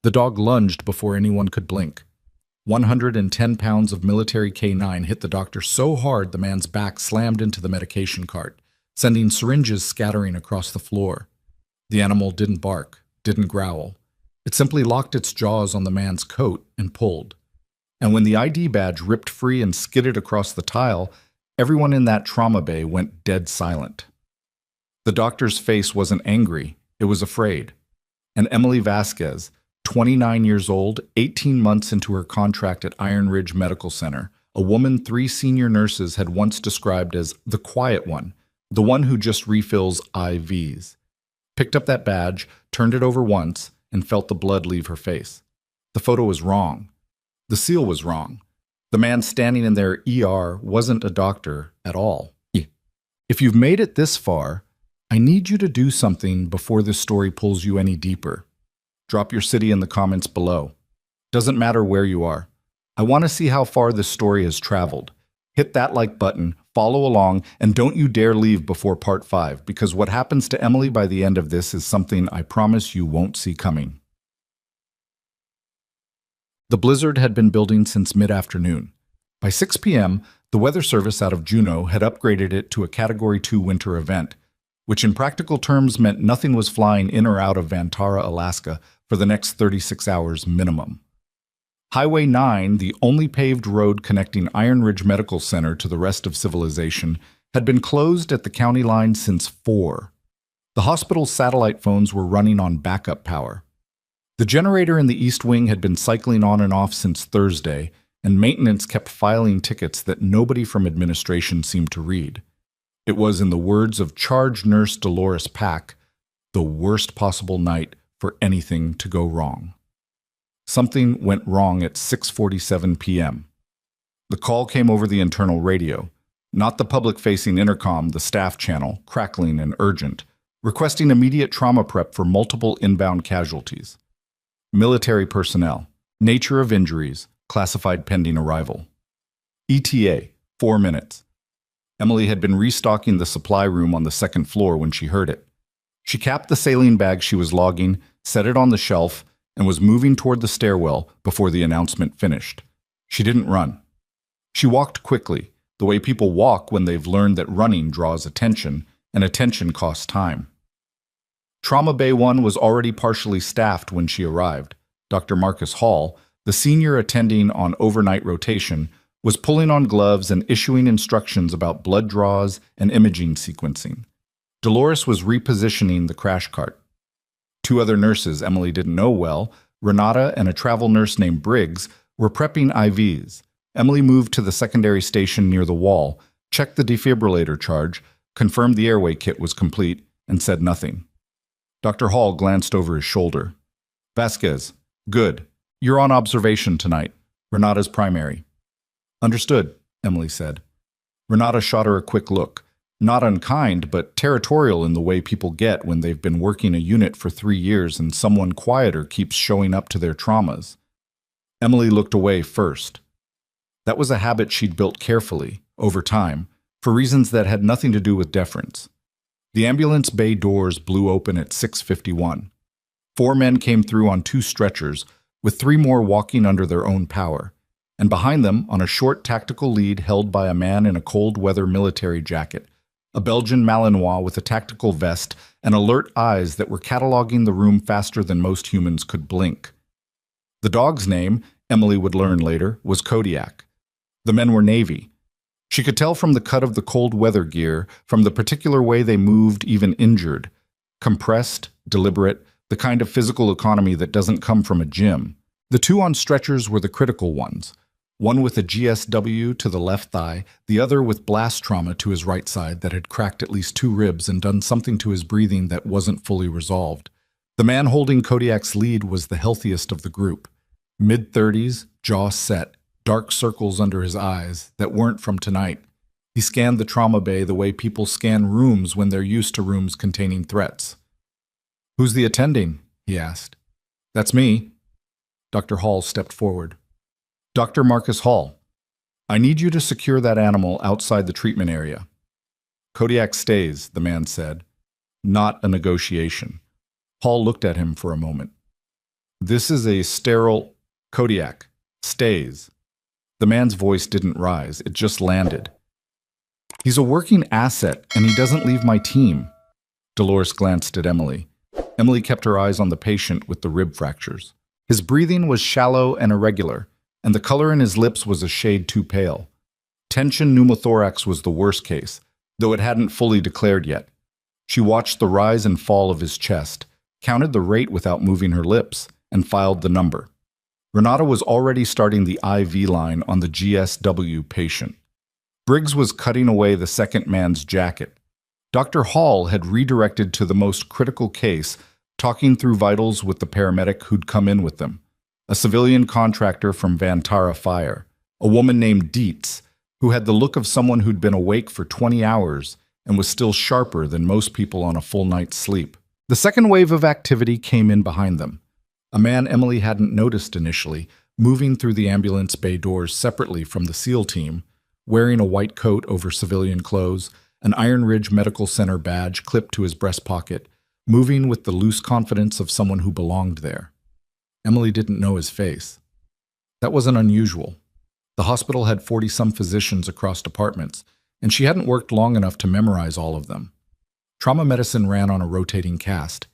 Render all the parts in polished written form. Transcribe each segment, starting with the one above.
The dog lunged before anyone could blink. 110 pounds of military canine hit the doctor so hard the man's back slammed into the medication cart, sending syringes scattering across the floor. The animal didn't bark, didn't growl. It simply locked its jaws on the man's coat and pulled. And when the ID badge ripped free and skidded across the tile, everyone in that trauma bay went dead silent. The doctor's face wasn't angry, it was afraid. And Emily Vasquez, 29 years old, 18 months into her contract at Iron Ridge Medical Center, a woman 3 senior nurses had once described as the quiet one, the one who just refills IVs, picked up that badge, turned it over once, and felt the blood leave her face. The photo was wrong. The seal was wrong. The man standing in their ER wasn't a doctor at all. If you've made it this far, I need you to do something before this story pulls you any deeper. Drop your city in the comments below. Doesn't matter where you are. I want to see how far this story has traveled. Hit that like button, follow along, and don't you dare leave before part 5, because what happens to Emily by the end of this is something I promise you won't see coming. The blizzard had been building since mid-afternoon. By 6 p.m., the Weather Service out of Juneau had upgraded it to a Category 2 winter event, which in practical terms meant nothing was flying in or out of Vantara, Alaska for the next 36 hours minimum. Highway 9, the only paved road connecting Iron Ridge Medical Center to the rest of civilization, had been closed at the county line since 4. The hospital's satellite phones were running on backup power. The generator in the East Wing had been cycling on and off since Thursday, and maintenance kept filing tickets that nobody from administration seemed to read. It was, in the words of charge nurse Dolores Pack, the worst possible night for anything to go wrong. Something went wrong at 6:47 p.m. The call came over the internal radio, not the public-facing intercom, the staff channel, crackling and urgent, requesting immediate trauma prep for multiple inbound casualties. Military personnel, nature of injuries, classified pending arrival. ETA, 4 minutes. Emily had been restocking the supply room on the second floor when she heard it. She capped the saline bag she was logging, set it on the shelf, and was moving toward the stairwell before the announcement finished. She didn't run. She walked quickly, the way people walk when they've learned that running draws attention, and attention costs time. Trauma Bay 1 was already partially staffed when she arrived. Dr. Marcus Hall, the senior attending on overnight rotation, was pulling on gloves and issuing instructions about blood draws and imaging sequencing. Dolores was repositioning the crash cart. 2 other nurses Emily didn't know well, Renata and a travel nurse named Briggs, were prepping IVs. Emily moved to the secondary station near the wall, checked the defibrillator charge, confirmed the airway kit was complete, and said nothing. Dr. Hall glanced over his shoulder. Vasquez, good. You're on observation tonight. Renata's primary. Understood, Emily said. Renata shot her a quick look. Not unkind, but territorial in the way people get when they've been working a unit for 3 years and someone quieter keeps showing up to their traumas. Emily looked away first. That was a habit she'd built carefully, over time, for reasons that had nothing to do with deference. The ambulance bay doors blew open at 6:51. 4 men came through on 2 stretchers, with 3 more walking under their own power, and behind them, on a short tactical lead held by a man in a cold-weather military jacket, a Belgian Malinois with a tactical vest and alert eyes that were cataloging the room faster than most humans could blink. The dog's name, Emily would learn later, was Kodiak. The men were Navy. She could tell from the cut of the cold weather gear, from the particular way they moved even injured. Compressed, deliberate, the kind of physical economy that doesn't come from a gym. The 2 on stretchers were the critical ones. One with a GSW to the left thigh, the other with blast trauma to his right side that had cracked at least 2 ribs and done something to his breathing that wasn't fully resolved. The man holding Kodiak's lead was the healthiest of the group. Mid-30s, jaw set, dark circles under his eyes that weren't from tonight. He scanned the trauma bay the way people scan rooms when they're used to rooms containing threats. "Who's the attending?" he asked. "That's me." Dr. Hall stepped forward. "Dr. Marcus Hall, I need you to secure that animal outside the treatment area." "Kodiak stays," the man said. "Not a negotiation." Hall looked at him for a moment. This is a sterile Kodiak. Stays. The man's voice didn't rise, it just landed. He's a working asset, and he doesn't leave my team. Dolores glanced at Emily. Emily kept her eyes on the patient with the rib fractures. His breathing was shallow and irregular, and the color in his lips was a shade too pale. Tension pneumothorax was the worst case, though it hadn't fully declared yet. She watched the rise and fall of his chest, counted the rate without moving her lips, and filed the number. Renata was already starting the IV line on the GSW patient. Briggs was cutting away the second man's jacket. Dr. Hall had redirected to the most critical case, talking through vitals with the paramedic who'd come in with them, a civilian contractor from Vantara Fire, a woman named Dietz, who had the look of someone who'd been awake for 20 hours and was still sharper than most people on a full night's sleep. The second wave of activity came in behind them. A man Emily hadn't noticed initially, moving through the ambulance bay doors separately from the SEAL team, wearing a white coat over civilian clothes, an Iron Ridge Medical Center badge clipped to his breast pocket, moving with the loose confidence of someone who belonged there. Emily didn't know his face. That wasn't unusual. The hospital had 40-some physicians across departments, and she hadn't worked long enough to memorize all of them. Trauma medicine ran on a rotating cast,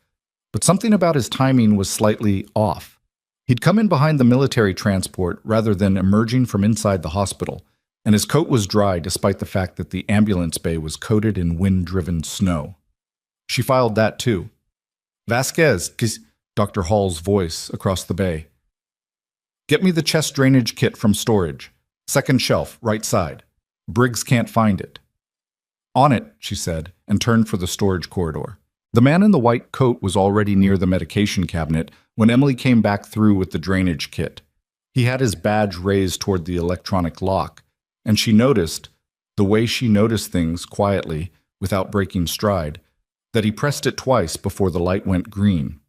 but something about his timing was slightly off. He'd come in behind the military transport rather than emerging from inside the hospital, and his coat was dry despite the fact that the ambulance bay was coated in wind-driven snow. She filed that too. Vasquez, Dr. Hall's voice across the bay. Get me the chest drainage kit from storage. Second shelf, right side. Briggs can't find it. On it, she said, and turned for the storage corridor. The man in the white coat was already near the medication cabinet when Emily came back through with the drainage kit. He had his badge raised toward the electronic lock, and she noticed, the way she noticed things quietly, without breaking stride, that he pressed it twice before the light went green.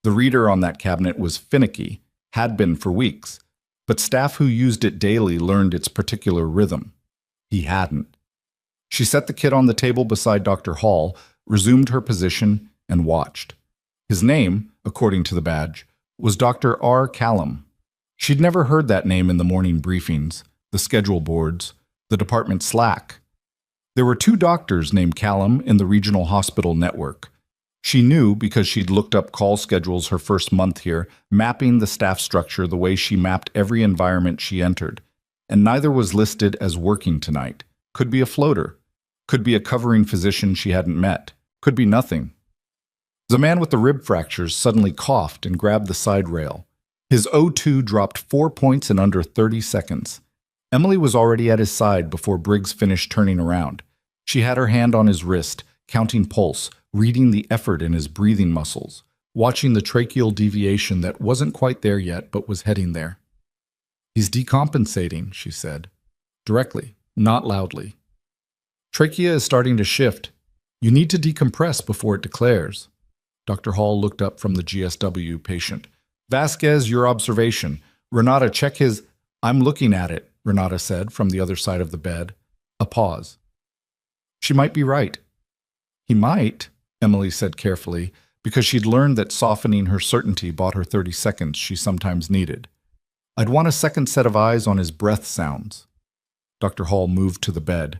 The reader on that cabinet was finicky, had been for weeks, but staff who used it daily learned its particular rhythm. He hadn't. She set the kit on the table beside Dr. Hall, resumed her position, and watched. His name, according to the badge, was Dr. R. Callum. She'd never heard that name in the morning briefings, the schedule boards, the department Slack. There were 2 doctors named Callum in the regional hospital network. She knew because she'd looked up call schedules her first month here, mapping the staff structure the way she mapped every environment she entered. And neither was listed as working tonight. Could be a floater. Could be a covering physician she hadn't met. Could be nothing. The man with the rib fractures suddenly coughed and grabbed the side rail. His O2 dropped 4 points in under 30 seconds. Emily was already at his side before Briggs finished turning around. She had her hand on his wrist, counting pulse, reading the effort in his breathing muscles, watching the tracheal deviation that wasn't quite there yet but was heading there. He's decompensating, she said. Directly, not loudly. Trachea is starting to shift. You need to decompress before it declares. Dr. Hall looked up from the GSW patient. Vasquez, your observation. Renata, check his... I'm looking at it, Renata said from the other side of the bed. A pause. She might be right. He might, Emily said carefully, because she'd learned that softening her certainty bought her 30 seconds she sometimes needed. I'd want a second set of eyes on his breath sounds. Dr. Hall moved to the bed.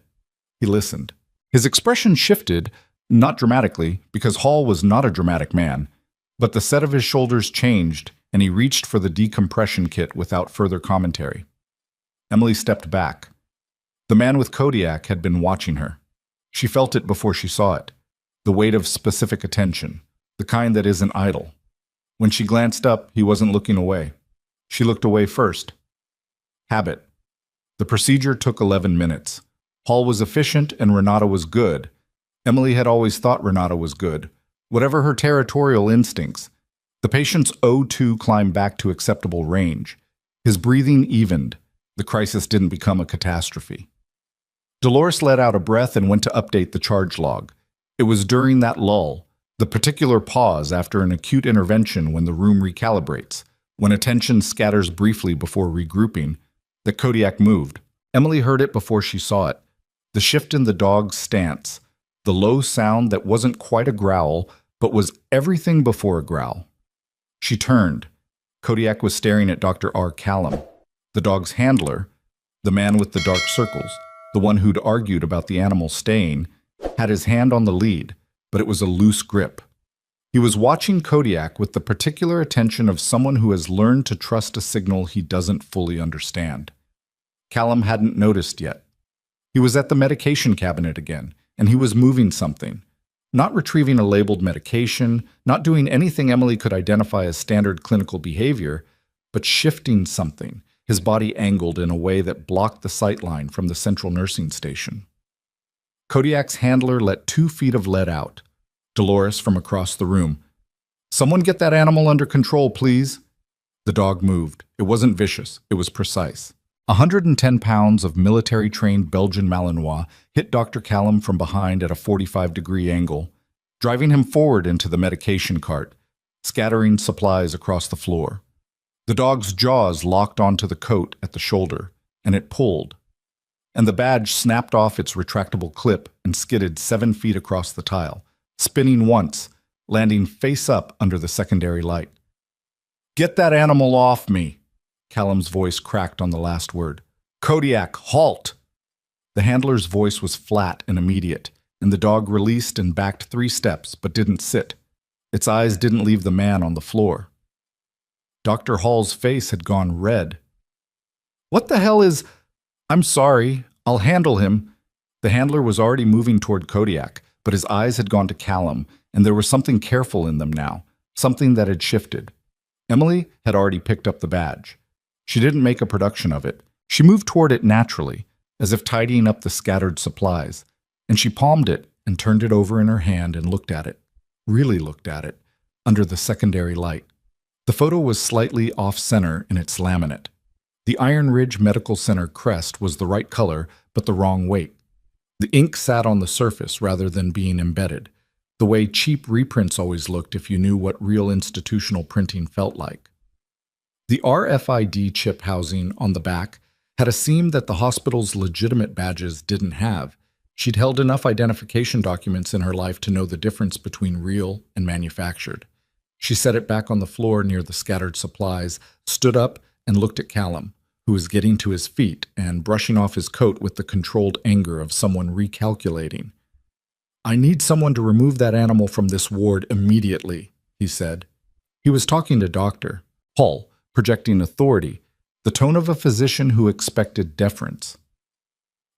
He listened. His expression shifted, not dramatically, because Hall was not a dramatic man, but the set of his shoulders changed, and he reached for the decompression kit without further commentary. Emily stepped back. The man with Kodiak had been watching her. She felt it before she saw it, the weight of specific attention, the kind that isn't idle. When she glanced up, he wasn't looking away. She looked away first. Habit. The procedure took 11 minutes. Hall was efficient and Renata was good. Emily had always thought Renata was good, whatever her territorial instincts. The patient's O2 climbed back to acceptable range. His breathing evened. The crisis didn't become a catastrophe. Dolores let out a breath and went to update the charge log. It was during that lull, the particular pause after an acute intervention when the room recalibrates, when attention scatters briefly before regrouping, that Kodiak moved. Emily heard it before she saw it. The shift in the dog's stance, the low sound that wasn't quite a growl, but was everything before a growl. She turned, Kodiak was staring at Dr. R. Callum, the dog's handler, the man with the dark circles, the one who'd argued about the animal staying, had his hand on the lead, but it was a loose grip. He was watching Kodiak with the particular attention of someone who has learned to trust a signal he doesn't fully understand. Callum hadn't noticed yet. He was at the medication cabinet again, and he was moving something. Not retrieving a labeled medication, not doing anything Emily could identify as standard clinical behavior, but shifting something, his body angled in a way that blocked the sightline from the central nursing station. Kodiak's handler let 2 feet of lead out. Dolores from across the room. "Someone get that animal under control, please." The dog moved. It wasn't vicious. It was precise. 110 pounds of military-trained Belgian Malinois hit Dr. Callum from behind at a 45-degree angle, driving him forward into the medication cart, scattering supplies across the floor. The dog's jaws locked onto the coat at the shoulder, and it pulled. And the badge snapped off its retractable clip and skidded 7 feet across the tile, spinning once, landing face up under the secondary light. "Get that animal off me!" Callum's voice cracked on the last word. "Kodiak, halt!" The handler's voice was flat and immediate, and the dog released and backed 3 steps, but didn't sit. Its eyes didn't leave the man on the floor. Dr. Hall's face had gone red. "What the hell is—" "I'm sorry. I'll handle him." The handler was already moving toward Kodiak, but his eyes had gone to Callum, and there was something careful in them now, something that had shifted. Emily had already picked up the badge. She didn't make a production of it. She moved toward it naturally, as if tidying up the scattered supplies, and she palmed it and turned it over in her hand and looked at it, really looked at it, under the secondary light. The photo was slightly off-center in its laminate. The Iron Ridge Medical Center crest was the right color, but the wrong weight. The ink sat on the surface rather than being embedded, the way cheap reprints always looked if you knew what real institutional printing felt like. The RFID chip housing on the back had a seam that the hospital's legitimate badges didn't have. She'd held enough identification documents in her life to know the difference between real and manufactured. She set it back on the floor near the scattered supplies, stood up, and looked at Callum, who was getting to his feet and brushing off his coat with the controlled anger of someone recalculating. "I need someone to remove that animal from this ward immediately," he said. He was talking to Dr. Hall, projecting authority, the tone of a physician who expected deference.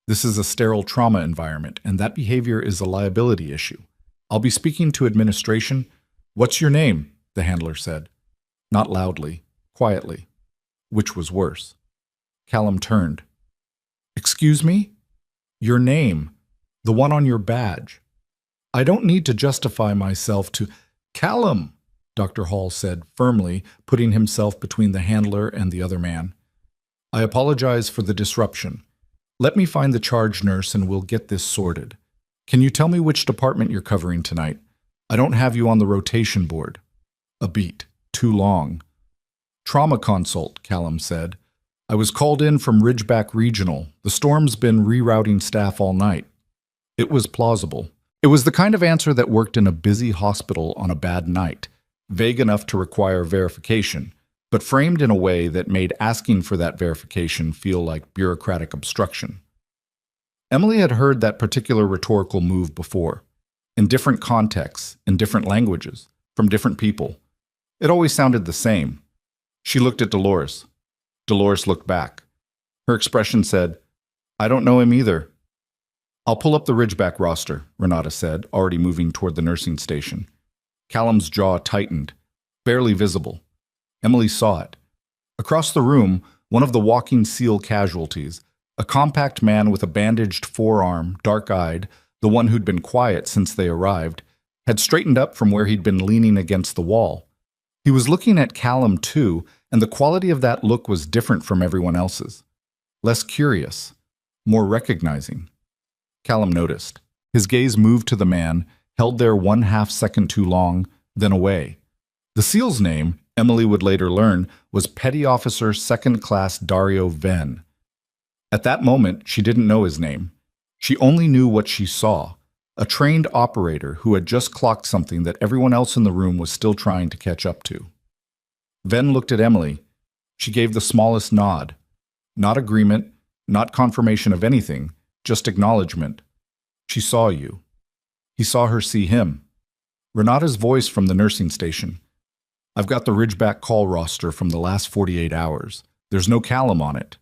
"This is a sterile trauma environment, and that behavior is a liability issue. I'll be speaking to administration." "What's your name?" the handler said. Not loudly, quietly, which was worse. Callum turned. "Excuse me? Your name, the one on your badge. I don't need to justify myself to—" "Callum!" Dr. Hall said firmly, putting himself between the handler and the other man. "I apologize for the disruption. Let me find the charge nurse and we'll get this sorted. Can you tell me which department you're covering tonight? I don't have you on the rotation board." A beat. Too long. "Trauma consult," Callum said. "I was called in from Ridgeback Regional. The storm's been rerouting staff all night." It was plausible. It was the kind of answer that worked in a busy hospital on a bad night, vague enough to require verification, but framed in a way that made asking for that verification feel like bureaucratic obstruction. Emily had heard that particular rhetorical move before, in different contexts, in different languages, from different people. It always sounded the same. She looked at Dolores. Dolores looked back. Her expression said, "I don't know him either." "I'll pull up the Ridgeback roster," Renata said, already moving toward the nursing station. Callum's jaw tightened, barely visible. Emily saw it. Across the room, one of the walking SEAL casualties, a compact man with a bandaged forearm, dark-eyed, the one who'd been quiet since they arrived, had straightened up from where he'd been leaning against the wall. He was looking at Callum too, and the quality of that look was different from everyone else's. Less curious, more recognizing. Callum noticed. His gaze moved to the man, held there 1/2 second too long, then away. The SEAL's name, Emily would later learn, was Petty Officer 2nd Class Dario Venn. At that moment, she didn't know his name. She only knew what she saw, a trained operator who had just clocked something that everyone else in the room was still trying to catch up to. Ven looked at Emily. She gave the smallest nod. Not agreement, not confirmation of anything, just acknowledgement. She saw you. He saw her see him. Renata's voice from the nursing station. I've got the Ridgeback call roster from the last 48 hours. There's no Callum on it.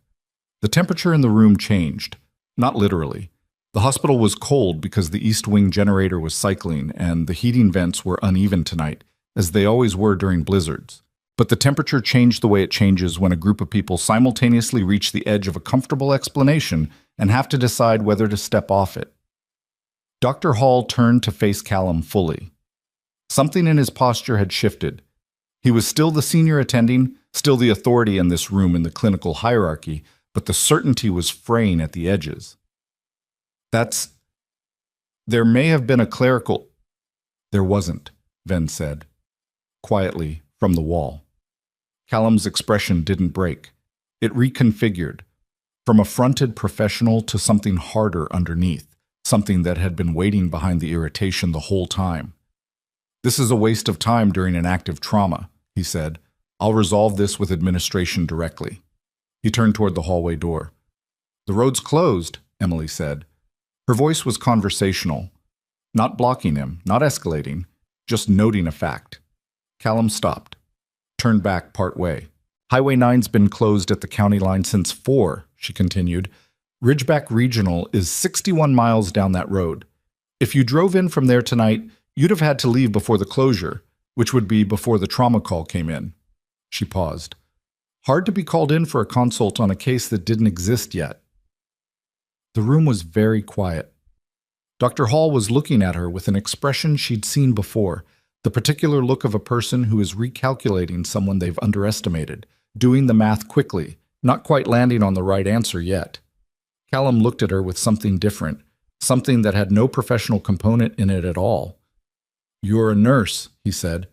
The temperature in the room changed. Not literally. The hospital was cold because the East Wing generator was cycling and the heating vents were uneven tonight, as they always were during blizzards. But the temperature changed the way it changes when a group of people simultaneously reach the edge of a comfortable explanation and have to decide whether to step off it. Dr. Hall turned to face Callum fully. Something in his posture had shifted. He was still the senior attending, still the authority in this room in the clinical hierarchy, but the certainty was fraying at the edges. There may have been a clerical... There wasn't, Ven said, quietly, from the wall. Callum's expression didn't break. It reconfigured, from a fronted professional to something harder underneath, something that had been waiting behind the irritation the whole time. This is a waste of time during an active trauma, he said. I'll resolve this with administration directly. He turned toward the hallway door. The road's closed, Emily said. Her voice was conversational, not blocking him, not escalating, just noting a fact. Callum stopped, turned back part way. Highway 9's been closed at the county line since 4, she continued. Ridgeback Regional is 61 miles down that road. If you drove in from there tonight, you'd have had to leave before the closure, which would be before the trauma call came in. She paused. Hard to be called in for a consult on a case that didn't exist yet. The room was very quiet. Dr. Hall was looking at her with an expression she'd seen before, the particular look of a person who is recalculating someone they've underestimated, doing the math quickly, not quite landing on the right answer yet. Callum looked at her with something different, something that had no professional component in it at all. You're a nurse, he said.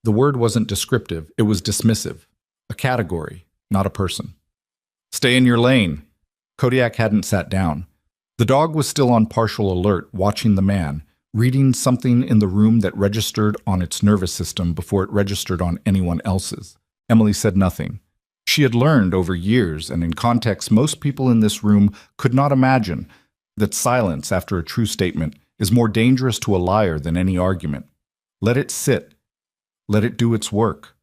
The word wasn't descriptive, it was dismissive. A category, not a person. Stay in your lane. Kodiak hadn't sat down. The dog was still on partial alert, watching the man, reading something in the room that registered on its nervous system before it registered on anyone else's. Emily said nothing. She had learned over years, and in context most people in this room could not imagine, that silence after a true statement is more dangerous to a liar than any argument. Let it sit. Let it do its work.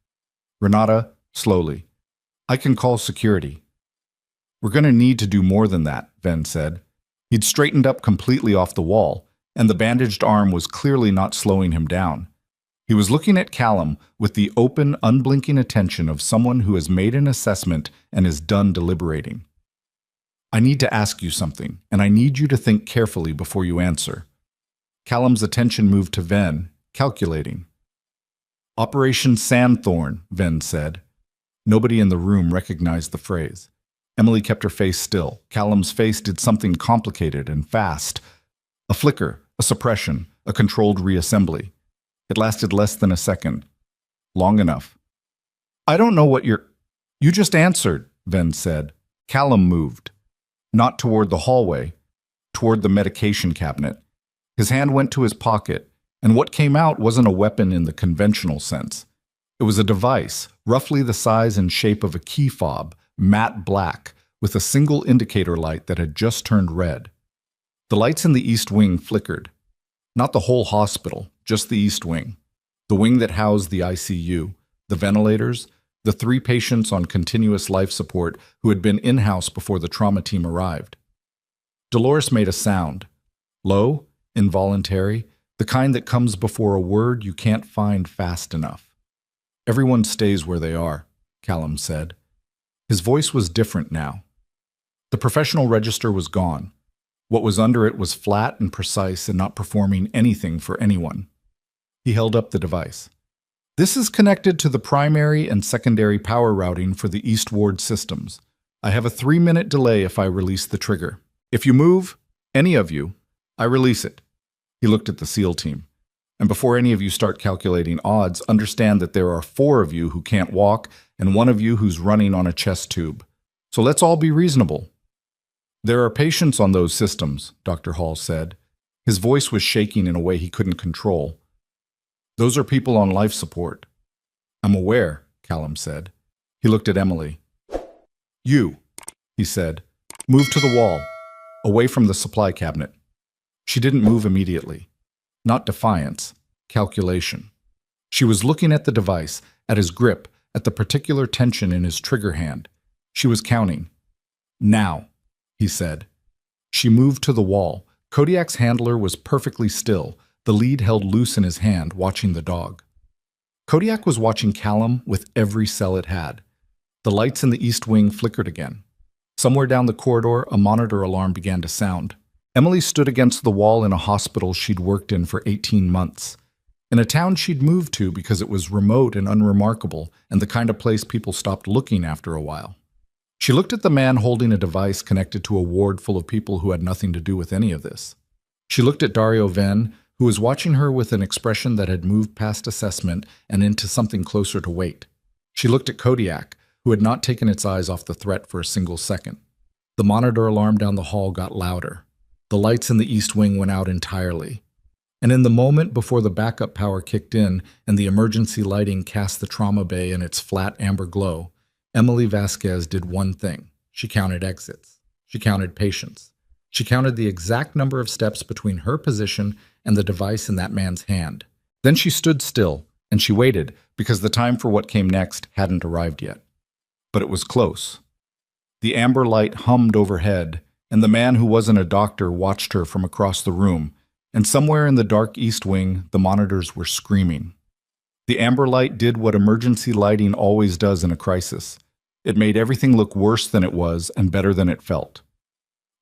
Renata, slowly. I can call security. We're going to need to do more than that, Ven said. He'd straightened up completely off the wall, and the bandaged arm was clearly not slowing him down. He was looking at Callum with the open, unblinking attention of someone who has made an assessment and is done deliberating. I need to ask you something, and I need you to think carefully before you answer. Callum's attention moved to Ven, calculating. Operation Sandthorn, Ven said. Nobody in the room recognized the phrase. Emily kept her face still. Callum's face did something complicated and fast. A flicker, a suppression, a controlled reassembly. It lasted less than a second. Long enough. I don't know what you're... You just answered, Ven said. Callum moved. Not toward the hallway, toward the medication cabinet. His hand went to his pocket, and what came out wasn't a weapon in the conventional sense. It was a device, roughly the size and shape of a key fob, matte black, with a single indicator light that had just turned red. The lights in the East Wing flickered. Not the whole hospital, just the East Wing. The wing that housed the ICU, the ventilators, the 3 patients on continuous life support who had been in-house before the trauma team arrived. Dolores made a sound. Low, involuntary, the kind that comes before a word you can't find fast enough. Everyone stays where they are, Callum said. His voice was different now. The professional register was gone. What was under it was flat and precise and not performing anything for anyone. He held up the device. This is connected to the primary and secondary power routing for the East Ward systems. I have a 3-minute delay if I release the trigger. If you move, any of you, I release it. He looked at the SEAL team. And before any of you start calculating odds, understand that there are 4 of you who can't walk and 1 of you who's running on a chest tube. So let's all be reasonable. There are patients on those systems, Dr. Hall said. His voice was shaking in a way he couldn't control. Those are people on life support. I'm aware, Callum said. He looked at Emily. You, he said, move to the wall, away from the supply cabinet. She didn't move immediately. Not defiance, calculation. She was looking at the device, at his grip, at the particular tension in his trigger hand. She was counting. Now, he said. She moved to the wall. Kodiak's handler was perfectly still, the lead held loose in his hand, watching the dog. Kodiak was watching Callum with every cell it had. The lights in the east wing flickered again. Somewhere down the corridor, a monitor alarm began to sound. Emily stood against the wall in a hospital she'd worked in for 18 months. In a town she'd moved to because it was remote and unremarkable and the kind of place people stopped looking after a while. She looked at the man holding a device connected to a ward full of people who had nothing to do with any of this. She looked at Dario Venn, who was watching her with an expression that had moved past assessment and into something closer to wait. She looked at Kodiak, who had not taken its eyes off the threat for a single second. The monitor alarm down the hall got louder. The lights in the east wing went out entirely. And in the moment before the backup power kicked in and the emergency lighting cast the trauma bay in its flat amber glow, Emily Vasquez did one thing. She counted exits. She counted patients. She counted the exact number of steps between her position and the device in that man's hand. Then she stood still, and she waited because the time for what came next hadn't arrived yet. But it was close. The amber light hummed overhead, and the man who wasn't a doctor watched her from across the room, and somewhere in the dark east wing, the monitors were screaming. The amber light did what emergency lighting always does in a crisis. It made everything look worse than it was and better than it felt.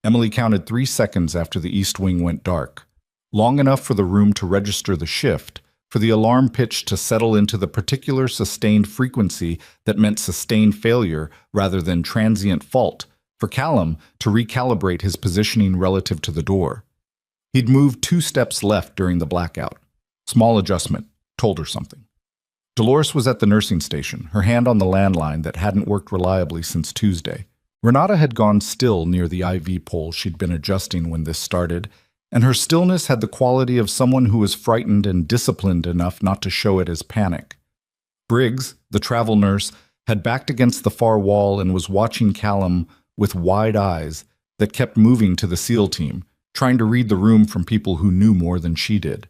Emily counted 3 seconds after the east wing went dark, long enough for the room to register the shift, for the alarm pitch to settle into the particular sustained frequency that meant sustained failure rather than transient fault, for Callum to recalibrate his positioning relative to the door. He'd moved 2 steps left during the blackout. Small adjustment, told her something. Dolores was at the nursing station, her hand on the landline that hadn't worked reliably since Tuesday. Renata had gone still near the IV pole she'd been adjusting when this started, and her stillness had the quality of someone who was frightened and disciplined enough not to show it as panic. Briggs, the travel nurse, had backed against the far wall and was watching Callum with wide eyes that kept moving to the SEAL team, trying to read the room from people who knew more than she did.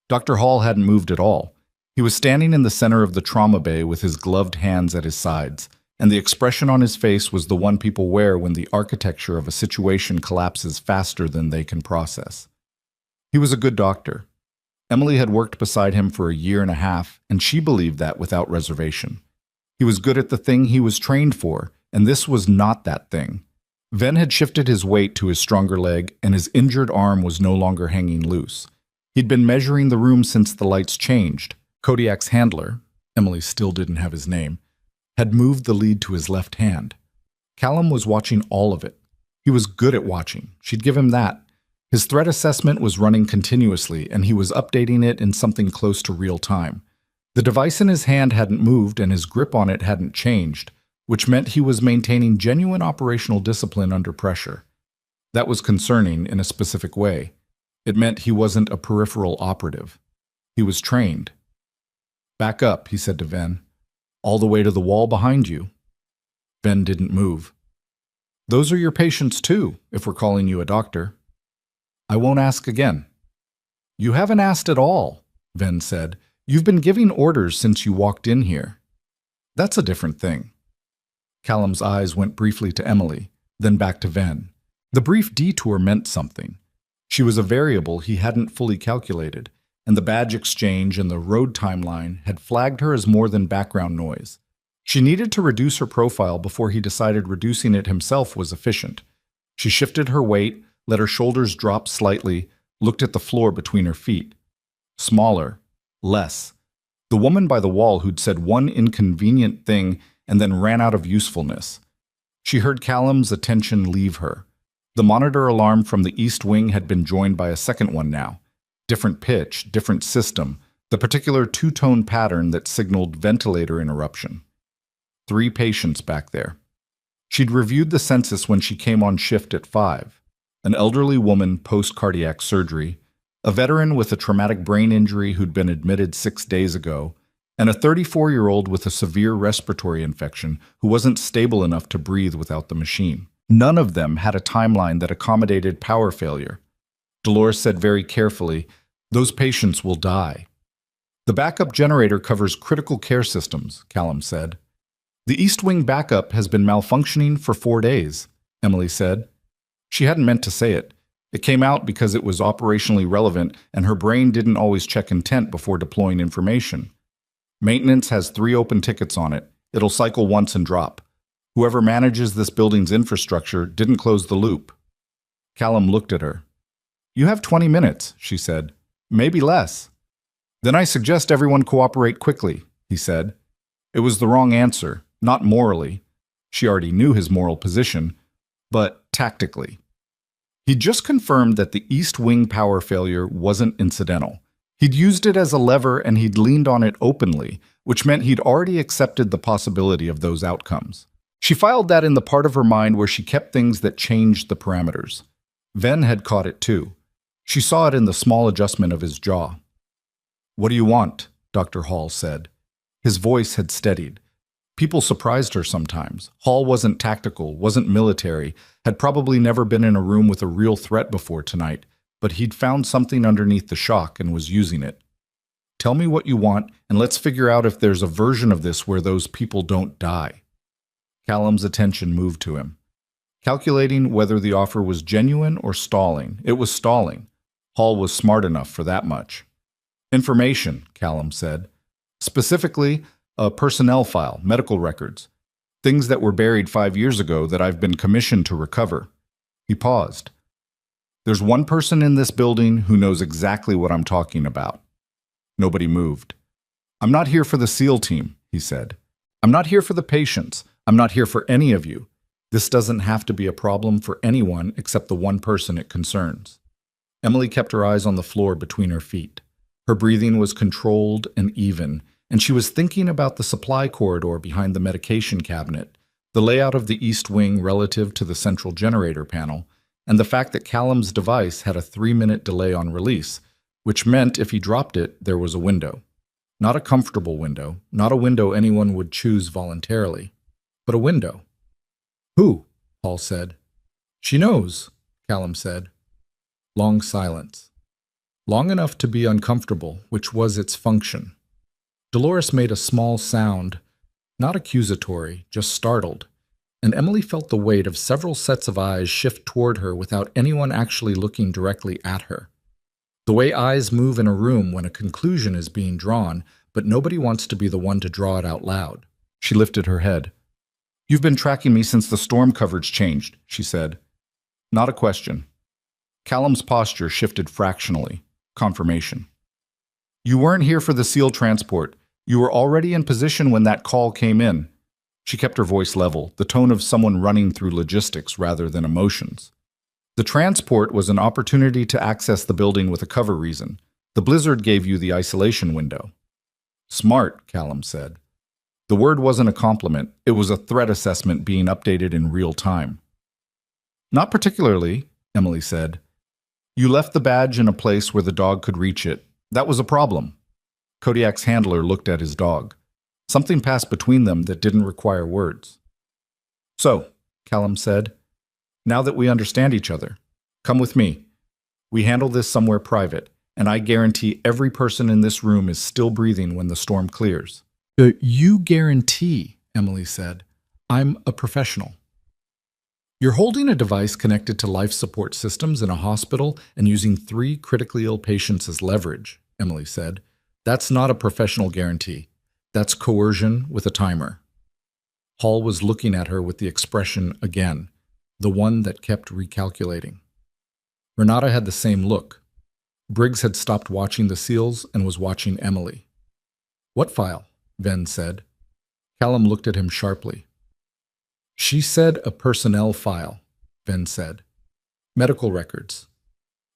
Dr. Hall hadn't moved at all. He was standing in the center of the trauma bay with his gloved hands at his sides, and the expression on his face was the one people wear when the architecture of a situation collapses faster than they can process. He was a good doctor. Emily had worked beside him for a year and a half, and she believed that without reservation. He was good at the thing he was trained for, and this was not that thing. Venn had shifted his weight to his stronger leg, and his injured arm was no longer hanging loose. He'd been measuring the room since the lights changed. Kodiak's handler, Emily still didn't have his name, had moved the lead to his left hand. Callum was watching all of it. He was good at watching. She'd give him that. His threat assessment was running continuously, and he was updating it in something close to real time. The device in his hand hadn't moved, and his grip on it hadn't changed, which meant he was maintaining genuine operational discipline under pressure. That was concerning in a specific way. It meant he wasn't a peripheral operative. He was trained. "Back up," he said to Venn. "All the way to the wall behind you." Venn didn't move. "Those are your patients too, if we're calling you a doctor." "I won't ask again." "You haven't asked at all," Venn said. "You've been giving orders since you walked in here." "That's a different thing." Callum's eyes went briefly to Emily, then back to Venn. The brief detour meant something. She was a variable he hadn't fully calculated, and the badge exchange and the road timeline had flagged her as more than background noise. She needed to reduce her profile before he decided reducing it himself was efficient. She shifted her weight, let her shoulders drop slightly, looked at the floor between her feet. Smaller. Less. The woman by the wall who'd said one inconvenient thing and then ran out of usefulness. She heard Callum's attention leave her. The monitor alarm from the east wing had been joined by a second one now. Different pitch, different system, the particular two-tone pattern that signaled ventilator interruption. 3 patients back there. She'd reviewed the census when she came on shift at 5. An elderly woman post-cardiac surgery, a veteran with a traumatic brain injury who'd been admitted 6 days ago, and a 34-year-old with a severe respiratory infection who wasn't stable enough to breathe without the machine. None of them had a timeline that accommodated power failure. Dolores said very carefully, "Those patients will die." "The backup generator covers critical care systems," Callum said. "The East Wing backup has been malfunctioning for 4 days," Emily said. She hadn't meant to say it. It came out because it was operationally relevant and her brain didn't always check intent before deploying information. "Maintenance has 3 open tickets on it. It'll cycle once and drop. Whoever manages this building's infrastructure didn't close the loop." Callum looked at her. "You have 20 minutes, she said. "Maybe less." "Then I suggest everyone cooperate quickly," he said. It was the wrong answer, not morally. She already knew his moral position, but tactically. He'd just confirmed that the East Wing power failure wasn't incidental. He'd used it as a lever and he'd leaned on it openly, which meant he'd already accepted the possibility of those outcomes. She filed that in the part of her mind where she kept things that changed the parameters. Ven had caught it too. She saw it in the small adjustment of his jaw. "What do you want?" Dr. Hall said. His voice had steadied. People surprised her sometimes. Hall wasn't tactical, wasn't military, had probably never been in a room with a real threat before tonight, but he'd found something underneath the shock and was using it. "Tell me what you want, and let's figure out if there's a version of this where those people don't die." Callum's attention moved to him. Calculating whether the offer was genuine or stalling. It was stalling. Hall was smart enough for that much. "Information," Callum said. "Specifically, a personnel file, medical records. Things that were buried 5 years ago that I've been commissioned to recover." He paused. "There's one person in this building who knows exactly what I'm talking about." Nobody moved. "I'm not here for the SEAL team," he said. "I'm not here for the patients. I'm not here for any of you. This doesn't have to be a problem for anyone except the one person it concerns." Emily kept her eyes on the floor between her feet. Her breathing was controlled and even, and she was thinking about the supply corridor behind the medication cabinet, the layout of the East Wing relative to the central generator panel, and the fact that Callum's device had a 3-minute delay on release, which meant if he dropped it, there was a window. Not a comfortable window, not a window anyone would choose voluntarily, but a window. "Who?" Paul said. "She knows," Callum said. Long silence. Long enough to be uncomfortable, which was its function. Dolores made a small sound, not accusatory, just startled, and Emily felt the weight of several sets of eyes shift toward her without anyone actually looking directly at her. The way eyes move in a room when a conclusion is being drawn, but nobody wants to be the one to draw it out loud. She lifted her head. "You've been tracking me since the storm coverage changed," she said. Not a question. Callum's posture shifted fractionally. Confirmation. "You weren't here for the SEAL transport. You were already in position when that call came in." She kept her voice level, the tone of someone running through logistics rather than emotions. "The transport was an opportunity to access the building with a cover reason. The blizzard gave you the isolation window." "Smart," Callum said. The word wasn't a compliment. It was a threat assessment being updated in real time. "Not particularly," Emily said. "You left the badge in a place where the dog could reach it. That was a problem." Kodiak's handler looked at his dog. Something passed between them that didn't require words. "So," Callum said, "now that we understand each other, come with me. We handle this somewhere private, and I guarantee every person in this room is still breathing when the storm clears." "You guarantee," Emily said. "I'm a professional." "You're holding a device connected to life support systems in a hospital and using 3 critically ill patients as leverage," Emily said. "That's not a professional guarantee. That's coercion with a timer." Hall was looking at her with the expression again, the one that kept recalculating. Renata had the same look. Briggs had stopped watching the SEALs and was watching Emily. "What file?" Ven said. Callum looked at him sharply. "She said a personnel file," Ven said. "Medical records.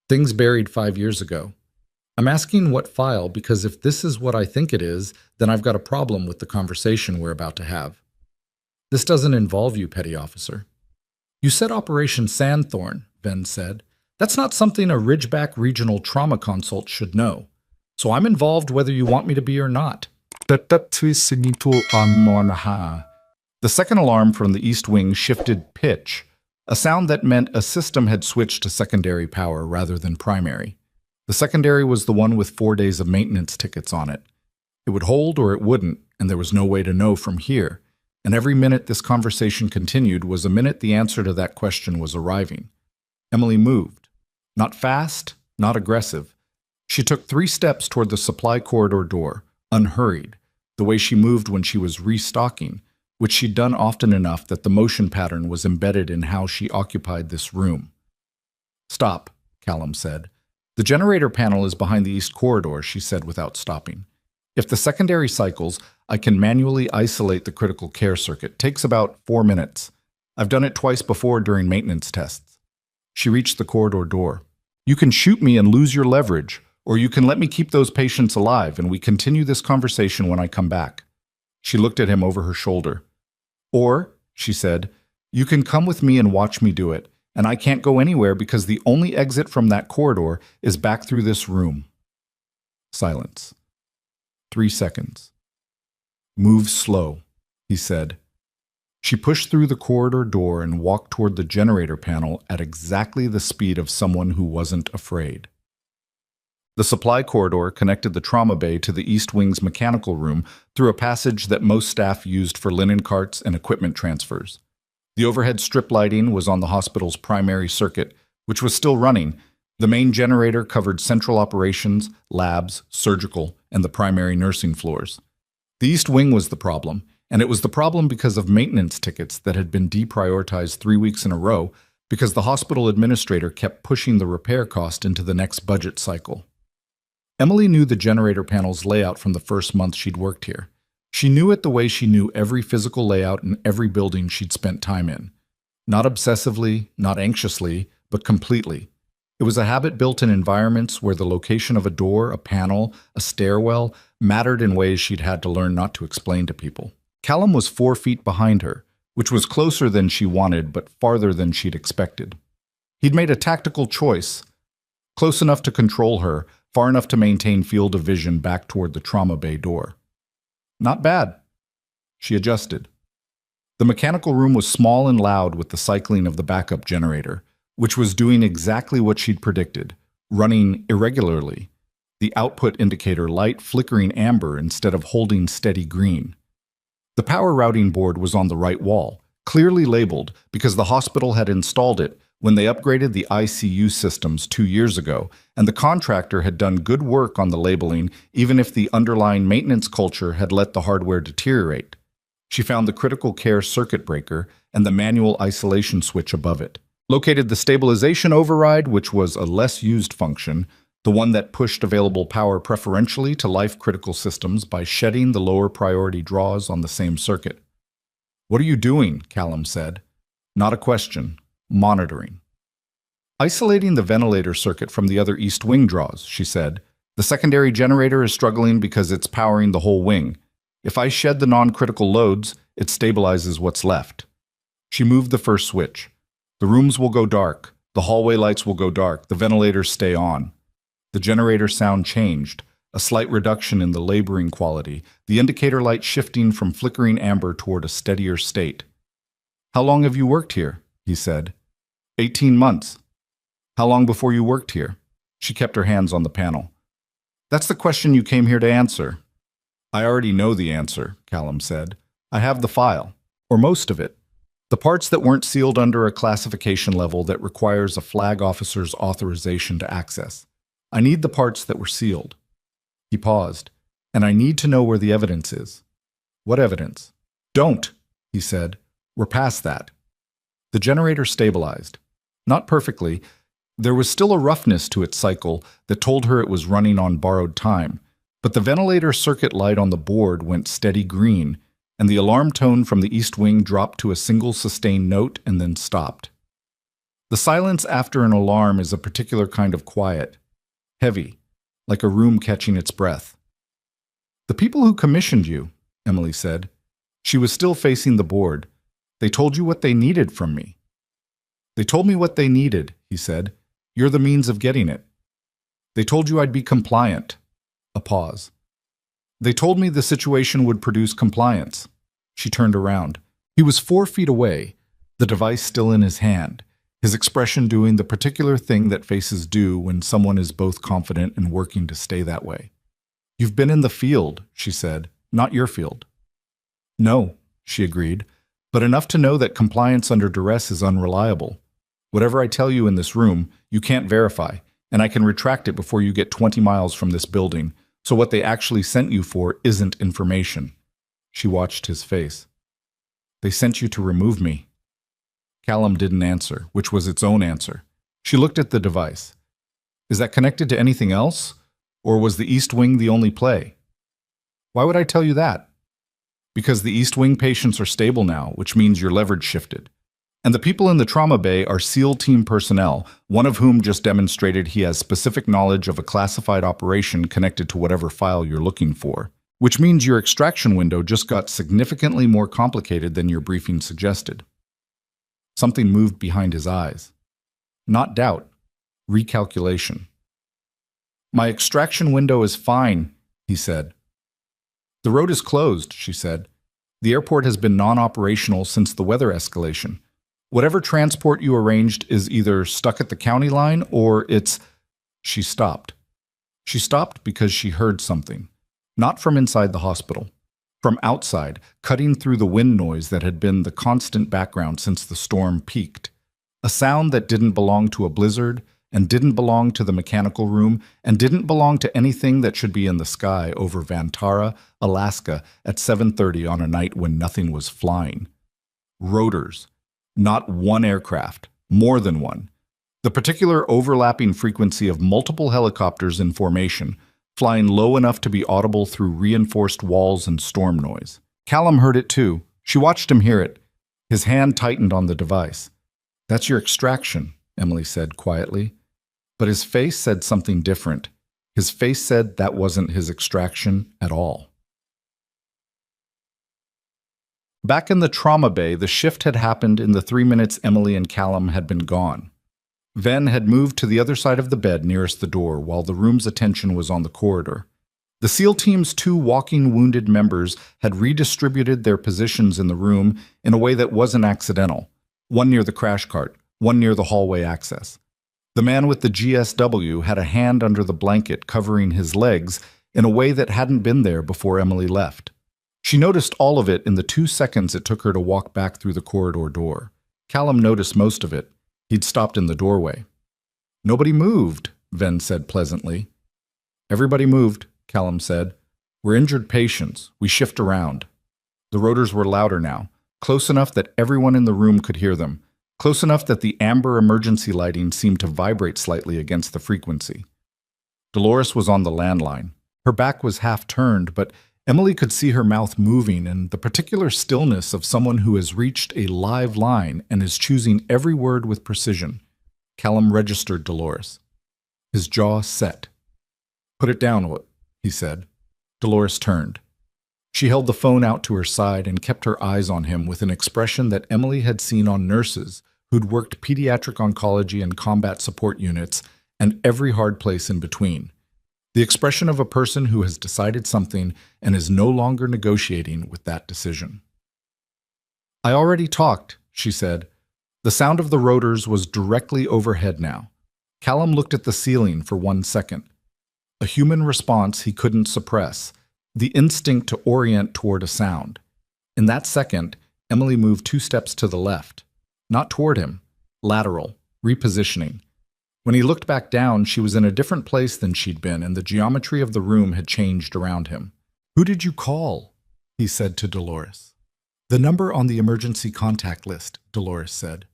Things buried 5 years ago. I'm asking what file because if this is what I think it is, then I've got a problem with the conversation we're about to have. This doesn't involve you, Petty Officer." "You said Operation Sandthorn," Ven said. "That's not something a Ridgeback Regional Trauma Consult should know. So I'm involved whether you want me to be or not." The second alarm from the east wing shifted pitch, a sound that meant a system had switched to secondary power rather than primary. The secondary was the one with 4 days of maintenance tickets on it. It would hold or it wouldn't, and there was no way to know from here. And every minute this conversation continued was a minute the answer to that question was arriving. Emily moved. Not fast, not aggressive. She took 3 steps toward the supply corridor door, unhurried, the way she moved when she was restocking, which she'd done often enough that the motion pattern was embedded in how she occupied this room. "Stop," Callum said. "The generator panel is behind the east corridor," she said without stopping. "If the secondary cycles, I can manually isolate the critical care circuit. Takes about 4 minutes. I've done it twice before during maintenance tests." She reached the corridor door. "You can shoot me and lose your leverage, or you can let me keep those patients alive and we continue this conversation when I come back." She looked at him over her shoulder. "Or," she said, "you can come with me and watch me do it, and I can't go anywhere because the only exit from that corridor is back through this room." Silence. 3 seconds. "Move slow," he said. She pushed through the corridor door and walked toward the generator panel at exactly the speed of someone who wasn't afraid. The supply corridor connected the trauma bay to the East Wing's mechanical room through a passage that most staff used for linen carts and equipment transfers. The overhead strip lighting was on the hospital's primary circuit, which was still running. The main generator covered central operations, labs, surgical, and the primary nursing floors. The East Wing was the problem, and it was the problem because of maintenance tickets that had been deprioritized 3 weeks in a row because the hospital administrator kept pushing the repair cost into the next budget cycle. Emily knew the generator panel's layout from the first month she'd worked here. She knew it the way she knew every physical layout in every building she'd spent time in. Not obsessively, not anxiously, but completely. It was a habit built in environments where the location of a door, a panel, a stairwell mattered in ways she'd had to learn not to explain to people. Callum was 4 feet behind her, which was closer than she wanted but farther than she'd expected. He'd made a tactical choice, close enough to control her, far enough to maintain field of vision back toward the trauma bay door. Not bad. She adjusted. The mechanical room was small and loud with the cycling of the backup generator, which was doing exactly what she'd predicted, running irregularly, the output indicator light flickering amber instead of holding steady green. The power routing board was on the right wall, clearly labeled because the hospital had installed it when they upgraded the ICU systems 2 years ago, and the contractor had done good work on the labeling even if the underlying maintenance culture had let the hardware deteriorate. She found the critical care circuit breaker and the manual isolation switch above it. Located the stabilization override, which was a less used function, the one that pushed available power preferentially to life-critical systems by shedding the lower priority draws on the same circuit. "What are you doing?" Callum said. Not a question. Monitoring. "Isolating the ventilator circuit from the other east wing draws," she said. "The secondary generator is struggling because it's powering the whole wing. If I shed the non-critical loads, it stabilizes what's left." She moved the first switch. The rooms will go dark. The hallway lights will go dark. The ventilators stay on. The generator sound changed, a slight reduction in the laboring quality, the indicator light shifting from flickering amber toward a steadier state. "How long have you worked here?" he said. 18 months. "How long before you worked here?" She kept her hands on the panel. "That's the question you came here to answer." "I already know the answer," Callum said. "I have the file, or most of it. The parts that weren't sealed under a classification level that requires a flag officer's authorization to access. I need the parts that were sealed." He paused. "And I need to know where the evidence is." "What evidence?" "Don't," he said. "We're past that." The generator stabilized. Not perfectly. There was still a roughness to its cycle that told her it was running on borrowed time, but the ventilator circuit light on the board went steady green, and the alarm tone from the east wing dropped to a single sustained note and then stopped. The silence after an alarm is a particular kind of quiet, heavy, like a room catching its breath. "The people who commissioned you," Emily said. She was still facing the board. "They told you what they needed from me." "They told me what they needed," he said. "You're the means of getting it. They told you I'd be compliant." A pause. They told me the situation would produce compliance. She turned around. He was 4 feet away, the device still in his hand, his expression doing the particular thing that faces do when someone is both confident and working to stay that way. "You've been in the field," she said, "not your field." "No," she agreed, "but enough to know that compliance under duress is unreliable. Whatever I tell you in this room, you can't verify, and I can retract it before you get 20 miles from this building, so what they actually sent you for isn't information." She watched his face. "They sent you to remove me." Callum didn't answer, which was its own answer. She looked at the device. "Is that connected to anything else? Or was the East Wing the only play?" "Why would I tell you that?" "Because the East Wing patients are stable now, which means your leverage shifted. And the people in the trauma bay are SEAL team personnel, one of whom just demonstrated he has specific knowledge of a classified operation connected to whatever file you're looking for, which means your extraction window just got significantly more complicated than your briefing suggested." Something moved behind his eyes. Not doubt, recalculation. "My extraction window is fine," he said. "The road is closed," she said. "The airport has been non-operational since the weather escalation. Whatever transport you arranged is either stuck at the county line or it's—" She stopped. She stopped because she heard something. Not from inside the hospital. From outside, cutting through the wind noise that had been the constant background since the storm peaked. A sound that didn't belong to a blizzard, and didn't belong to the mechanical room, and didn't belong to anything that should be in the sky over Vantara, Alaska at 7:30 on a night when nothing was flying. Rotors. Not one aircraft, more than one. The particular overlapping frequency of multiple helicopters in formation, flying low enough to be audible through reinforced walls and storm noise. Callum heard it too. She watched him hear it. His hand tightened on the device. "That's your extraction," Emily said quietly. But his face said something different. His face said that wasn't his extraction at all. Back in the trauma bay, the shift had happened in the 3 minutes Emily and Callum had been gone. Ven had moved to the other side of the bed nearest the door while the room's attention was on the corridor. The SEAL team's 2 walking wounded members had redistributed their positions in the room in a way that wasn't accidental. One near the crash cart, one near the hallway access. The man with the GSW had a hand under the blanket covering his legs in a way that hadn't been there before Emily left. She noticed all of it in the 2 seconds it took her to walk back through the corridor door. Callum noticed most of it. He'd stopped in the doorway. "Nobody moved," Ven said pleasantly. "Everybody moved," Callum said. "We're injured patients. We shift around." The rotors were louder now, close enough that everyone in the room could hear them, close enough that the amber emergency lighting seemed to vibrate slightly against the frequency. Dolores was on the landline. Her back was half turned, but Emily could see her mouth moving and the particular stillness of someone who has reached a live line and is choosing every word with precision. Callum registered Dolores. His jaw set. "Put it down, he said. Dolores turned. She held the phone out to her side and kept her eyes on him with an expression that Emily had seen on nurses who'd worked pediatric oncology and combat support units and every hard place in between. The expression of a person who has decided something and is no longer negotiating with that decision. "I already talked," she said. The sound of the rotors was directly overhead now. Callum looked at the ceiling for 1 second. A human response he couldn't suppress, the instinct to orient toward a sound. In that second, Emily moved 2 steps to the left. Not toward him, lateral, repositioning. When he looked back down, she was in a different place than she'd been, and the geometry of the room had changed around him. "Who did you call?" he said to Dolores. "The number on the emergency contact list," Dolores said.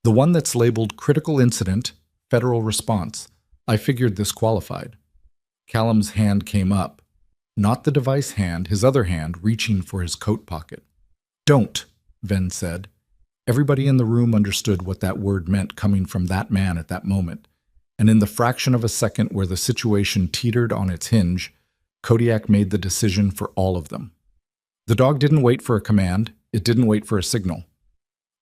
"The one that's labeled critical incident, federal response. I figured this qualified." Callum's hand came up. Not the device hand, his other hand reaching for his coat pocket. "Don't," Ven said. Everybody in the room understood what that word meant coming from that man at that moment. And in the fraction of a second where the situation teetered on its hinge, Kodiak made the decision for all of them. The dog didn't wait for a command. It didn't wait for a signal.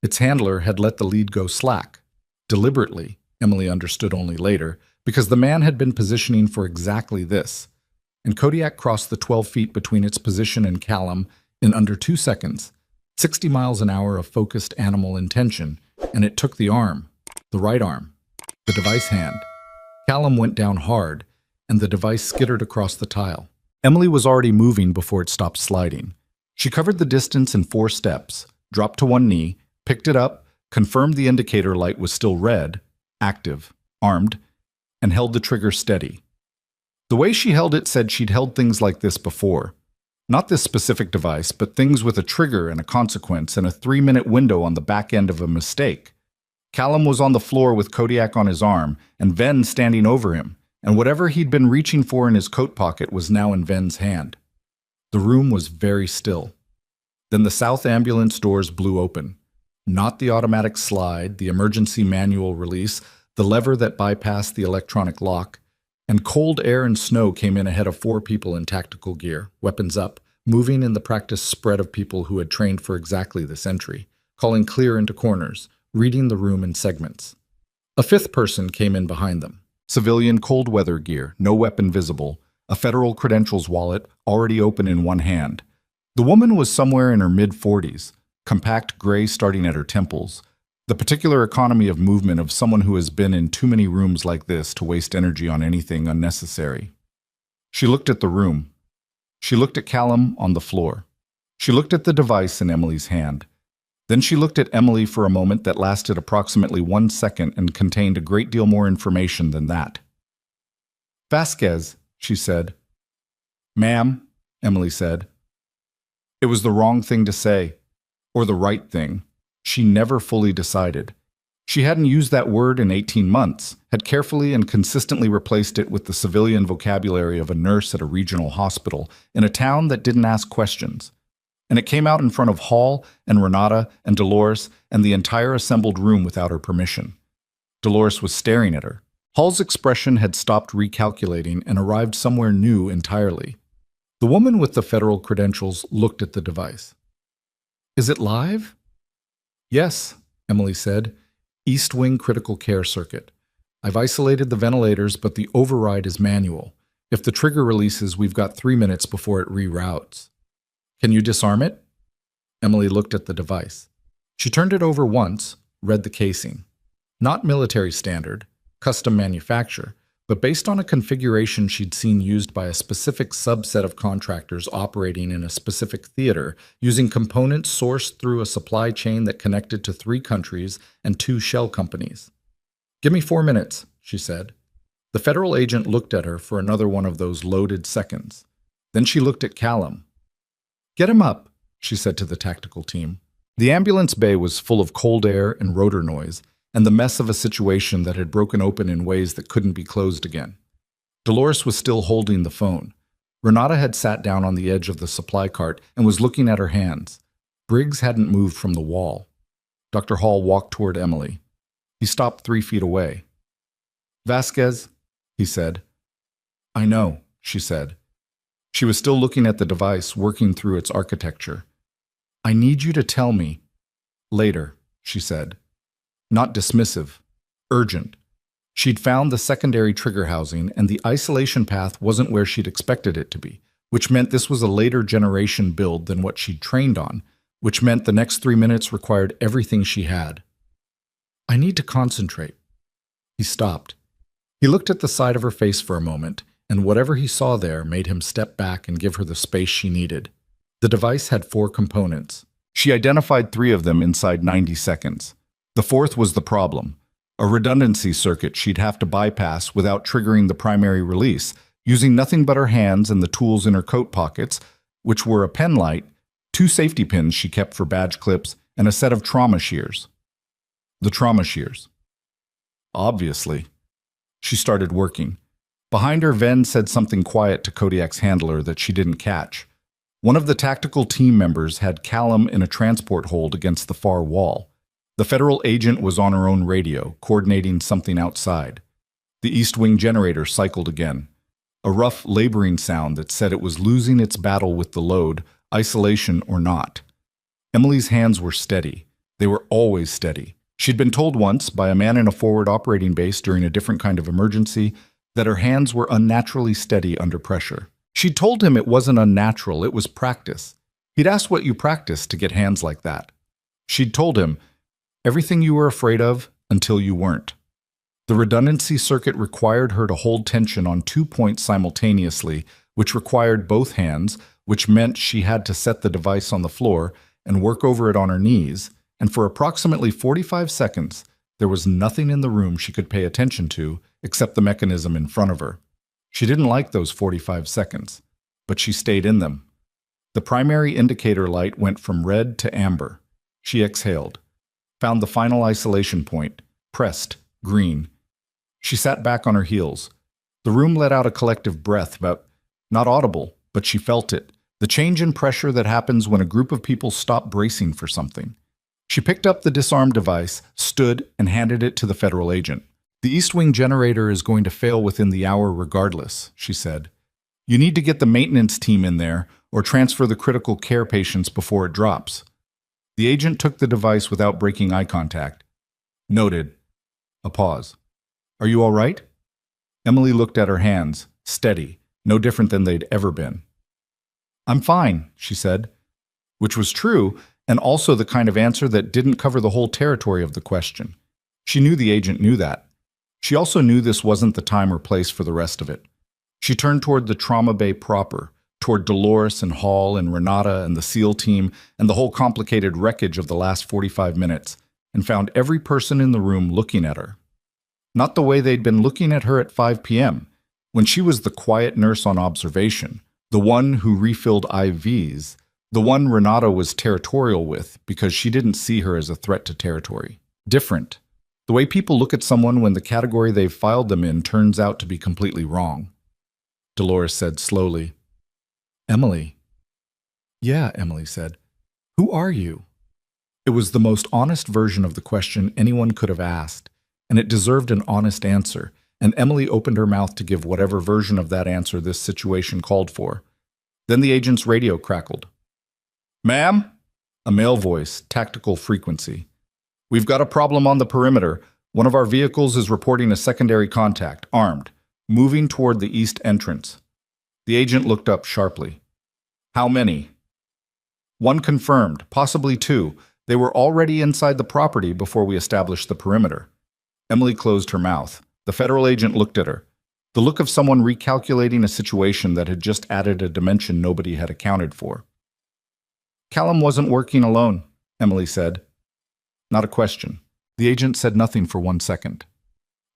Its handler had let the lead go slack. Deliberately, Emily understood only later, because the man had been positioning for exactly this. and Kodiak crossed the 12 feet between its position and Callum in under 2 seconds. 60 miles an hour of focused animal intention, and it took the arm, the right arm, the device hand. Callum went down hard, and the device skittered across the tile. Emily was already moving before it stopped sliding. She covered the distance in 4 steps, dropped to one knee, picked it up, confirmed the indicator light was still red, active, armed, and held the trigger steady. The way she held it said she'd held things like this before. Not this specific device, but things with a trigger and a consequence and a 3-minute window on the back end of a mistake. Callum was on the floor with Kodiak on his arm and Ven standing over him, and whatever he'd been reaching for in his coat pocket was now in Ven's hand. The room was very still. Then the south ambulance doors blew open. Not the automatic slide, the emergency manual release, the lever that bypassed the electronic lock, and cold air and snow came in ahead of 4 people in tactical gear, weapons up, moving in the practiced spread of people who had trained for exactly this entry, calling clear into corners, reading the room in segments. A 5th person came in behind them. Civilian cold weather gear, no weapon visible, a federal credentials wallet already open in one hand. The woman was somewhere in her mid-40s, compact gray starting at her temples, the particular economy of movement of someone who has been in too many rooms like this to waste energy on anything unnecessary. She looked at the room. She looked at Callum on the floor. She looked at the device in Emily's hand. Then she looked at Emily for a moment that lasted approximately 1 second and contained a great deal more information than that. "Vasquez," she said. "Ma'am," Emily said. It was the wrong thing to say, or the right thing. She never fully decided. She hadn't used that word in 18 months, had carefully and consistently replaced it with the civilian vocabulary of a nurse at a regional hospital in a town that didn't ask questions. And it came out in front of Hall and Renata and Dolores and the entire assembled room without her permission. Dolores was staring at her. Hall's expression had stopped recalculating and arrived somewhere new entirely. The woman with the federal credentials looked at the device. "Is it live?" "Yes," Emily said. "East Wing Critical Care Circuit. I've isolated the ventilators, but the override is manual. If the trigger releases, we've got 3 minutes before it reroutes." "Can you disarm it?" Emily looked at the device. She turned it over once, read the casing. Not military standard, custom manufacture, but based on a configuration she'd seen used by a specific subset of contractors operating in a specific theater, using components sourced through a supply chain that connected to 3 countries and 2 shell companies. "Give me 4 minutes," she said. The federal agent looked at her for another one of those loaded seconds. Then she looked at Callum. "Get him up," she said to the tactical team. The ambulance bay was full of cold air and rotor noise, and the mess of a situation that had broken open in ways that couldn't be closed again. Dolores was still holding the phone. Renata had sat down on the edge of the supply cart and was looking at her hands. Briggs hadn't moved from the wall. Dr. Hall walked toward Emily. He stopped 3 feet away. "Vasquez," he said. "I know," she said. She was still looking at the device, working through its architecture. "I need you to tell me." "Later," she said. Not dismissive. Urgent. She'd found the secondary trigger housing, and the isolation path wasn't where she'd expected it to be, which meant this was a later generation build than what she'd trained on, which meant the next 3 minutes required everything she had. "I need to concentrate." He stopped. He looked at the side of her face for a moment, and whatever he saw there made him step back and give her the space she needed. The device had 4 components. She identified 3 of them inside 90 seconds. The 4th was the problem. A redundancy circuit she'd have to bypass without triggering the primary release, using nothing but her hands and the tools in her coat pockets, which were a pen light, 2 safety pins she kept for badge clips, and a set of trauma shears. The trauma shears. Obviously. She started working. Behind her, Ven said something quiet to Kodiak's handler that she didn't catch. One of the tactical team members had Callum in a transport hold against the far wall. The federal agent was on her own radio, coordinating something outside. The East Wing generator cycled again. A rough, laboring sound that said it was losing its battle with the load, isolation or not. Emily's hands were steady. They were always steady. She'd been told once, by a man in a forward operating base during a different kind of emergency, that her hands were unnaturally steady under pressure. She'd told him it wasn't unnatural, it was practice. He'd asked what you practiced to get hands like that. She'd told him, everything you were afraid of until you weren't. The redundancy circuit required her to hold tension on 2 points simultaneously, which required both hands, which meant she had to set the device on the floor and work over it on her knees, and for approximately 45 seconds, there was nothing in the room she could pay attention to except the mechanism in front of her. She didn't like those 45 seconds, but she stayed in them. The primary indicator light went from red to amber. She exhaled, found the final isolation point, pressed, green. She sat back on her heels. The room let out a collective breath, but not audible, but she felt it, the change in pressure that happens when a group of people stop bracing for something. She picked up the disarm device, stood, and handed it to the federal agent. The East Wing generator is going to fail within the hour regardless, she said. You need to get the maintenance team in there or transfer the critical care patients before it drops. The agent took the device without breaking eye contact. Noted. A pause. Are you all right? Emily looked at her hands, steady, no different than they'd ever been. I'm fine, she said, which was true, and also the kind of answer that didn't cover the whole territory of the question. She knew the agent knew that. She also knew this wasn't the time or place for the rest of it. She turned toward the trauma bay proper, toward Dolores and Hall and Renata and the SEAL team and the whole complicated wreckage of the last 45 minutes, and found every person in the room looking at her. Not the way they'd been looking at her at 5 p.m., when she was the quiet nurse on observation, the one who refilled IVs, the one Renata was territorial with because she didn't see her as a threat to territory. Different. The way people look at someone when the category they've filed them in turns out to be completely wrong. Dolores said slowly, Emily. Yeah, Emily said. Who are you? It was the most honest version of the question anyone could have asked, and it deserved an honest answer, and Emily opened her mouth to give whatever version of that answer this situation called for. Then the agent's radio crackled. Ma'am? A male voice, tactical frequency. We've got a problem on the perimeter. One of our vehicles is reporting a secondary contact, armed, moving toward the east entrance. The agent looked up sharply. How many? One confirmed, possibly two. They were already inside the property before we established the perimeter. Emily closed her mouth. The federal agent looked at her. The look of someone recalculating a situation that had just added a dimension nobody had accounted for. Callum wasn't working alone, Emily said. Not a question. The agent said nothing for 1 second.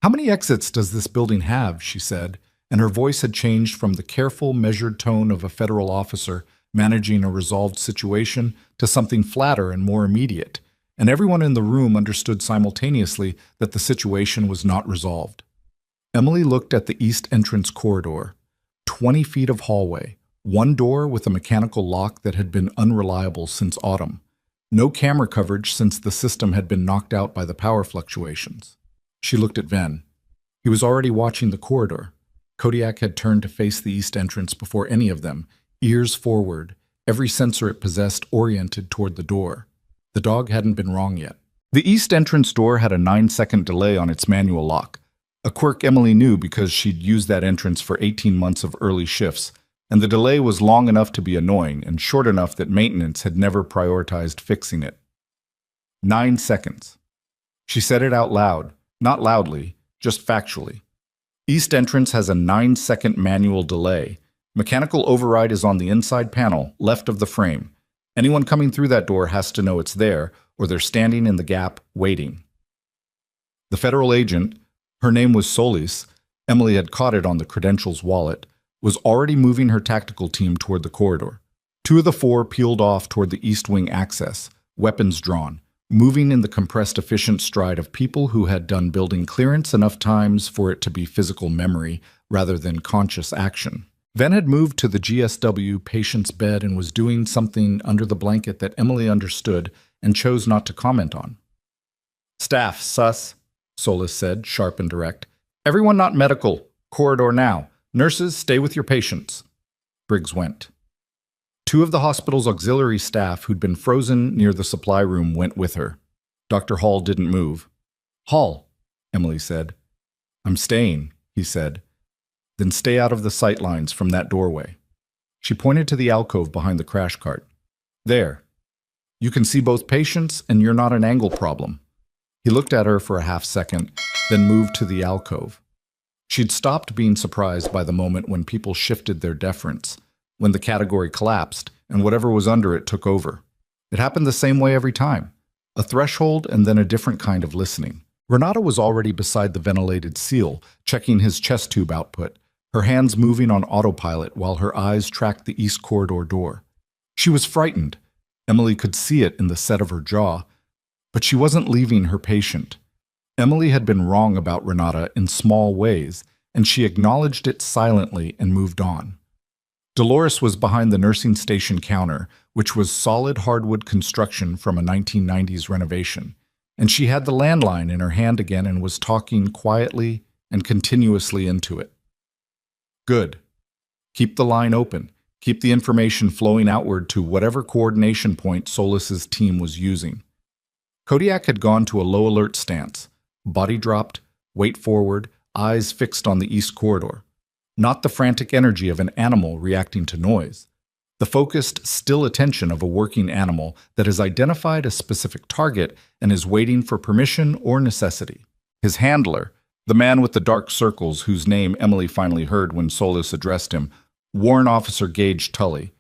How many exits does this building have, she said, and her voice had changed from the careful, measured tone of a federal officer managing a resolved situation to something flatter and more immediate, and everyone in the room understood simultaneously that the situation was not resolved. Emily looked at the east entrance corridor, 20 feet of hallway, one door with a mechanical lock that had been unreliable since autumn. No camera coverage since the system had been knocked out by the power fluctuations. She looked at Ven. He was already watching the corridor. Kodiak had turned to face the east entrance before any of them, ears forward, every sensor it possessed oriented toward the door. The dog hadn't been wrong yet. The east entrance door had a 9-second delay on its manual lock, a quirk Emily knew because she'd used that entrance for 18 months of early shifts, and the delay was long enough to be annoying and short enough that maintenance had never prioritized fixing it. 9 seconds. She said it out loud, not loudly, just factually. East entrance has a 9-second manual delay. Mechanical override is on the inside panel, left of the frame. Anyone coming through that door has to know it's there, or they're standing in the gap, waiting. The federal agent, her name was Solis, Emily had caught it on the credentials wallet, was already moving her tactical team toward the corridor. 2 of the 4 peeled off toward the east wing access, weapons drawn, moving in the compressed efficient stride of people who had done building clearance enough times for it to be physical memory rather than conscious action. Ven had moved to the GSW patient's bed and was doing something under the blanket that Emily understood and chose not to comment on. Staff, sus, Solis said, sharp and direct. Everyone not medical. Corridor now. Nurses, stay with your patients. Briggs went. 2 of the hospital's auxiliary staff who'd been frozen near the supply room went with her. Dr. Hall didn't move. Hall, Emily said. I'm staying, he said. Then stay out of the sight lines from that doorway. She pointed to the alcove behind the crash cart. There. You can see both patients, and you're not an angle problem. He looked at her for a half second, then moved to the alcove. She'd stopped being surprised by the moment when people shifted their deference, when the category collapsed, and whatever was under it took over. It happened the same way every time. A threshold and then a different kind of listening. Renata was already beside the ventilated seal, checking his chest tube output, her hands moving on autopilot while her eyes tracked the east corridor door. She was frightened. Emily could see it in the set of her jaw, but she wasn't leaving her patient. Emily had been wrong about Renata in small ways, and she acknowledged it silently and moved on. Dolores was behind the nursing station counter, which was solid hardwood construction from a 1990s renovation, and she had the landline in her hand again and was talking quietly and continuously into it. Good. Keep the line open. Keep the information flowing outward to whatever coordination point Solis's team was using. Kodiak had gone to a low alert stance, body dropped, weight forward, eyes fixed on the east corridor. Not the frantic energy of an animal reacting to noise. The focused, still attention of a working animal that has identified a specific target and is waiting for permission or necessity. His handler, the man with the dark circles whose name Emily finally heard when Solis addressed him, Warrant Officer Gage Tully,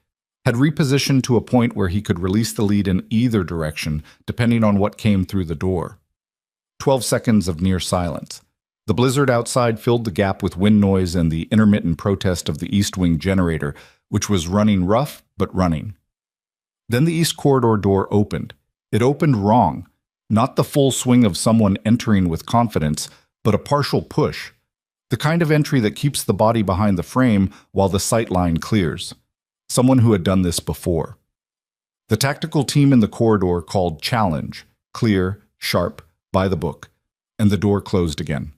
had repositioned to a point where he could release the lead in either direction, depending on what came through the door. 12 seconds of near silence. The blizzard outside filled the gap with wind noise and the intermittent protest of the East Wing generator, which was running rough but running. Then the East Corridor door opened. It opened wrong, not the full swing of someone entering with confidence, but a partial push, the kind of entry that keeps the body behind the frame while the sight line clears. Someone who had done this before. The tactical team in the corridor called challenge, clear, sharp, by the book, and the door closed again.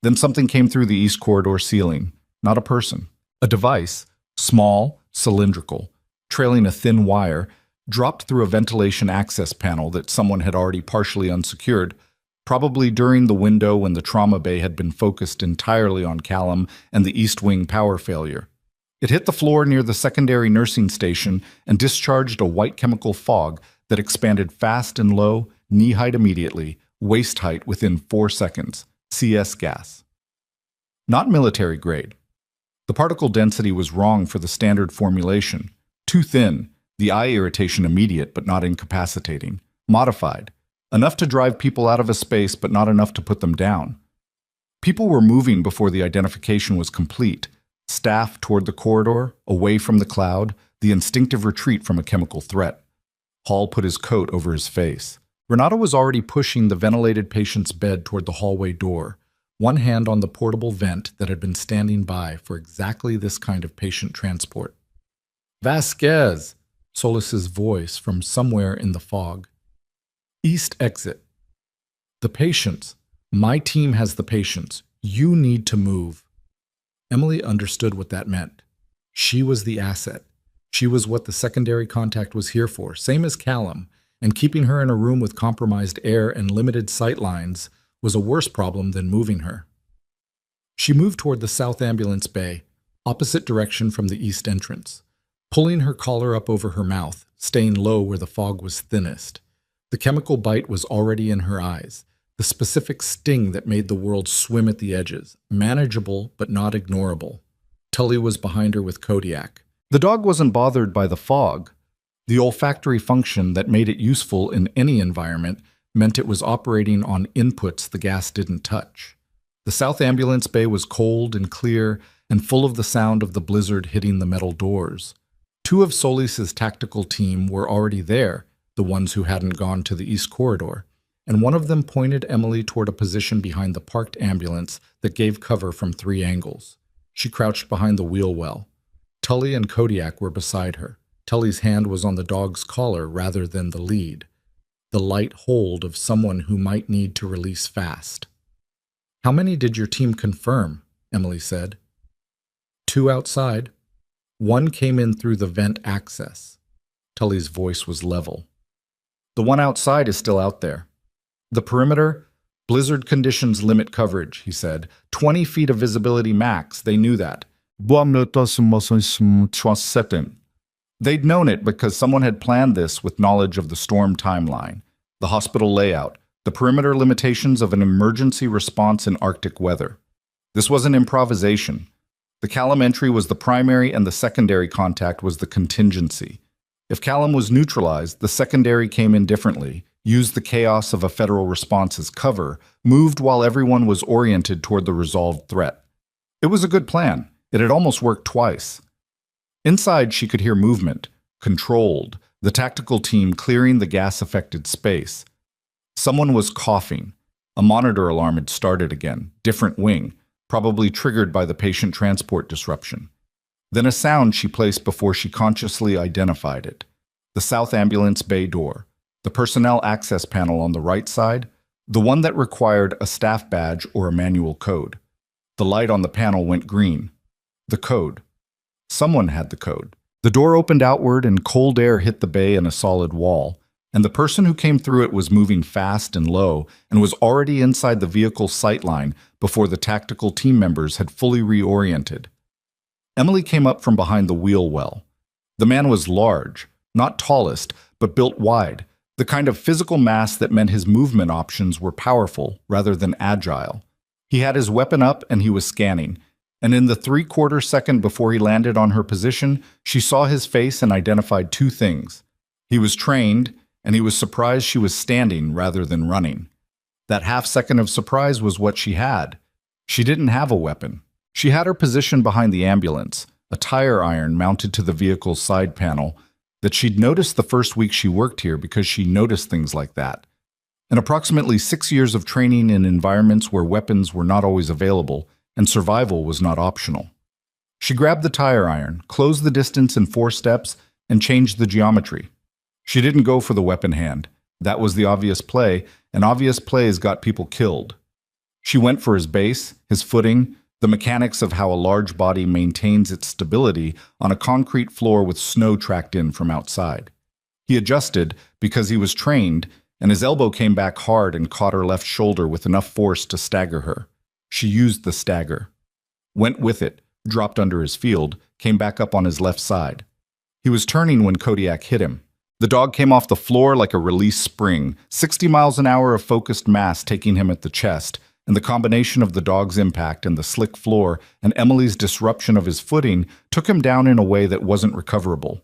Then something came through the East Corridor ceiling, not a person. A device, small, cylindrical, trailing a thin wire, dropped through a ventilation access panel that someone had already partially unsecured, probably during the window when the trauma bay had been focused entirely on Callum and the East Wing power failure. It hit the floor near the secondary nursing station and discharged a white chemical fog that expanded fast and low, knee-height immediately, waist height within 4 seconds. CS gas. Not military grade. The particle density was wrong for the standard formulation. Too thin, the eye irritation immediate but not incapacitating. Modified. Enough to drive people out of a space but not enough to put them down. People were moving before the identification was complete. Staff toward the corridor, away from the cloud, the instinctive retreat from a chemical threat. Hall put his coat over his face. Renata was already pushing the ventilated patient's bed toward the hallway door, one hand on the portable vent that had been standing by for exactly this kind of patient transport. Vasquez! Solis's voice from somewhere in the fog. East exit. The patients. My team has the patients. You need to move. Emily understood what that meant. She was the asset. She was what the secondary contact was here for, same as Callum, and keeping her in a room with compromised air and limited sight lines was a worse problem than moving her. She moved toward the south ambulance bay, opposite direction from the east entrance, pulling her collar up over her mouth, staying low where the fog was thinnest. The chemical bite was already in her eyes, the specific sting that made the world swim at the edges, manageable but not ignorable. Tully was behind her with Kodiak. The dog wasn't bothered by the fog. The olfactory function that made it useful in any environment meant it was operating on inputs the gas didn't touch. The south ambulance bay was cold and clear and full of the sound of the blizzard hitting the metal doors. 2 of Solis's tactical team were already there, the ones who hadn't gone to the east corridor, and one of them pointed Emily toward a position behind the parked ambulance that gave cover from 3 angles. She crouched behind the wheel well. Tully and Kodiak were beside her. Tully's hand was on the dog's collar rather than the lead, the light hold of someone who might need to release fast. How many did your team confirm? Emily said. 2 outside. 1 came in through the vent access. Tully's voice was level. The one outside is still out there. The perimeter? Blizzard conditions limit coverage, he said. 20 feet of visibility max, they knew that. Septim. They'd known it because someone had planned this with knowledge of the storm timeline, the hospital layout, the perimeter limitations of an emergency response in Arctic weather. This wasn't improvisation. The Callum entry was the primary and the secondary contact was the contingency. If Callum was neutralized, the secondary came in differently, used the chaos of a federal response as cover, moved while everyone was oriented toward the resolved threat. It was a good plan. It had almost worked twice. Inside, she could hear movement, controlled, the tactical team clearing the gas-affected space. Someone was coughing. A monitor alarm had started again, different wing, probably triggered by the patient transport disruption. Then a sound she placed before she consciously identified it. The South Ambulance bay door, the personnel access panel on the right side, the one that required a staff badge or a manual code. The light on the panel went green. The code. Someone had the code. The door opened outward and cold air hit the bay and a solid wall, and the person who came through it was moving fast and low and was already inside the vehicle's sightline before the tactical team members had fully reoriented. Emily came up from behind the wheel well. The man was large, not tallest, but built wide, the kind of physical mass that meant his movement options were powerful rather than agile. He had his weapon up and he was scanning, and in the 3/4 second before he landed on her position, she saw his face and identified two things. He was trained, and he was surprised she was standing rather than running. That half-second of surprise was what she had. She didn't have a weapon. She had her position behind the ambulance, a tire iron mounted to the vehicle's side panel, that she'd noticed the first week she worked here because she noticed things like that. And approximately 6 years of training in environments where weapons were not always available and survival was not optional. She grabbed the tire iron, closed the distance in 4 steps, and changed the geometry. She didn't go for the weapon hand. That was the obvious play, and obvious plays got people killed. She went for his base, his footing, the mechanics of how a large body maintains its stability on a concrete floor with snow tracked in from outside. He adjusted because he was trained, and his elbow came back hard and caught her left shoulder with enough force to stagger her. She used the stagger. Went with it, dropped under his field, came back up on his left side. He was turning when Kodiak hit him. The dog came off the floor like a release spring, 60 miles an hour of focused mass taking him at the chest, and the combination of the dog's impact and the slick floor and Emily's disruption of his footing took him down in a way that wasn't recoverable.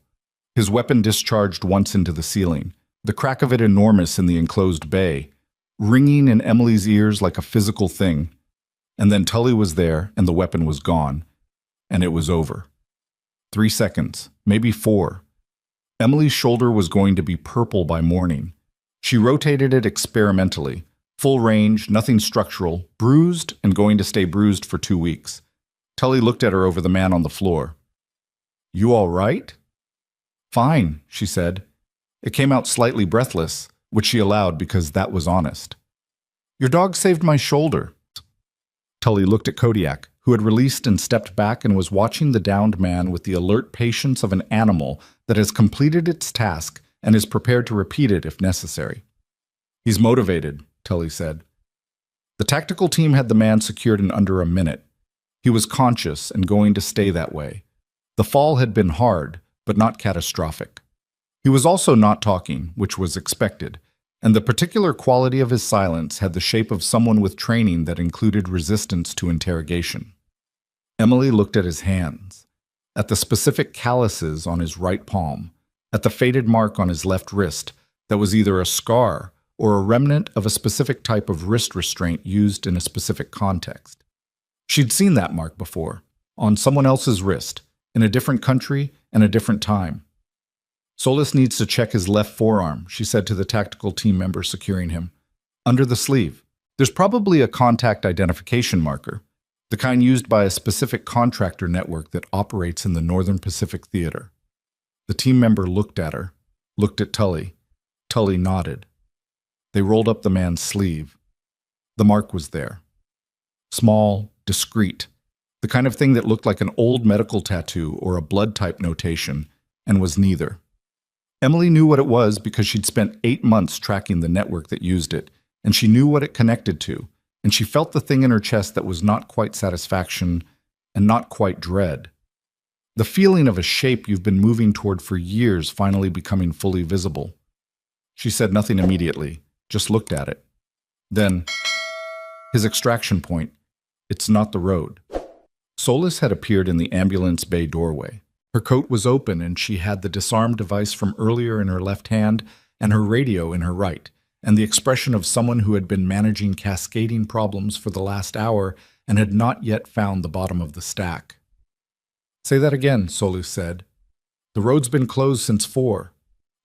His weapon discharged once into the ceiling, the crack of it enormous in the enclosed bay, ringing in Emily's ears like a physical thing. And then Tully was there, and the weapon was gone. And it was over. 3 seconds, maybe 4. Emily's shoulder was going to be purple by morning. She rotated it experimentally. Full range, nothing structural, bruised, and going to stay bruised for 2 weeks. Tully looked at her over the man on the floor. "You all right?" "Fine," she said. It came out slightly breathless, which she allowed because that was honest. "Your dog saved my shoulder." Tully looked at Kodiak, who had released and stepped back and was watching the downed man with the alert patience of an animal that has completed its task and is prepared to repeat it if necessary. "He's motivated," Tully said. The tactical team had the man secured in under a minute. He was conscious and going to stay that way. The fall had been hard, but not catastrophic. He was also not talking, which was expected, and the particular quality of his silence had the shape of someone with training that included resistance to interrogation. Emily looked at his hands, at the specific calluses on his right palm, at the faded mark on his left wrist that was either a scar or a remnant of a specific type of wrist restraint used in a specific context. She'd seen that mark before, on someone else's wrist, in a different country and a different time. "Solis needs to check his left forearm," she said to the tactical team member securing him. "Under the sleeve. There's probably a contact identification marker, the kind used by a specific contractor network that operates in the Northern Pacific Theater." The team member looked at her, looked at Tully. Tully nodded. They rolled up the man's sleeve. The mark was there. Small, discreet, the kind of thing that looked like an old medical tattoo or a blood type notation, and was neither. Emily knew what it was because she'd spent 8 months tracking the network that used it, and she knew what it connected to, and she felt the thing in her chest that was not quite satisfaction. and not quite dread. The feeling of a shape you've been moving toward for years finally becoming fully visible. She said nothing immediately, just looked at it. Then, his extraction point. It's not the road. Solis had appeared in the ambulance bay doorway. Her coat was open and she had the disarm device from earlier in her left hand and her radio in her right, and the expression of someone who had been managing cascading problems for the last hour and had not yet found the bottom of the stack. Say that again, Solis said. The road's been closed since 4.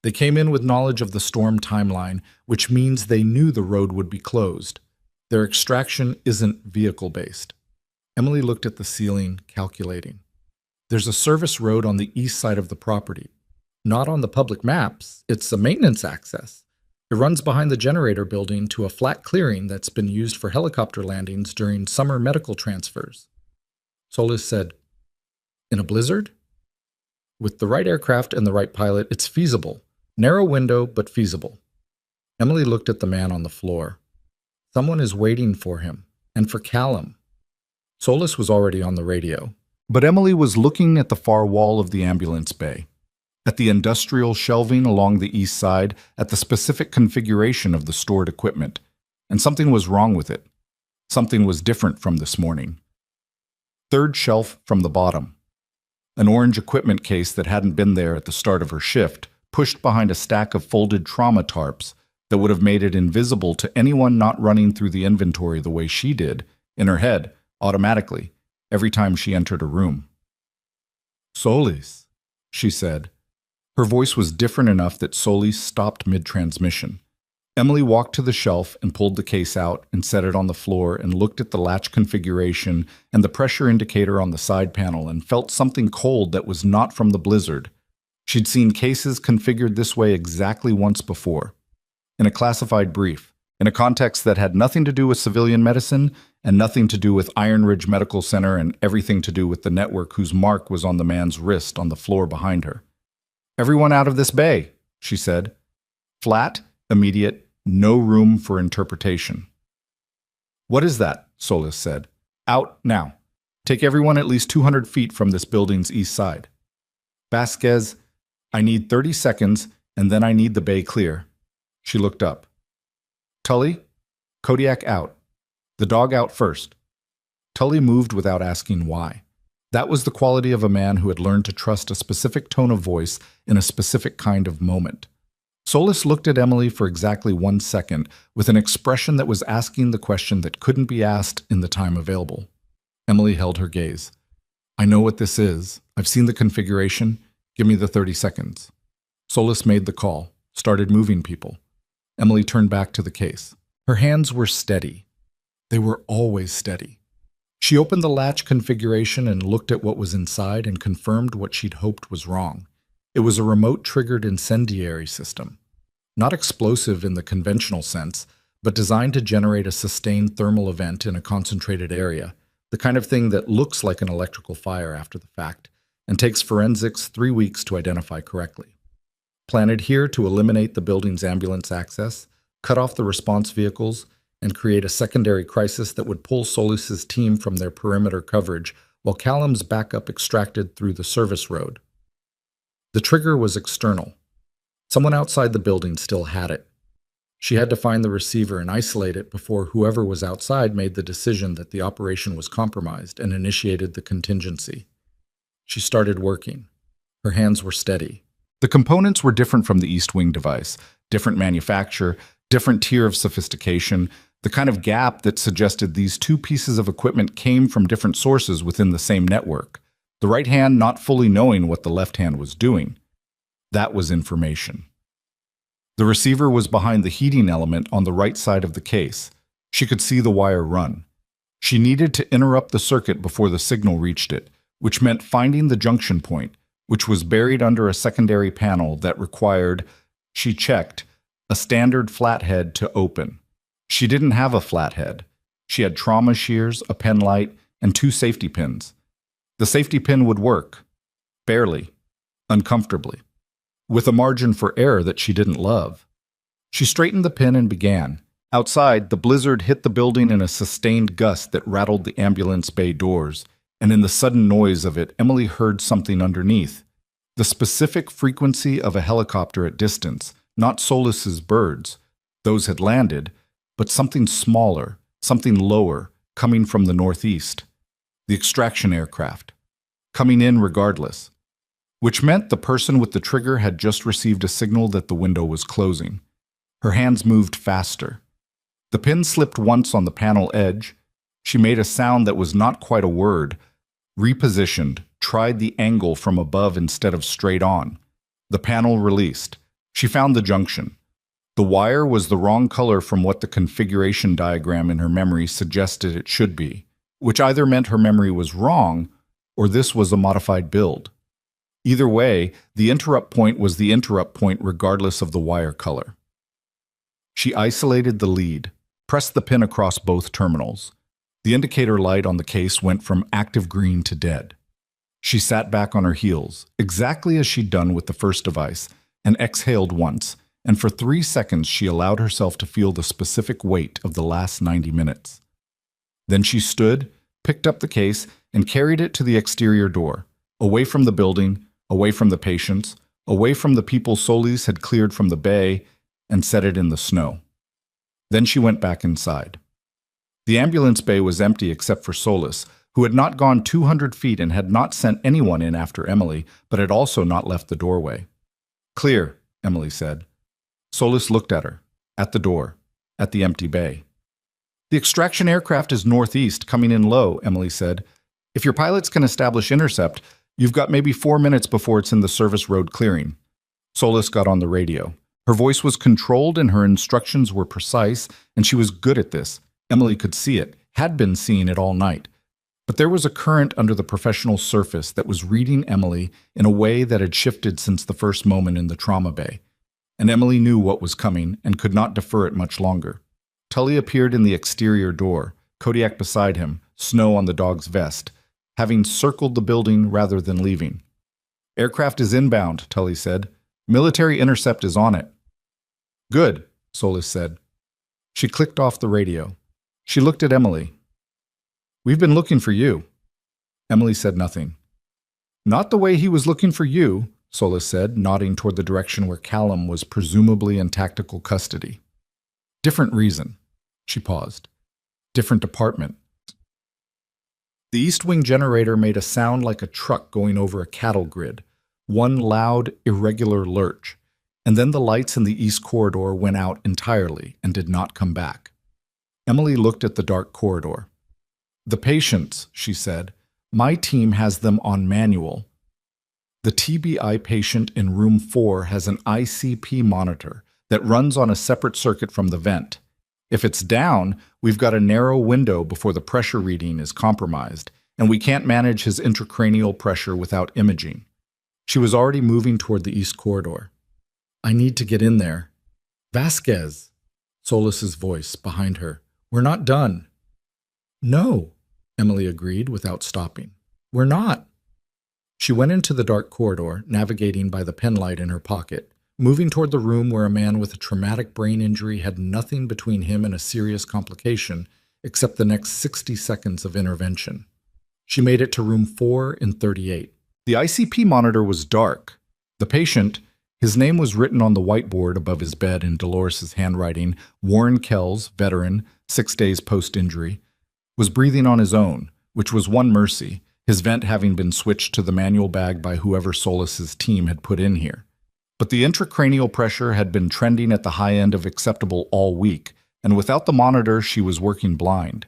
They came in with knowledge of the storm timeline, which means they knew the road would be closed. Their extraction isn't vehicle-based. Emily looked at the ceiling, calculating. There's a service road on the east side of the property. Not on the public maps, it's a maintenance access. It runs behind the generator building to a flat clearing that's been used for helicopter landings during summer medical transfers. Solis said, in a blizzard? With the right aircraft and the right pilot, it's feasible. Narrow window, but feasible. Emily looked at the man on the floor. Someone is waiting for him, and for Callum. Solis was already on the radio, but Emily was looking at the far wall of the ambulance bay, at the industrial shelving along the east side, at the specific configuration of the stored equipment, and something was wrong with it. Something was different from this morning. Third shelf from the bottom. An orange equipment case that hadn't been there at the start of her shift, pushed behind a stack of folded trauma tarps that would have made it invisible to anyone not running through the inventory the way she did, in her head, automatically, every time she entered a room. Solis, she said. Her voice was different enough that Solis stopped mid-transmission. Emily walked to the shelf and pulled the case out and set it on the floor and looked at the latch configuration and the pressure indicator on the side panel and felt something cold that was not from the blizzard. She'd seen cases configured this way exactly once before. In a classified brief, in a context that had nothing to do with civilian medicine and nothing to do with Iron Ridge Medical Center and everything to do with the network whose mark was on the man's wrist on the floor behind her. Everyone out of this bay, she said. Flat, immediate, no room for interpretation. What is that? Solis said. Out now. Take everyone at least 200 feet from this building's east side. Vasquez, I need 30 seconds, and then I need the bay clear. She looked up. Tully, Kodiak out. The dog out first. Tully moved without asking why. That was the quality of a man who had learned to trust a specific tone of voice in a specific kind of moment. Solis looked at Emily for exactly 1 second with an expression that was asking the question that couldn't be asked in the time available. Emily held her gaze. I know what this is. I've seen the configuration. Give me the 30 seconds. Solis made the call, started moving people. Emily turned back to the case. Her hands were steady. They were always steady. She opened the latch configuration and looked at what was inside and confirmed what she'd hoped was wrong. It was a remote-triggered incendiary system. Not explosive in the conventional sense, but designed to generate a sustained thermal event in a concentrated area, the kind of thing that looks like an electrical fire after the fact, and takes forensics 3 weeks to identify correctly. Planted here to eliminate the building's ambulance access, cut off the response vehicles, and create a secondary crisis that would pull Solis's team from their perimeter coverage while Callum's backup extracted through the service road. The trigger was external. Someone outside the building still had it. She had to find the receiver and isolate it before whoever was outside made the decision that the operation was compromised and initiated the contingency. She started working. Her hands were steady. The components were different from the East Wing device, different manufacture, different tier of sophistication, the kind of gap that suggested these two pieces of equipment came from different sources within the same network, the right hand not fully knowing what the left hand was doing. That was information. The receiver was behind the heating element on the right side of the case. She could see the wire run. She needed to interrupt the circuit before the signal reached it, which meant finding the junction point, which was buried under a secondary panel that required, she checked, a standard flathead to open. She didn't have a flathead. She had trauma shears, a pen light, and 2 safety pins. The safety pin would work. Barely. Uncomfortably. With a margin for error that she didn't love. She straightened the pin and began. Outside, the blizzard hit the building in a sustained gust that rattled the ambulance bay doors. and in the sudden noise of it, Emily heard something underneath. The specific frequency of a helicopter at distance, not Solis's birds. Those had landed, but something smaller, something lower, coming from the northeast. The extraction aircraft. Coming in regardless. Which meant the person with the trigger had just received a signal that the window was closing. Her hands moved faster. The pin slipped once on the panel edge. She made a sound that was not quite a word. Repositioned, tried the angle from above instead of straight on. The panel released. She found the junction. The wire was the wrong color from what the configuration diagram in her memory suggested it should be, which either meant her memory was wrong or this was a modified build. Either way, the interrupt point was the interrupt point regardless of the wire color. She isolated the lead, pressed the pin across both terminals. The indicator light on the case went from active green to dead. She sat back on her heels, exactly as she'd done with the first device, and exhaled once, and for 3 seconds she allowed herself to feel the specific weight of the last 90 minutes. Then she stood, picked up the case, and carried it to the exterior door, away from the building, away from the patients, away from the people Solis had cleared from the bay, and set it in the snow. Then she went back inside. The ambulance bay was empty except for Solis, who had not gone 200 feet and had not sent anyone in after Emily, but had also not left the doorway. "Clear," Emily said. Solis looked at her, at the door, at the empty bay. "The extraction aircraft is northeast, coming in low," Emily said. "If your pilots can establish intercept, you've got maybe 4 minutes before it's in the service road clearing." Solis got on the radio. Her voice was controlled and her instructions were precise, and she was good at this. Emily could see it, had been seeing it all night. But there was a current under the professional surface that was reading Emily in a way that had shifted since the first moment in the trauma bay. And Emily knew what was coming and could not defer it much longer. Tully appeared in the exterior door, Kodiak beside him, snow on the dog's vest, having circled the building rather than leaving. "Aircraft is inbound," Tully said. "Military intercept is on it." "Good," Solis said. She clicked off the radio. She looked at Emily. "We've been looking for you." Emily said nothing. "Not the way he was looking for you," Solis said, nodding toward the direction where Callum was presumably in tactical custody. "Different reason." She paused. "Different department." The East Wing generator made a sound like a truck going over a cattle grid, one loud, irregular lurch, and then the lights in the East Corridor went out entirely and did not come back. Emily looked at the dark corridor. "The patients," she said. "My team has them on manual. The TBI patient in room 4 has an ICP monitor that runs on a separate circuit from the vent. If it's down, we've got a narrow window before the pressure reading is compromised, and we can't manage his intracranial pressure without imaging." She was already moving toward the East Corridor. "I need to get in there." "Vasquez," Solis's voice behind her. "We're not done." "No," Emily agreed without stopping. "We're not." She went into the dark corridor, navigating by the penlight in her pocket, moving toward the room where a man with a traumatic brain injury had nothing between him and a serious complication except the next 60 seconds of intervention. She made it to room 4 in 38. The ICP monitor was dark. The patient, his name was written on the whiteboard above his bed in Dolores's handwriting, Warren Kells, veteran, 6 days post-injury, was breathing on his own, which was one mercy, his vent having been switched to the manual bag by whoever Solis's team had put in here. But the intracranial pressure had been trending at the high end of acceptable all week, and without the monitor she was working blind.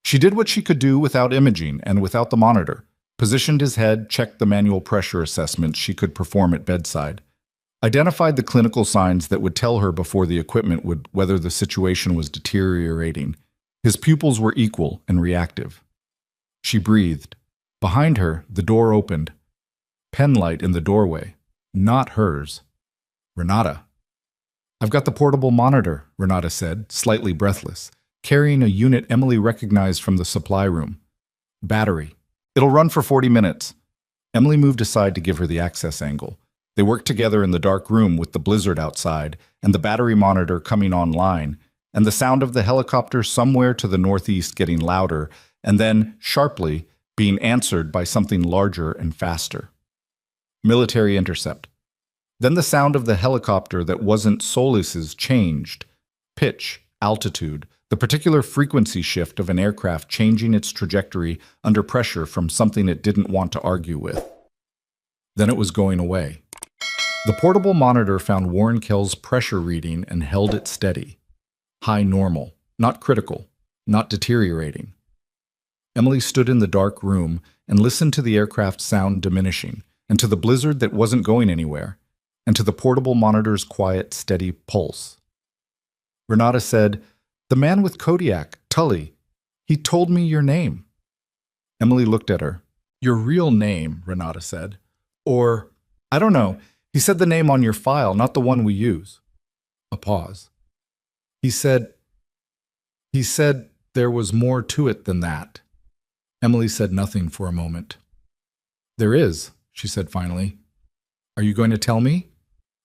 She did what she could do without imaging and without the monitor, positioned his head, checked the manual pressure assessments she could perform at bedside, identified the clinical signs that would tell her before the equipment would whether the situation was deteriorating. His pupils were equal and reactive. She breathed. Behind her, the door opened. Penlight in the doorway. Not hers. Renata. "I've got the portable monitor," Renata said, slightly breathless, carrying a unit Emily recognized from the supply room. "Battery. It'll run for 40 minutes. Emily moved aside to give her the access angle. They worked together in the dark room with the blizzard outside and the battery monitor coming online, and the sound of the helicopter somewhere to the northeast getting louder, and then, sharply, being answered by something larger and faster. Military intercept. Then the sound of the helicopter that wasn't Solis's changed. Pitch, altitude, the particular frequency shift of an aircraft changing its trajectory under pressure from something it didn't want to argue with. Then it was going away. The portable monitor found Warren Kell's pressure reading and held it steady. High normal, not critical, not deteriorating. Emily stood in the dark room and listened to the aircraft sound diminishing, and to the blizzard that wasn't going anywhere, and to the portable monitor's quiet, steady pulse. Renata said, "The man with Kodiak, Tully, he told me your name." Emily looked at her. "Your real name," Renata said. "Or, I don't know, he said the name on your file, not the one we use." A pause. He said there was more to it than that." Emily said nothing for a moment. "There is," she said finally. "Are you going to tell me?"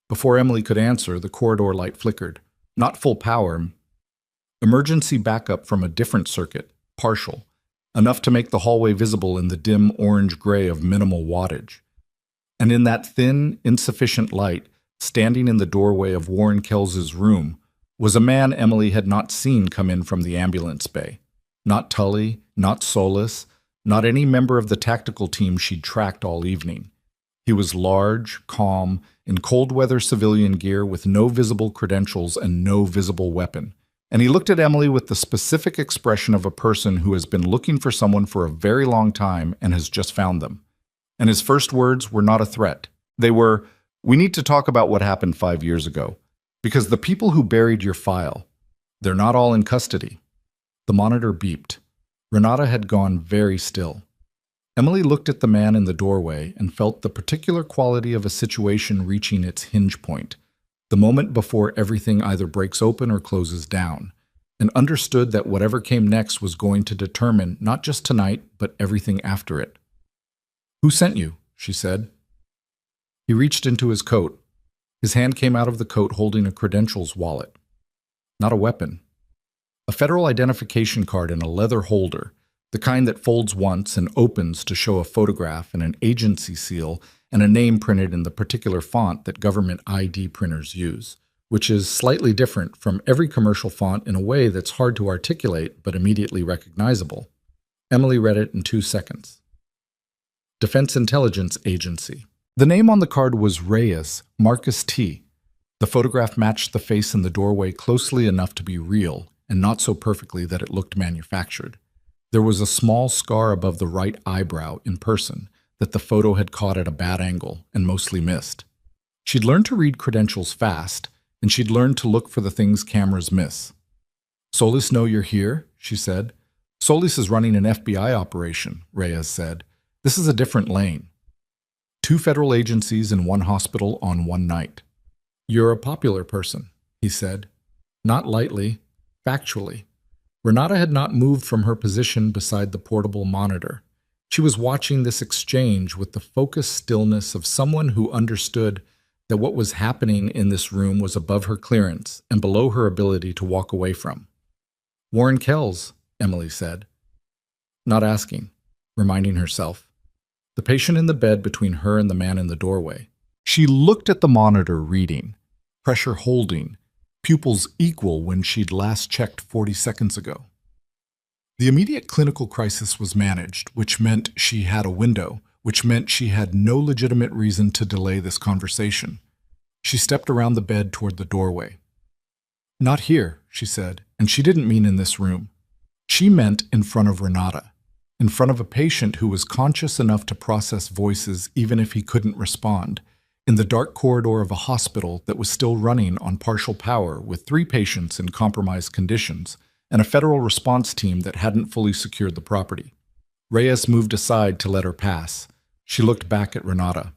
Before Emily could answer, the corridor light flickered. Not full power. Emergency backup from a different circuit, partial, enough to make the hallway visible in the dim orange-gray of minimal wattage. And in that thin, insufficient light, standing in the doorway of Warren Kell's room, was a man Emily had not seen come in from the ambulance bay. Not Tully, not Solis, not any member of the tactical team she'd tracked all evening. He was large, calm, in cold-weather civilian gear with no visible credentials and no visible weapon. And he looked at Emily with the specific expression of a person who has been looking for someone for a very long time and has just found them. And his first words were not a threat. They were, "We need to talk about what happened 5 years ago. Because the people who buried your file, they're not all in custody." The monitor beeped. Renata had gone very still. Emily looked at the man in the doorway and felt the particular quality of a situation reaching its hinge point, the moment before everything either breaks open or closes down, and understood that whatever came next was going to determine not just tonight, but everything after it. "Who sent you?" she said. He reached into his coat. His hand came out of the coat holding a credentials wallet. Not a weapon. A federal identification card in a leather holder, the kind that folds once and opens to show a photograph and an agency seal and a name printed in the particular font that government ID printers use, which is slightly different from every commercial font in a way that's hard to articulate but immediately recognizable. Emily read it in 2 seconds. Defense Intelligence Agency. The name on the card was Reyes, Marcus T. The photograph matched the face in the doorway closely enough to be real, and not so perfectly that it looked manufactured. There was a small scar above the right eyebrow in person that the photo had caught at a bad angle and mostly missed. She'd learned to read credentials fast, and she'd learned to look for the things cameras miss. "Solis know you're here?" she said. "Solis is running an FBI operation," Reyes said. "This is a different lane. 2 federal agencies in 1 hospital on 1 night. You're a popular person," he said. Not lightly, factually. Renata had not moved from her position beside the portable monitor. She was watching this exchange with the focused stillness of someone who understood that what was happening in this room was above her clearance and below her ability to walk away from. "Warren Kell's," Emily said. Not asking, reminding herself. The patient in the bed between her and the man in the doorway. She looked at the monitor reading, pressure holding, pupils equal when she'd last checked 40 seconds ago. The immediate clinical crisis was managed, which meant she had a window, which meant she had no legitimate reason to delay this conversation. She stepped around the bed toward the doorway. "Not here," she said, and she didn't mean in this room. She meant in front of Renata. In front of a patient who was conscious enough to process voices even if he couldn't respond, in the dark corridor of a hospital that was still running on partial power with 3 patients in compromised conditions and a federal response team that hadn't fully secured the property. Reyes moved aside to let her pass. She looked back at Renata.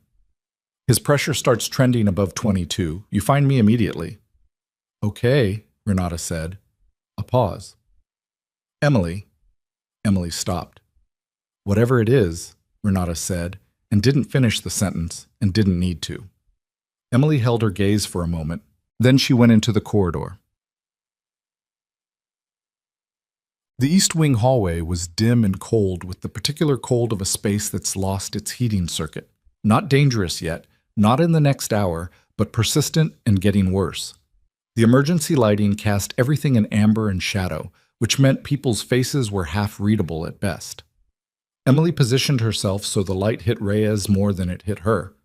"His pressure starts trending above 22. You find me immediately." "Okay," Renata said. A pause. Emily stopped. "Whatever it is," Renata said, and didn't finish the sentence, and didn't need to. Emily held her gaze for a moment. Then she went into the corridor. The East Wing hallway was dim and cold, with the particular cold of a space that's lost its heating circuit. Not dangerous yet, not in the next hour, but persistent and getting worse. The emergency lighting cast everything in amber and shadow, which meant people's faces were half-readable at best. Emily positioned herself so the light hit Reyes more than it hit her.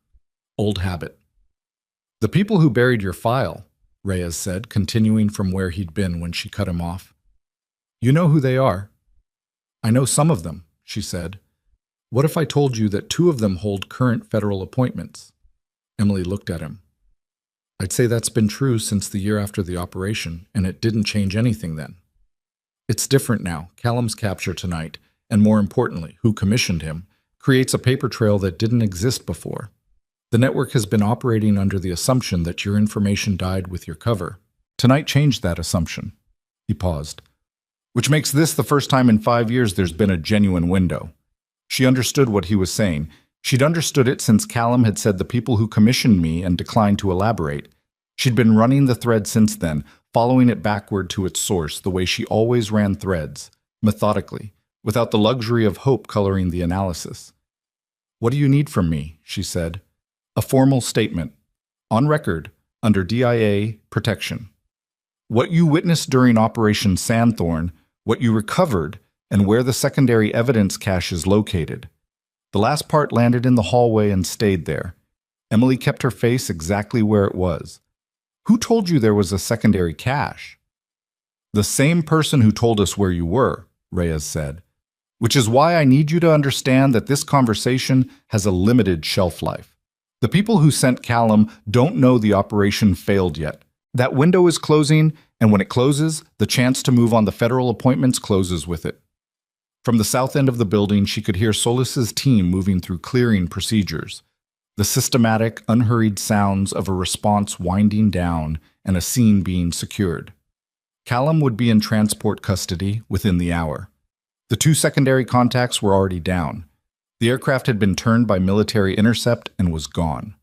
Old habit. "The people who buried your file," Reyes said, continuing from where he'd been when she cut him off. "You know who they are." "I know some of them," she said. "What if I told you that 2 of them hold current federal appointments?" Emily looked at him. "I'd say that's been true since the year after the operation, and it didn't change anything then. It's different now. Callum's capture tonight, and more importantly, who commissioned him, creates a paper trail that didn't exist before. The network has been operating under the assumption that your information died with your cover. Tonight changed that assumption." He paused. "Which makes this the first time in 5 years there's been a genuine window." She understood what he was saying. She'd understood it since Callum had said the people who commissioned me and declined to elaborate. She'd been running the thread since then, following it backward to its source the way she always ran threads, methodically, without the luxury of hope coloring the analysis. "What do you need from me?" she said. "A formal statement. On record, under DIA protection. What you witnessed during Operation Sandthorn, what you recovered, and where the secondary evidence cache is located." The last part landed in the hallway and stayed there. Emily kept her face exactly where it was. "Who told you there was a secondary cache?" "The same person who told us where you were," Reyes said. "Which is why I need you to understand that this conversation has a limited shelf life. The people who sent Callum don't know the operation failed yet. That window is closing, and when it closes, the chance to move on the federal appointments closes with it." From the south end of the building, she could hear Solis's team moving through clearing procedures, the systematic, unhurried sounds of a response winding down and a scene being secured. Callum would be in transport custody within the hour. The 2 secondary contacts were already down. The aircraft had been turned by military intercept and was gone.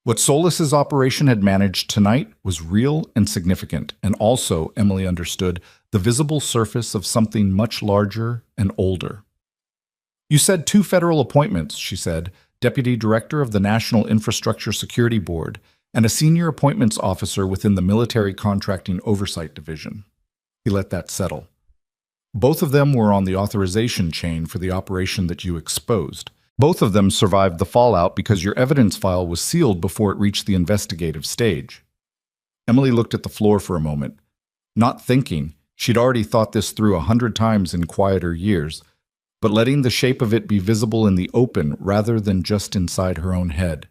What Solis's operation had managed tonight was real and significant, and also, Emily understood, the visible surface of something much larger and older. "You said 2 federal appointments," she said, "Deputy Director of the National Infrastructure Security Board and a Senior Appointments Officer within the Military Contracting Oversight Division." He let that settle. "Both of them were on the authorization chain for the operation that you exposed. Both of them survived the fallout because your evidence file was sealed before it reached the investigative stage." Emily looked at the floor for a moment. Not thinking, she'd already thought this through 100 times in quieter years, but letting the shape of it be visible in the open rather than just inside her own head.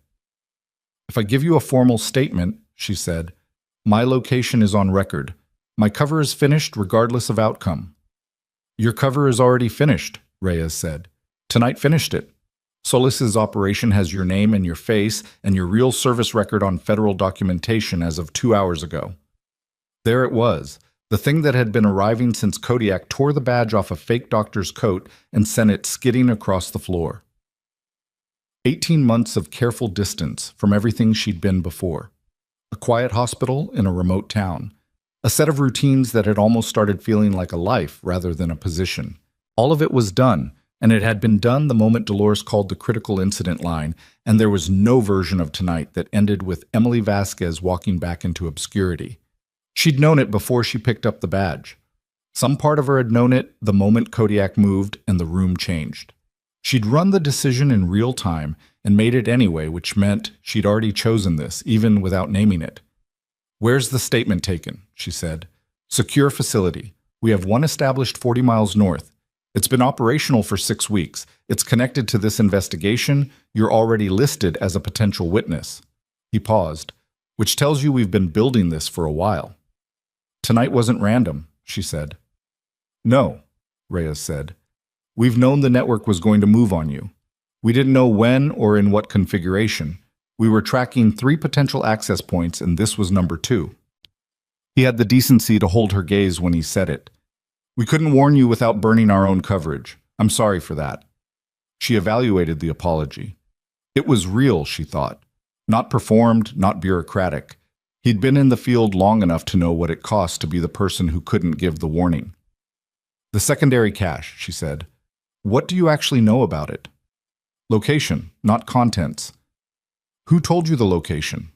"If I give you a formal statement," she said, "my location is on record. My cover is finished regardless of outcome." "Your cover is already finished," Reyes said. "Tonight finished it. Solis's operation has your name and your face and your real service record on federal documentation as of 2 hours ago." There it was, the thing that had been arriving since Kodiak tore the badge off a fake doctor's coat and sent it skidding across the floor. 18 months of careful distance from everything she'd been before. A quiet hospital in a remote town. A set of routines that had almost started feeling like a life rather than a position. All of it was done, and it had been done the moment Dolores called the critical incident line, and there was no version of tonight that ended with Emily Vasquez walking back into obscurity. She'd known it before she picked up the badge. Some part of her had known it the moment Kodiak moved and the room changed. She'd run the decision in real time and made it anyway, which meant she'd already chosen this, even without naming it. "Where's the statement taken?" she said. "Secure facility. We have one established 40 miles north. It's been operational for 6 weeks. It's connected to this investigation. You're already listed as a potential witness." He paused, "which tells you we've been building this for a while." "Tonight wasn't random," she said. "No," Reyes said. "We've known the network was going to move on you. We didn't know when or in what configuration. We were tracking 3 potential access points, and this was number 2. He had the decency to hold her gaze when he said it. "We couldn't warn you without burning our own coverage. I'm sorry for that." She evaluated the apology. It was real, she thought. Not performed, not bureaucratic. He'd been in the field long enough to know what it cost to be the person who couldn't give the warning. The secondary cache, she said. What do you actually know about it? Location, not contents. Who told you the location?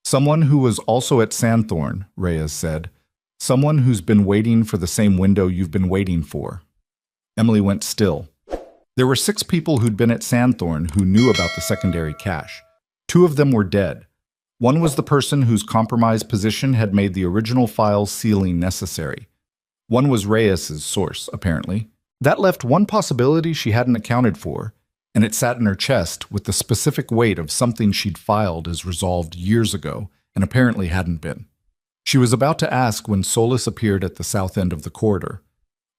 Someone who was also at Sandthorn, Reyes said. Someone who's been waiting for the same window you've been waiting for. Emily went still. There were 6 people who'd been at Sandthorn who knew about the secondary cache. 2 of them were dead. One was the person whose compromised position had made the original file sealing necessary. One was Reyes's source, apparently. That left one possibility she hadn't accounted for, and it sat in her chest with the specific weight of something she'd filed as resolved years ago and apparently hadn't been. She was about to ask when Solis appeared at the south end of the corridor.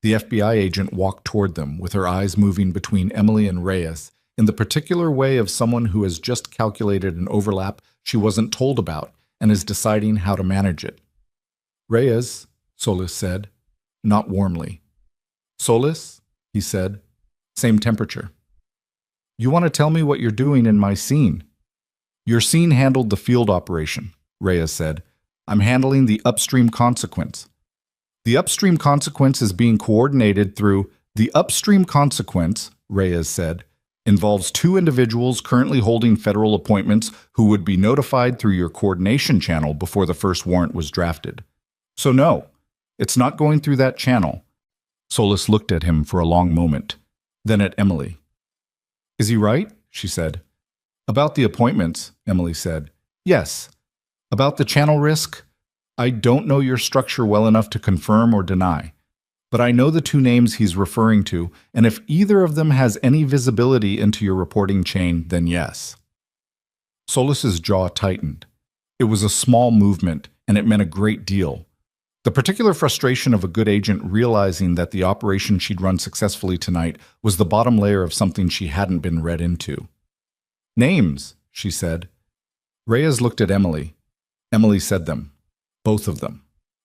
The FBI agent walked toward them, with her eyes moving between Emily and Reyes in the particular way of someone who has just calculated an overlap she wasn't told about and is deciding how to manage it. Reyes, Solis said, not warmly. Solis, he said, same temperature. You want to tell me what you're doing in my scene? Your scene handled the field operation, Reyes said. I'm handling the upstream consequence. The upstream consequence is being coordinated through the upstream consequence, Reyes said, involves 2 individuals currently holding federal appointments who would be notified through your coordination channel before the first warrant was drafted. So no, it's not going through that channel. Solis looked at him for a long moment, then at Emily. Is he right? She said. About the appointments, Emily said. Yes. About the channel risk? I don't know your structure well enough to confirm or deny, but I know the 2 names he's referring to, and if either of them has any visibility into your reporting chain, then yes. Solis's jaw tightened. It was a small movement, and it meant a great deal. The particular frustration of a good agent realizing that the operation she'd run successfully tonight was the bottom layer of something she hadn't been read into. Names, she said. Reyes looked at Emily. Emily said them. Both of them.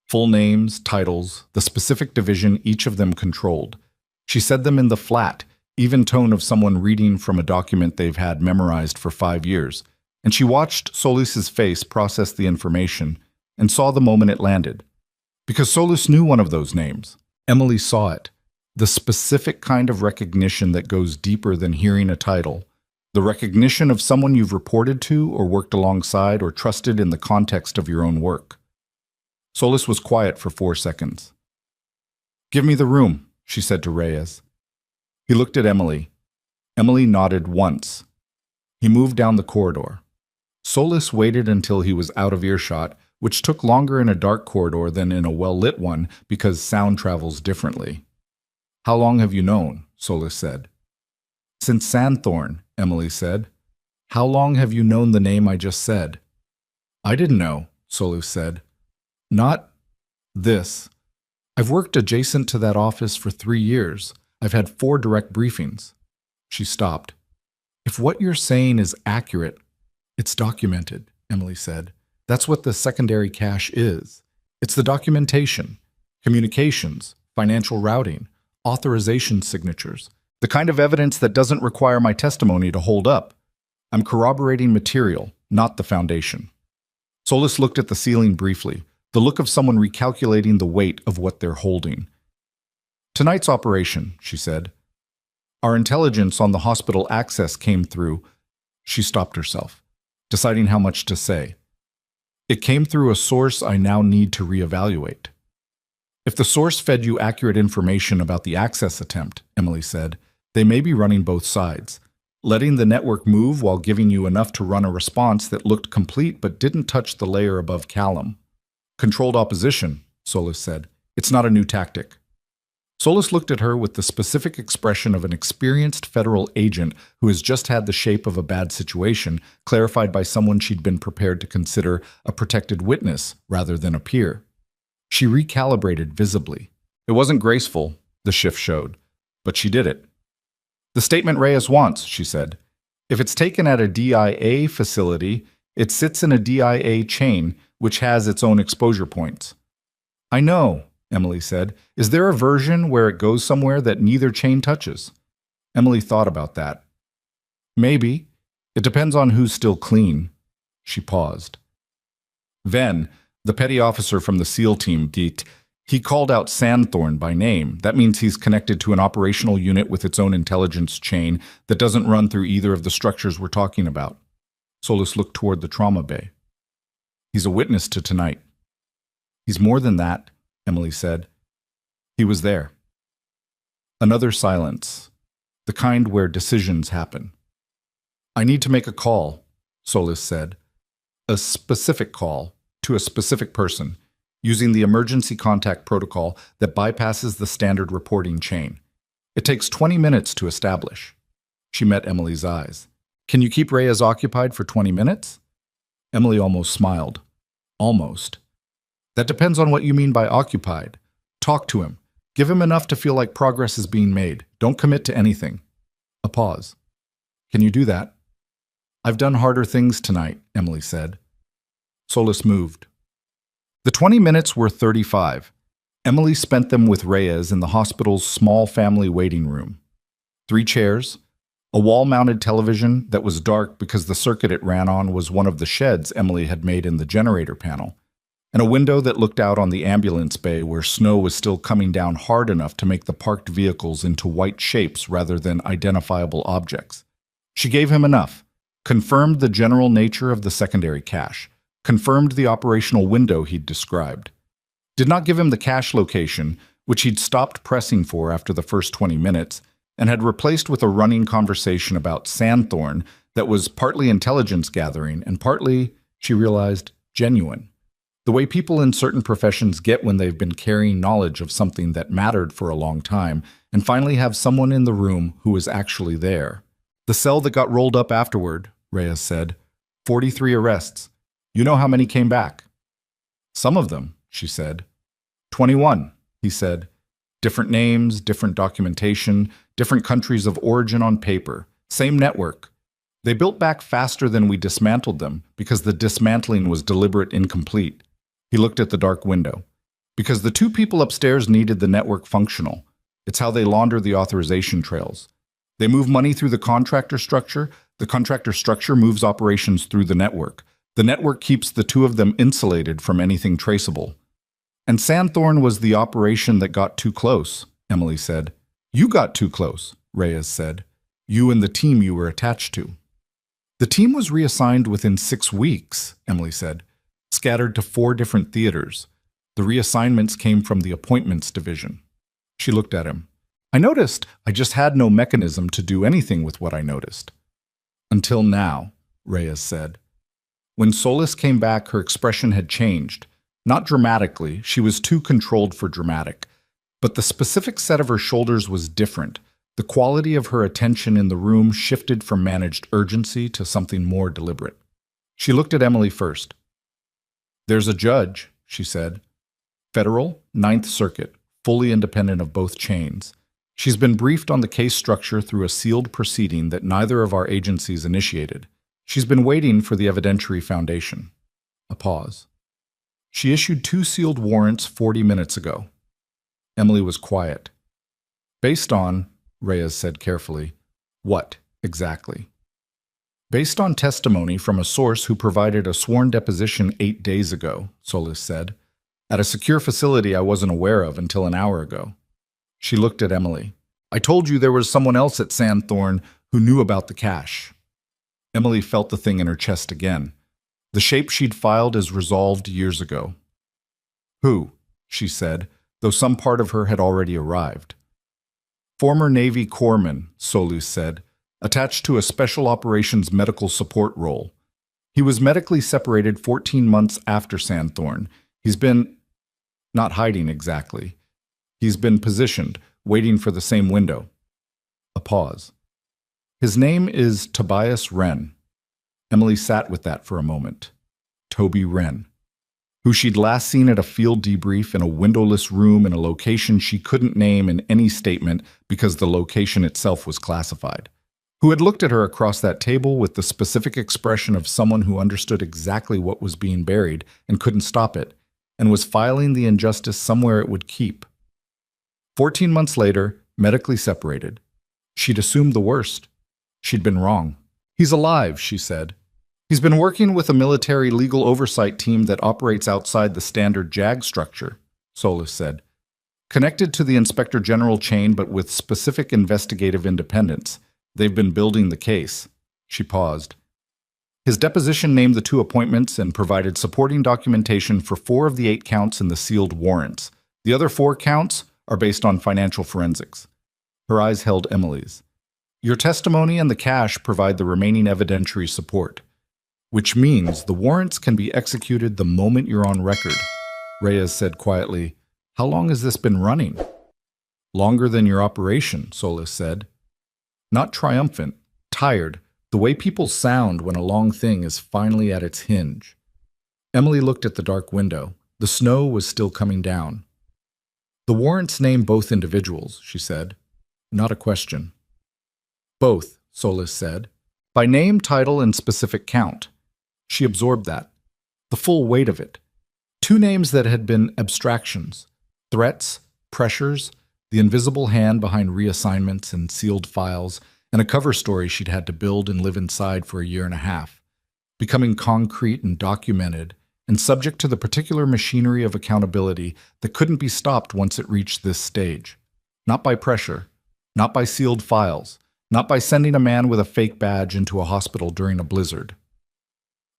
Full names, titles, the specific division each of them controlled. She said them in the flat, even tone of someone reading from a document they've had memorized for 5 years, and she watched Solis's face process the information and saw the moment it landed. Because Solis knew one of those names. Emily saw it. The specific kind of recognition that goes deeper than hearing a title. The recognition of someone you've reported to or worked alongside or trusted in the context of your own work. Solis was quiet for 4 seconds. Give me the room, she said to Reyes. He looked at Emily. Emily nodded once. He moved down the corridor. Solis waited until he was out of earshot, which took longer in a dark corridor than in a well-lit one because sound travels differently. How long have you known? Solis said. Since Sandthorn, Emily said. How long have you known the name I just said? I didn't know, Solis said. Not this. I've worked adjacent to that office for 3 years. I've had 4 direct briefings. She stopped. If what you're saying is accurate, it's documented, Emily said. That's what the secondary cache is. It's the documentation, communications, financial routing, authorization signatures, the kind of evidence that doesn't require my testimony to hold up. I'm corroborating material, not the foundation. Solis looked at the ceiling briefly, the look of someone recalculating the weight of what they're holding. Tonight's operation, she said. Our intelligence on the hospital access came through. She stopped herself, deciding how much to say. It came through a source I now need to reevaluate. If the source fed you accurate information about the access attempt, Emily said, they may be running both sides, letting the network move while giving you enough to run a response that looked complete but didn't touch the layer above Callum. Controlled opposition, Solis said. It's not a new tactic. Solis looked at her with the specific expression of an experienced federal agent who has just had the shape of a bad situation clarified by someone she'd been prepared to consider a protected witness rather than a peer. She recalibrated visibly. It wasn't graceful, the shift showed, but she did it. The statement Reyes wants, she said. If it's taken at a DIA facility, it sits in a DIA chain, which has its own exposure points. I know, Emily said. Is there a version where it goes somewhere that neither chain touches? Emily thought about that. Maybe. It depends on who's still clean. She paused. Venn, the petty officer from the SEAL team, He called out Sandthorn by name. That means he's connected to an operational unit with its own intelligence chain that doesn't run through either of the structures we're talking about. Solus looked toward the trauma bay. He's a witness to tonight. He's more than that, Emily said. He was there. Another silence, the kind where decisions happen. I need to make a call, Solus said. A specific call to a specific person, using the emergency contact protocol that bypasses the standard reporting chain. It takes 20 minutes to establish. She met Emily's eyes. Can you keep Reyes occupied for 20 minutes? Emily almost smiled. Almost. That depends on what you mean by occupied. Talk to him. Give him enough to feel like progress is being made. Don't commit to anything. A pause. Can you do that? I've done harder things tonight, Emily said. Solus moved. The 20 minutes were 35. Emily spent them with Reyes in the hospital's small family waiting room. 3 chairs, a wall-mounted television that was dark because the circuit it ran on was one of the sheds Emily had made in the generator panel, and a window that looked out on the ambulance bay where snow was still coming down hard enough to make the parked vehicles into white shapes rather than identifiable objects. She gave him enough, confirmed the general nature of the secondary cache, confirmed the operational window he'd described. Did not give him the cache location, which he'd stopped pressing for after the first 20 minutes, and had replaced with a running conversation about Sandthorn that was partly intelligence gathering and partly, she realized, genuine. The way people in certain professions get when they've been carrying knowledge of something that mattered for a long time and finally have someone in the room who was actually there. The cell that got rolled up afterward, Reyes said. 43 arrests. You know how many came back? Some of them, she said. 21, he said. Different names, different documentation, different countries of origin on paper. Same network. They built back faster than we dismantled them because the dismantling was deliberate incomplete. He looked at the dark window. Because the 2 people upstairs needed the network functional. It's how they launder the authorization trails. They move money through the contractor structure. The contractor structure moves operations through the network. The network keeps the 2 of them insulated from anything traceable. And Sandthorn was the operation that got too close, Emily said. You got too close, Reyes said. You and the team you were attached to. The team was reassigned within 6 weeks, Emily said, scattered to 4 different theaters. The reassignments came from the appointments division. She looked at him. I noticed I just had no mechanism to do anything with what I noticed. Until now, Reyes said. When Solus came back, her expression had changed. Not dramatically, she was too controlled for dramatic. But the specific set of her shoulders was different. The quality of her attention in the room shifted from managed urgency to something more deliberate. She looked at Emily first. There's a judge, she said. Federal, 9th Circuit, fully independent of both chains. She's been briefed on the case structure through a sealed proceeding that neither of our agencies initiated. She's been waiting for the evidentiary foundation. A pause. She issued 2 sealed warrants 40 minutes ago. Emily was quiet. Based on, Reyes said carefully, what exactly? Based on testimony from a source who provided a sworn deposition 8 days ago, Solus said, at a secure facility I wasn't aware of until an hour ago. She looked at Emily. I told you there was someone else at Sandthorn who knew about the cache. Emily felt the thing in her chest again. The shape she'd filed as resolved years ago. Who? She said, though some part of her had already arrived. Former Navy corpsman, Solus said, attached to a special operations medical support role. He was medically separated 14 months after Sandthorn. He's been, not hiding exactly. He's been positioned, waiting for the same window. A pause. His name is Tobias Wren. Emily sat with that for a moment. Toby Wren, who she'd last seen at a field debrief in a windowless room in a location she couldn't name in any statement because the location itself was classified. Who had looked at her across that table with the specific expression of someone who understood exactly what was being buried and couldn't stop it, and was filing the injustice somewhere it would keep. 14 months later, medically separated. She'd assumed the worst. She'd been wrong. He's alive, she said. He's been working with a military legal oversight team that operates outside the standard JAG structure. Solis said. Connected to the Inspector General chain but with specific investigative independence. They've been building the case. She paused. His deposition named the 2 appointments and provided supporting documentation for 4 of the 8 counts in the sealed warrants. The other 4 counts are based on financial forensics. Her eyes held Emily's. Your testimony and the cash provide the remaining evidentiary support, which means the warrants can be executed the moment you're on record. Reyes said quietly, How long has this been running? Longer than your operation, Solis said. Not triumphant, tired, the way people sound when a long thing is finally at its hinge. Emily looked at the dark window. The snow was still coming down. The warrants name both individuals, she said. Not a question. Both, Solis said. By name, title, and specific count. She absorbed that. The full weight of it. 2 names that had been abstractions. Threats, pressures, the invisible hand behind reassignments and sealed files, and a cover story she'd had to build and live inside for a year and a half, becoming concrete and documented, and subject to the particular machinery of accountability that couldn't be stopped once it reached this stage. Not by pressure, not by sealed files, not by sending a man with a fake badge into a hospital during a blizzard.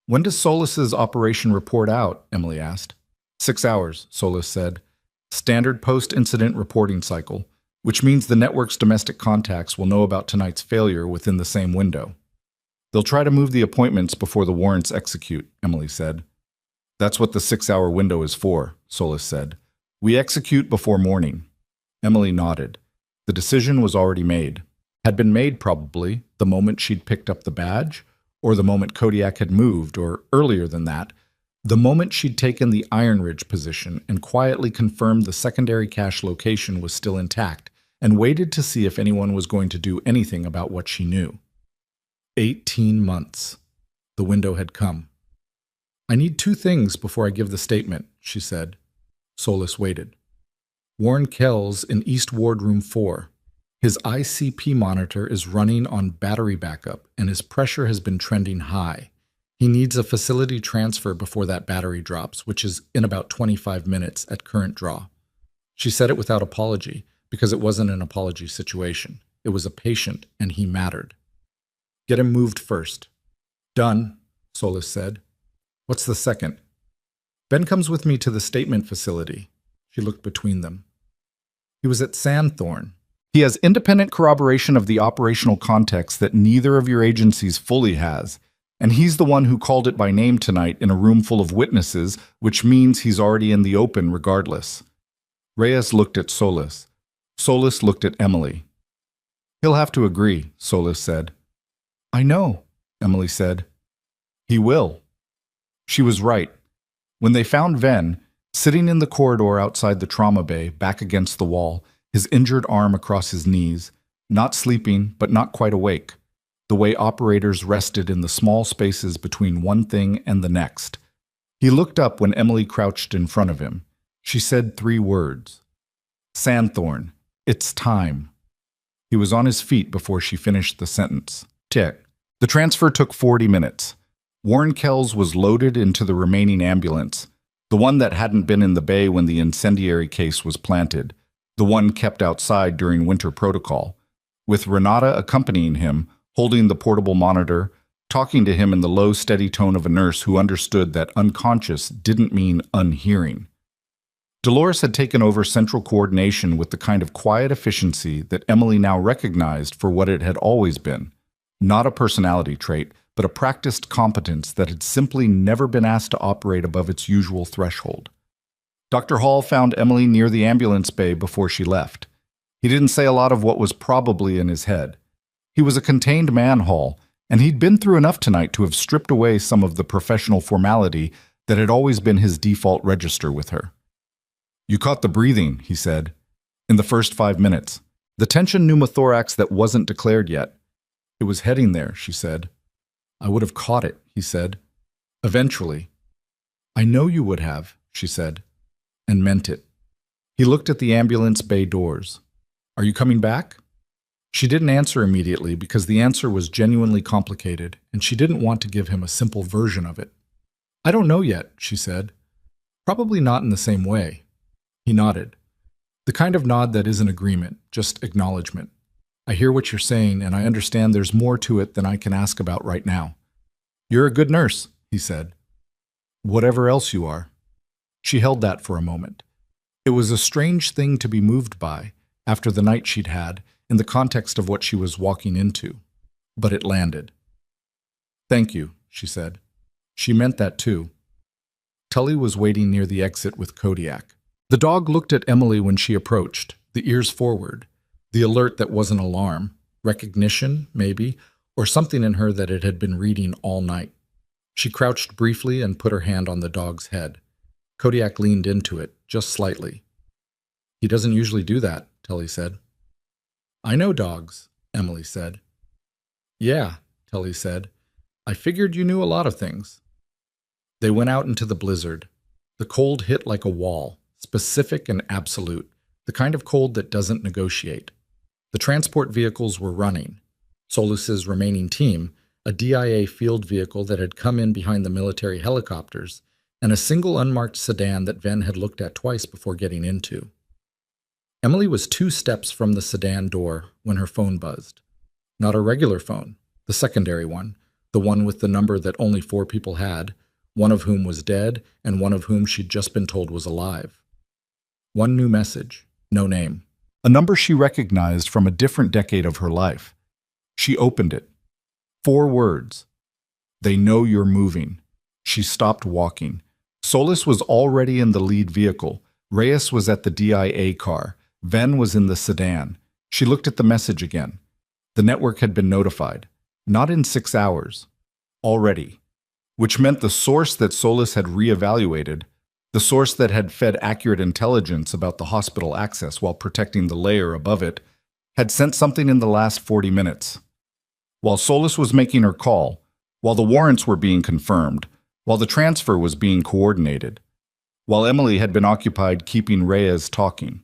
When does Solis's operation report out? Emily asked. 6 hours, Solis said. Standard post-incident reporting cycle, which means the network's domestic contacts will know about tonight's failure within the same window. They'll try to move the appointments before the warrants execute, Emily said. That's what the 6-hour window is for, Solis said. We execute before morning. Emily nodded. The decision was already made. Had been made probably the moment she'd picked up the badge, or the moment Kodiak had moved, or earlier than that, the moment she'd taken the Iron Ridge position and quietly confirmed the secondary cache location was still intact, and waited to see if anyone was going to do anything about what she knew. 18 months. The window had come. I need 2 things before I give the statement, she said. Solis waited. Warren Kells in East Wardroom 4. His ICP monitor is running on battery backup, and his pressure has been trending high. He needs a facility transfer before that battery drops, which is in about 25 minutes at current draw. She said it without apology, because it wasn't an apology situation. It was a patient, and he mattered. Get him moved first. Done, Solis said. What's the second? Ben comes with me to the statement facility. She looked between them. He was at Sandthorn. He has independent corroboration of the operational context that neither of your agencies fully has, and he's the one who called it by name tonight in a room full of witnesses, which means he's already in the open regardless. Reyes looked at Solis. Solis looked at Emily. He'll have to agree, Solis said. I know, Emily said. He will. She was right. When they found Venn, sitting in the corridor outside the trauma bay, back against the wall, his injured arm across his knees, not sleeping but not quite awake, the way operators rested in the small spaces between one thing and the next. He looked up when Emily crouched in front of him. She said 3 words. Sandthorn, it's time. He was on his feet before she finished the sentence. Tick. The transfer took 40 minutes. Warren Kells was loaded into the remaining ambulance, the one that hadn't been in the bay when the incendiary case was planted, the one kept outside during winter protocol, with Renata accompanying him, holding the portable monitor, talking to him in the low, steady tone of a nurse who understood that unconscious didn't mean unhearing. Dolores had taken over central coordination with the kind of quiet efficiency that Emily now recognized for what it had always been. Not a personality trait, but a practiced competence that had simply never been asked to operate above its usual threshold. Dr. Hall found Emily near the ambulance bay before she left. He didn't say a lot of what was probably in his head. He was a contained man, Hall, and he'd been through enough tonight to have stripped away some of the professional formality that had always been his default register with her. You caught the breathing, he said, in the first 5 minutes. The tension pneumothorax that wasn't declared yet. It was heading there, she said. I would have caught it, he said. Eventually. I know you would have, she said, and meant it. He looked at the ambulance bay doors. Are you coming back? She didn't answer immediately because the answer was genuinely complicated, and she didn't want to give him a simple version of it. I don't know yet, she said. Probably not in the same way. He nodded. The kind of nod that isn't agreement, just acknowledgement. I hear what you're saying, and I understand there's more to it than I can ask about right now. You're a good nurse, he said. Whatever else you are. She held that for a moment. It was a strange thing to be moved by, after the night she'd had, in the context of what she was walking into. But it landed. Thank you, she said. She meant that too. Tully was waiting near the exit with Kodiak. The dog looked at Emily when she approached, the ears forward, the alert that wasn't alarm, recognition, maybe, or something in her that it had been reading all night. She crouched briefly and put her hand on the dog's head. Kodiak leaned into it, just slightly. He doesn't usually do that, Tully said. I know dogs, Emily said. Yeah, Tully said. I figured you knew a lot of things. They went out into the blizzard. The cold hit like a wall, specific and absolute, the kind of cold that doesn't negotiate. The transport vehicles were running. Solus's remaining team, a DIA field vehicle that had come in behind the military helicopters, and a single unmarked sedan that Ven had looked at twice before getting into. Emily was 2 steps from the sedan door when her phone buzzed. Not a regular phone, the secondary one, the one with the number that only 4 people had, one of whom was dead and one of whom she'd just been told was alive. One new message, no name. A number she recognized from a different decade of her life. She opened it. 4 words. They know you're moving. She stopped walking. Solus was already in the lead vehicle. Reyes was at the DIA car. Ven was in the sedan. She looked at the message again. The network had been notified. Not in 6 hours. Already. Which meant the source that Solus had reevaluated, the source that had fed accurate intelligence about the hospital access while protecting the layer above it, had sent something in the last 40 minutes. While Solus was making her call, while the warrants were being confirmed, while the transfer was being coordinated, while Emily had been occupied keeping Reyes talking.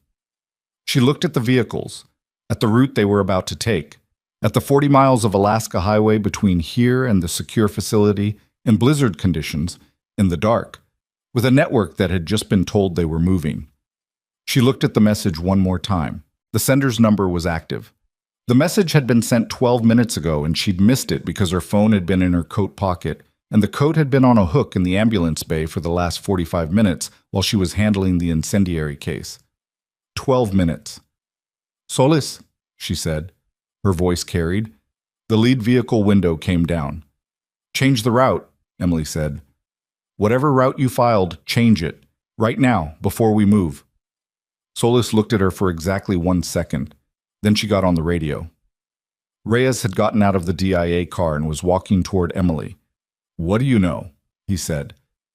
She looked at the vehicles, at the route they were about to take, at the 40 miles of Alaska highway between here and the secure facility, in blizzard conditions, in the dark, with a network that had just been told they were moving. She looked at the message one more time. The sender's number was active. The message had been sent 12 minutes ago and she'd missed it because her phone had been in her coat pocket and the coat had been on a hook in the ambulance bay for the last 45 minutes while she was handling the incendiary case. 12 minutes. Solis, she said. Her voice carried. The lead vehicle window came down. Change the route, Emily said. Whatever route you filed, change it. Right now, before we move. Solis looked at her for exactly 1 second. Then she got on the radio. Reyes had gotten out of the DIA car and was walking toward Emily. What do you know? He said.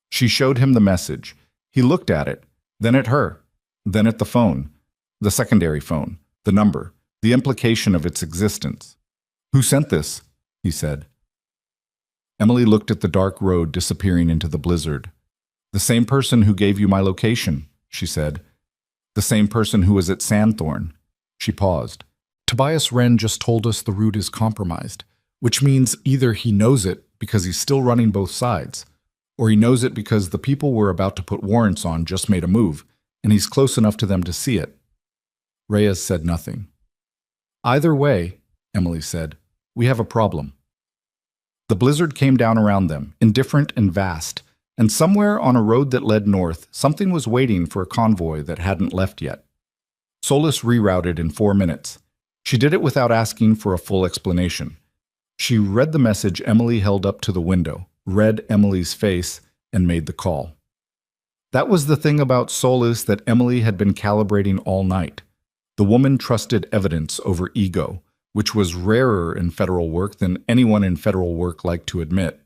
She showed him the message. He looked at it, then at her, then at the phone, the secondary phone, the number, the implication of its existence. Who sent this? He said. Emily looked at the dark road disappearing into the blizzard. The same person who gave you my location, she said. The same person who was at Sandthorn. She paused. Tobias Wren just told us the route is compromised, which means either he knows it because he's still running both sides, or he knows it because the people we're about to put warrants on just made a move, and he's close enough to them to see it. Reyes said nothing. Either way, Emily said, we have a problem. The blizzard came down around them, indifferent and vast, and somewhere on a road that led north, something was waiting for a convoy that hadn't left yet. Solus rerouted in 4 minutes. She did it without asking for a full explanation. She read the message Emily held up to the window, read Emily's face, and made the call. That was the thing about Solus that Emily had been calibrating all night. The woman trusted evidence over ego, which was rarer in federal work than anyone in federal work liked to admit.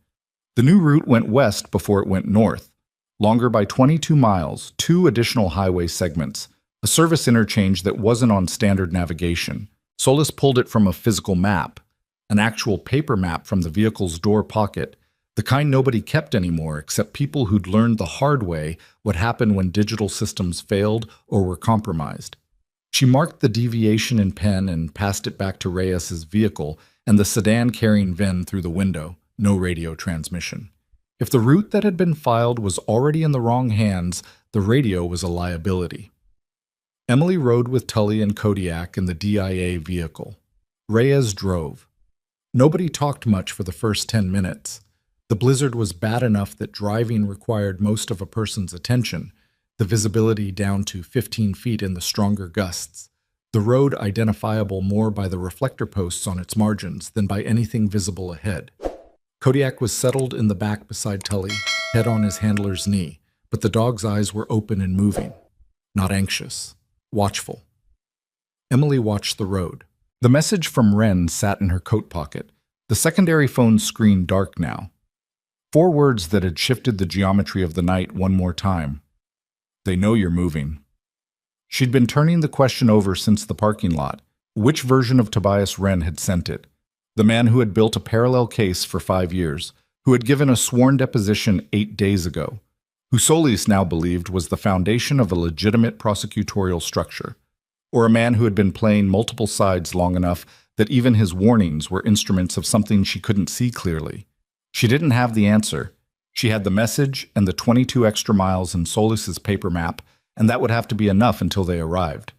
The new route went west before it went north, longer by 22 miles, 2 additional highway segments, a service interchange that wasn't on standard navigation. Solus pulled it from a physical map, an actual paper map from the vehicle's door pocket, the kind nobody kept anymore except people who'd learned the hard way what happened when digital systems failed or were compromised. She marked the deviation in pen and passed it back to Reyes's vehicle and the sedan carrying Ven through the window, no radio transmission. If the route that had been filed was already in the wrong hands, the radio was a liability. Emily rode with Tully and Kodiak in the DIA vehicle. Reyes drove. Nobody talked much for the first 10 minutes. The blizzard was bad enough that driving required most of a person's attention, the visibility down to 15 feet in the stronger gusts, the road identifiable more by the reflector posts on its margins than by anything visible ahead. Kodiak was settled in the back beside Tully, head on his handler's knee, but the dog's eyes were open and moving, not anxious, watchful. Emily watched the road. The message from Wren sat in her coat pocket, the secondary phone screen dark now. 4 words that had shifted the geometry of the night one more time. They know you're moving. She'd been turning the question over since the parking lot. Which version of Tobias Wren had sent it? The man who had built a parallel case for 5 years, who had given a sworn deposition 8 days ago, who Solis now believed was the foundation of a legitimate prosecutorial structure, or a man who had been playing multiple sides long enough that even his warnings were instruments of something she couldn't see clearly. She didn't have the answer. She had the message and the 22 extra miles in Solis's paper map, and that would have to be enough until they arrived.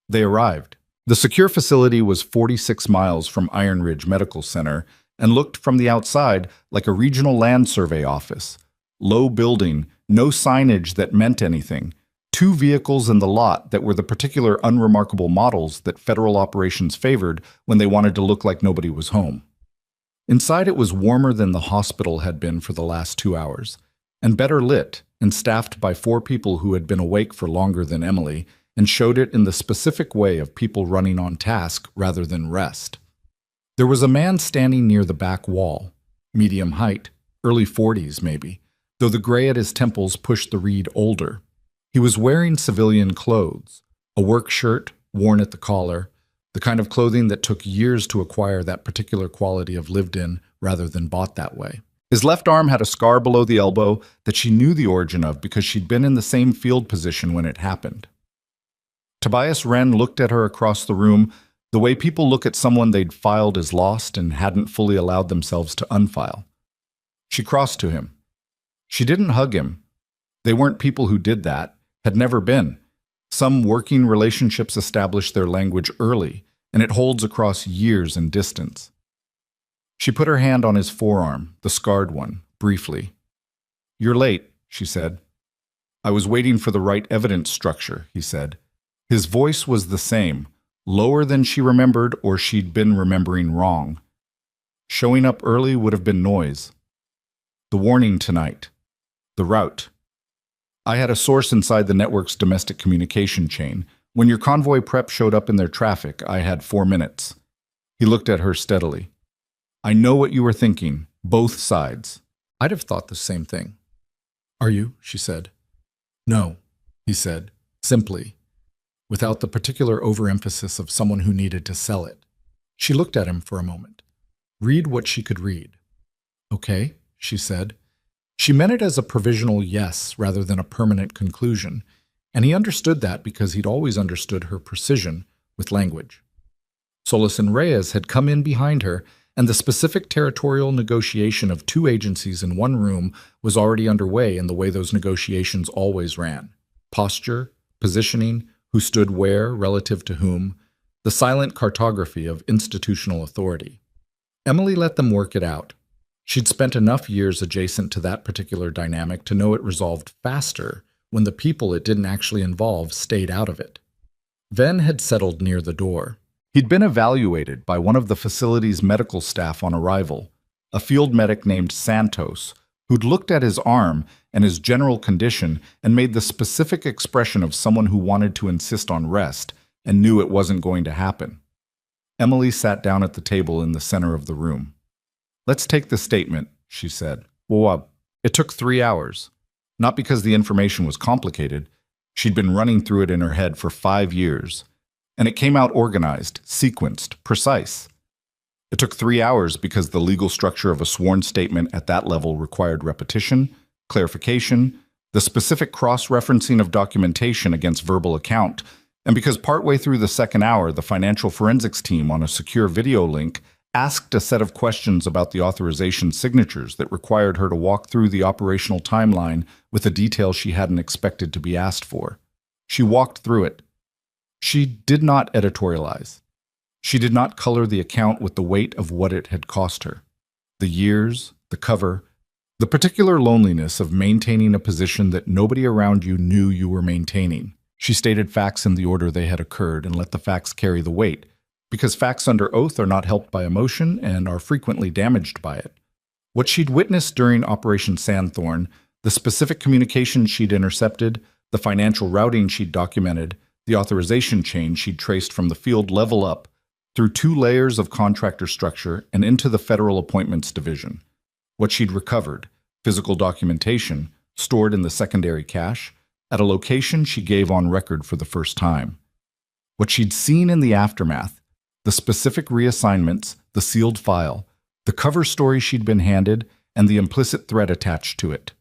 They arrived. The secure facility was 46 miles from Iron Ridge Medical Center and looked from the outside like a regional land survey office. Low building, no signage that meant anything. 2 vehicles in the lot that were the particular unremarkable models that federal operations favored when they wanted to look like nobody was home. Inside it was warmer than the hospital had been for the last 2 hours, and better lit and staffed by 4 people who had been awake for longer than Emily and showed it in the specific way of people running on task rather than rest. There was a man standing near the back wall, medium height, early 40s maybe, though the gray at his temples pushed the read older. He was wearing civilian clothes, a work shirt worn at the collar, the kind of clothing that took years to acquire that particular quality of lived in rather than bought that way. His left arm had a scar below the elbow that she knew the origin of because she'd been in the same field position when it happened. Tobias Wren looked at her across the room the way people look at someone they'd filed as lost and hadn't fully allowed themselves to unfile. She crossed to him. She didn't hug him. They weren't people who did that, had never been. Some working relationships establish their language early, and it holds across years and distance. She put her hand on his forearm, the scarred one, briefly. "You're late," she said. "I was waiting for the right evidence structure," he said. His voice was the same, lower than she remembered or she'd been remembering wrong. Showing up early would have been noise. "The warning tonight. The route. I had a source inside the network's domestic communication chain. When your convoy prep showed up in their traffic, I had 4 minutes." He looked at her steadily. "I know what you were thinking, both sides." "I'd have thought the same thing." "Are you?" she said. "No," he said, simply, without the particular overemphasis of someone who needed to sell it. She looked at him for a moment. Read what she could read. "Okay," she said. She meant it as a provisional yes rather than a permanent conclusion, and he understood that because he'd always understood her precision with language. Solis and Reyes had come in behind her, and the specific territorial negotiation of 2 agencies in one room was already underway in the way those negotiations always ran. Posture, positioning, who stood where relative to whom, the silent cartography of institutional authority. Emily let them work it out. She'd spent enough years adjacent to that particular dynamic to know it resolved faster when the people it didn't actually involve stayed out of it. Ven had settled near the door. He'd been evaluated by one of the facility's medical staff on arrival, a field medic named Santos, who'd looked at his arm and his general condition and made the specific expression of someone who wanted to insist on rest and knew it wasn't going to happen. Emily sat down at the table in the center of the room. "Let's take the statement," she said. "Well, it took 3 hours. Not because the information was complicated. She'd been running through it in her head for 5 years. And it came out organized, sequenced, precise. It took 3 hours because the legal structure of a sworn statement at that level required repetition, clarification, the specific cross-referencing of documentation against verbal account, and because partway through the 2nd hour, the financial forensics team on a secure video link asked a set of questions about the authorization signatures that required her to walk through the operational timeline with a detail she hadn't expected to be asked for. She walked through it, She did not editorialize. She did not color the account with the weight of what it had cost her. The years, the cover, the particular loneliness of maintaining a position that nobody around you knew you were maintaining. She stated facts in the order they had occurred and let the facts carry the weight, because facts under oath are not helped by emotion and are frequently damaged by it. What she'd witnessed during Operation Sandthorn, the specific communications she'd intercepted, the financial routing she'd documented, the authorization chain she'd traced from the field level up, through 2 layers of contractor structure and into the Federal Appointments Division. What she'd recovered, physical documentation, stored in the secondary cache, at a location she gave on record for the first time. What she'd seen in the aftermath, the specific reassignments, the sealed file, the cover story she'd been handed, and the implicit threat attached to it.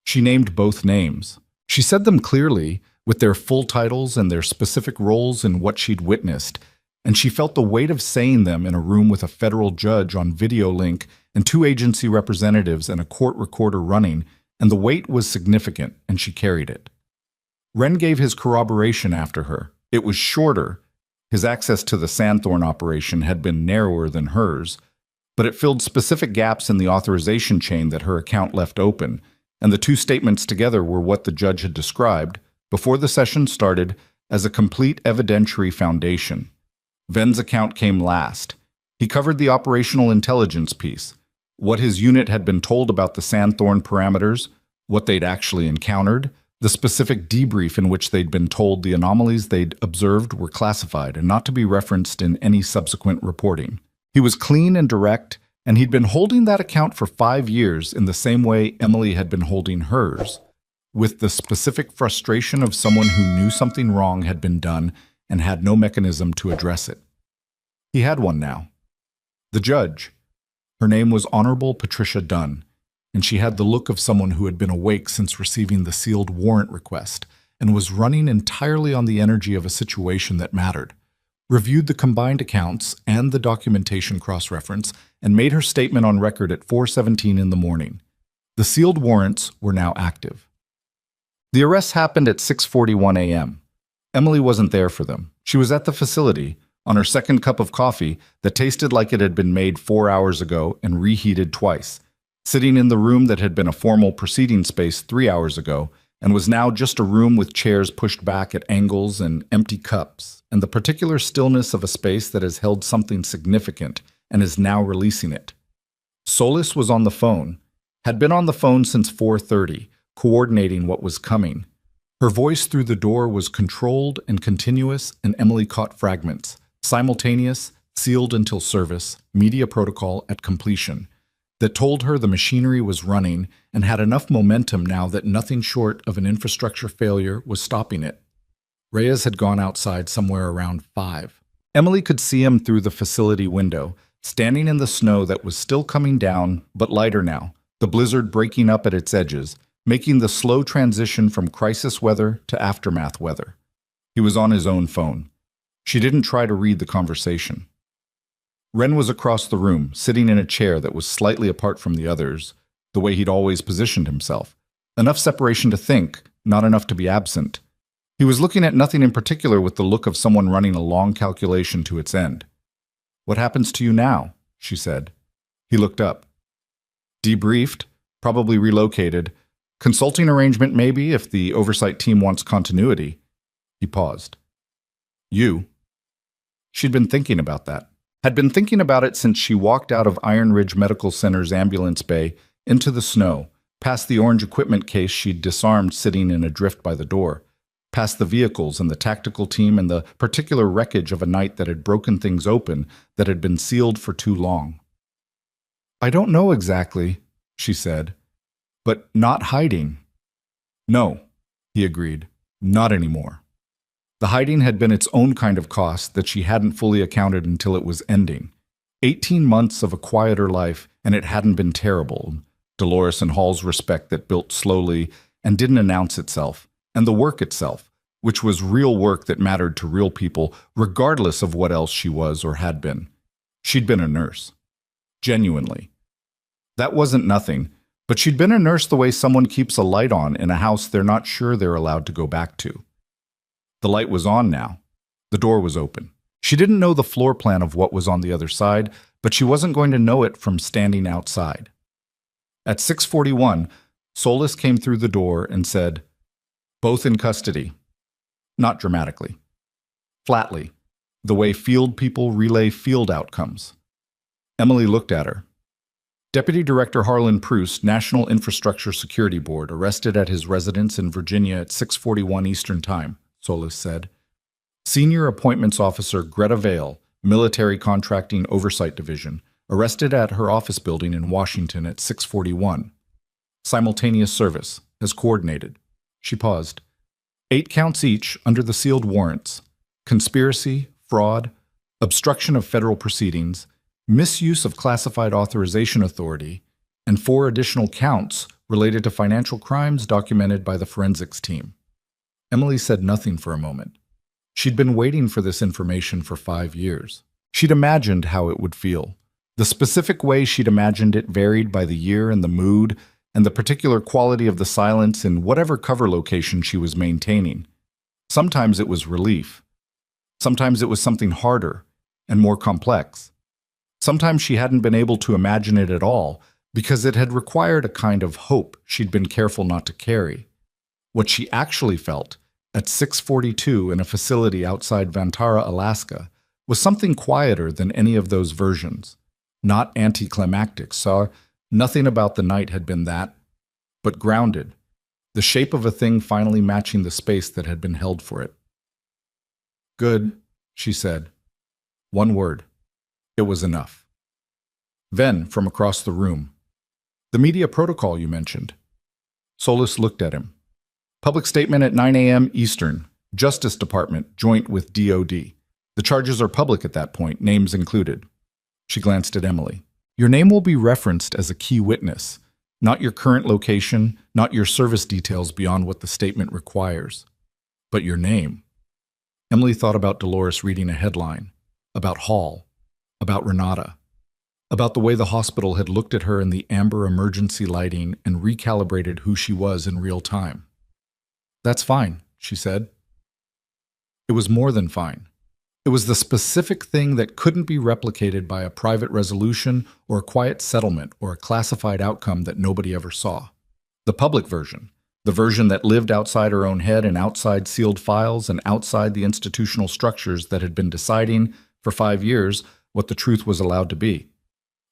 She named both names. She said them clearly, with their full titles and their specific roles in what she'd witnessed, and she felt the weight of saying them in a room with a federal judge on video link and 2 agency representatives and a court recorder running, and the weight was significant, and she carried it. Wren gave his corroboration after her. It was shorter. His access to the Sandthorn operation had been narrower than hers, but it filled specific gaps in the authorization chain that her account left open, and the 2 statements together were what the judge had described, before the session started, as a complete evidentiary foundation. Ven's account came last. He covered the operational intelligence piece, what his unit had been told about the Sandthorn parameters, what they'd actually encountered, the specific debrief in which they'd been told the anomalies they'd observed were classified and not to be referenced in any subsequent reporting. He was clean and direct, and he'd been holding that account for 5 years in the same way Emily had been holding hers, with the specific frustration of someone who knew something wrong had been done and had no mechanism to address it. He had one now. The judge. Her name was Honorable Patricia Dunn, and she had the look of someone who had been awake since receiving the sealed warrant request and was running entirely on the energy of a situation that mattered, reviewed the combined accounts and the documentation cross-reference, and made her statement on record at 4:17 in the morning. The sealed warrants were now active. The arrests happened at 6:41 a.m. Emily wasn't there for them. She was at the facility, on her second cup of coffee that tasted like it had been made 4 hours ago and reheated twice, sitting in the room that had been a formal proceeding space 3 hours ago and was now just a room with chairs pushed back at angles and empty cups, and the particular stillness of a space that has held something significant and is now releasing it. Solis was on the phone, had been on the phone since 4:30, coordinating what was coming. Her voice through the door was controlled and continuous, and Emily caught fragments, simultaneous, sealed until service, media protocol at completion, that told her the machinery was running and had enough momentum now that nothing short of an infrastructure failure was stopping it. Reyes had gone outside somewhere around 5. Emily could see him through the facility window, standing in the snow that was still coming down, but lighter now, the blizzard breaking up at its edges, making the slow transition from crisis weather to aftermath weather. He was on his own phone. She didn't try to read the conversation. Wren was across the room, sitting in a chair that was slightly apart from the others, the way he'd always positioned himself. Enough separation to think, not enough to be absent. He was looking at nothing in particular with the look of someone running a long calculation to its end. "What happens to you now?" she said. He looked up. "Debriefed, probably relocated. Consulting arrangement maybe if the oversight team wants continuity." He paused. "You?" She'd been thinking about that. Had been thinking about it since she walked out of Iron Ridge Medical Center's ambulance bay into the snow, past the orange equipment case she'd disarmed sitting in a drift by the door, past the vehicles and the tactical team and the particular wreckage of a night that had broken things open that had been sealed for too long. "I don't know exactly," she said, "but not hiding." "No," he agreed, "not anymore." The hiding had been its own kind of cost that she hadn't fully accounted until it was ending. 18 months of a quieter life, and it hadn't been terrible. Dolores and Hall's respect that built slowly and didn't announce itself, and the work itself, which was real work that mattered to real people, regardless of what else she was or had been. She'd been a nurse. Genuinely. That wasn't nothing, but she'd been a nurse the way someone keeps a light on in a house they're not sure they're allowed to go back to. The light was on now. The door was open. She didn't know the floor plan of what was on the other side, but she wasn't going to know it from standing outside. At 6:41, Solis came through the door and said, "Both in custody." Not dramatically. Flatly, the way field people relay field outcomes. Emily looked at her. Deputy Director Harlan Preuss, National Infrastructure Security Board, arrested at his residence in Virginia at 6:41 Eastern Time, Solis said. Senior Appointments Officer Greta Vale, Military Contracting Oversight Division, arrested at her office building in Washington at 6:41. Simultaneous service, as coordinated. She paused. 8 counts each under the sealed warrants: conspiracy, fraud, obstruction of federal proceedings, misuse of classified authorization authority, and 4 additional counts related to financial crimes documented by the forensics team. Emily said nothing for a moment. She'd been waiting for this information for 5 years. She'd imagined how it would feel. The specific way she'd imagined it varied by the year and the mood and the particular quality of the silence in whatever cover location she was maintaining. Sometimes it was relief. Sometimes it was something harder and more complex. Sometimes she hadn't been able to imagine it at all because it had required a kind of hope she'd been careful not to carry. What she actually felt at 6:42 in a facility outside Vantara, Alaska, was something quieter than any of those versions. Not anticlimactic, so nothing about the night had been that, but grounded, the shape of a thing finally matching the space that had been held for it. "Good," she said. One word. It was enough. Then, from across the room, "The media protocol you mentioned." Solis looked at him. "Public statement at 9 a.m. Eastern. Justice Department, joint with DOD. The charges are public at that point, names included." She glanced at Emily. "Your name will be referenced as a key witness, not your current location, not your service details beyond what the statement requires, but your name." Emily thought about Dolores reading a headline, about Hall, about Renata, about the way the hospital had looked at her in the amber emergency lighting and recalibrated who she was in real time. "That's fine," she said. It was more than fine. It was the specific thing that couldn't be replicated by a private resolution or a quiet settlement or a classified outcome that nobody ever saw. The public version, the version that lived outside her own head and outside sealed files and outside the institutional structures that had been deciding for 5 years what the truth was allowed to be.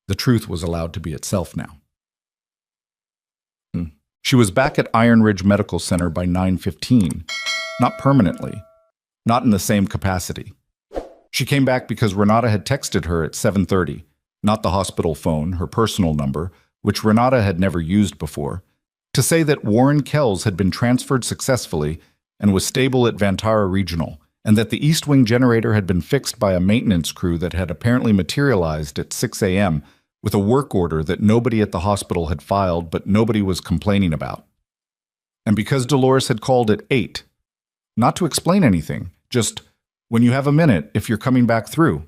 The truth was allowed to be itself now. She was back at Iron Ridge Medical Center by 9:15, not permanently, not in the same capacity. She came back because Renata had texted her at 7:30, not the hospital phone, her personal number, which Renata had never used before, to say that Warren Kells had been transferred successfully and was stable at Vantara Regional, and that the East Wing generator had been fixed by a maintenance crew that had apparently materialized at 6 a.m. with a work order that nobody at the hospital had filed but nobody was complaining about. And because Dolores had called at 8, not to explain anything, just, "When you have a minute, if you're coming back through."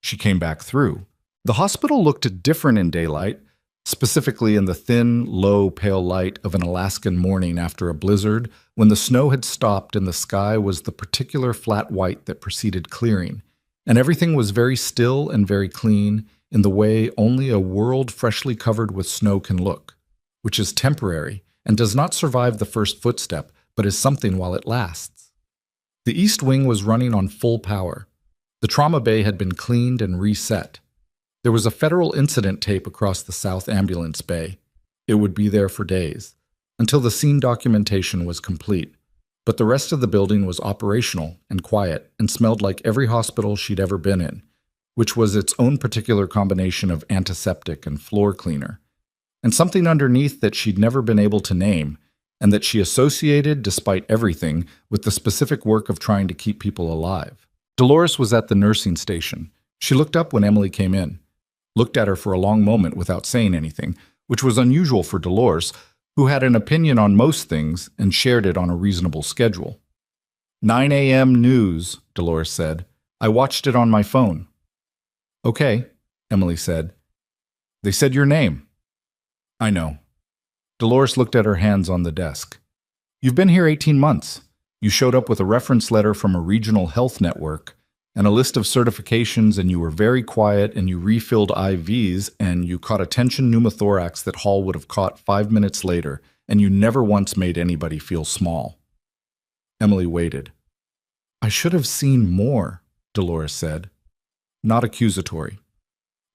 She came back through. The hospital looked different in daylight, specifically in the thin, low, pale light of an Alaskan morning after a blizzard, when the snow had stopped and the sky was the particular flat white that preceded clearing, and everything was very still and very clean in the way only a world freshly covered with snow can look, which is temporary and does not survive the first footstep, but is something while it lasts. The East Wing was running on full power. The trauma bay had been cleaned and reset. There was a federal incident tape across the South Ambulance Bay. It would be there for days, until the scene documentation was complete. But the rest of the building was operational and quiet and smelled like every hospital she'd ever been in, which was its own particular combination of antiseptic and floor cleaner, and something underneath that she'd never been able to name, and that she associated, despite everything, with the specific work of trying to keep people alive. Dolores was at the nursing station. She looked up when Emily came in, looked at her for a long moment without saying anything, which was unusual for Dolores, who had an opinion on most things and shared it on a reasonable schedule. 9 a.m. news, Dolores said. "I watched it on my phone." "Okay," Emily said. "They said your name." "I know." Dolores looked at her hands on the desk. "You've been here 18 months. You showed up with a reference letter from a regional health network and a list of certifications, and you were very quiet, and you refilled IVs, and you caught a tension pneumothorax that Hall would have caught 5 minutes later, and you never once made anybody feel small. Emily waited. I should have seen more, Dolores said. Not accusatory.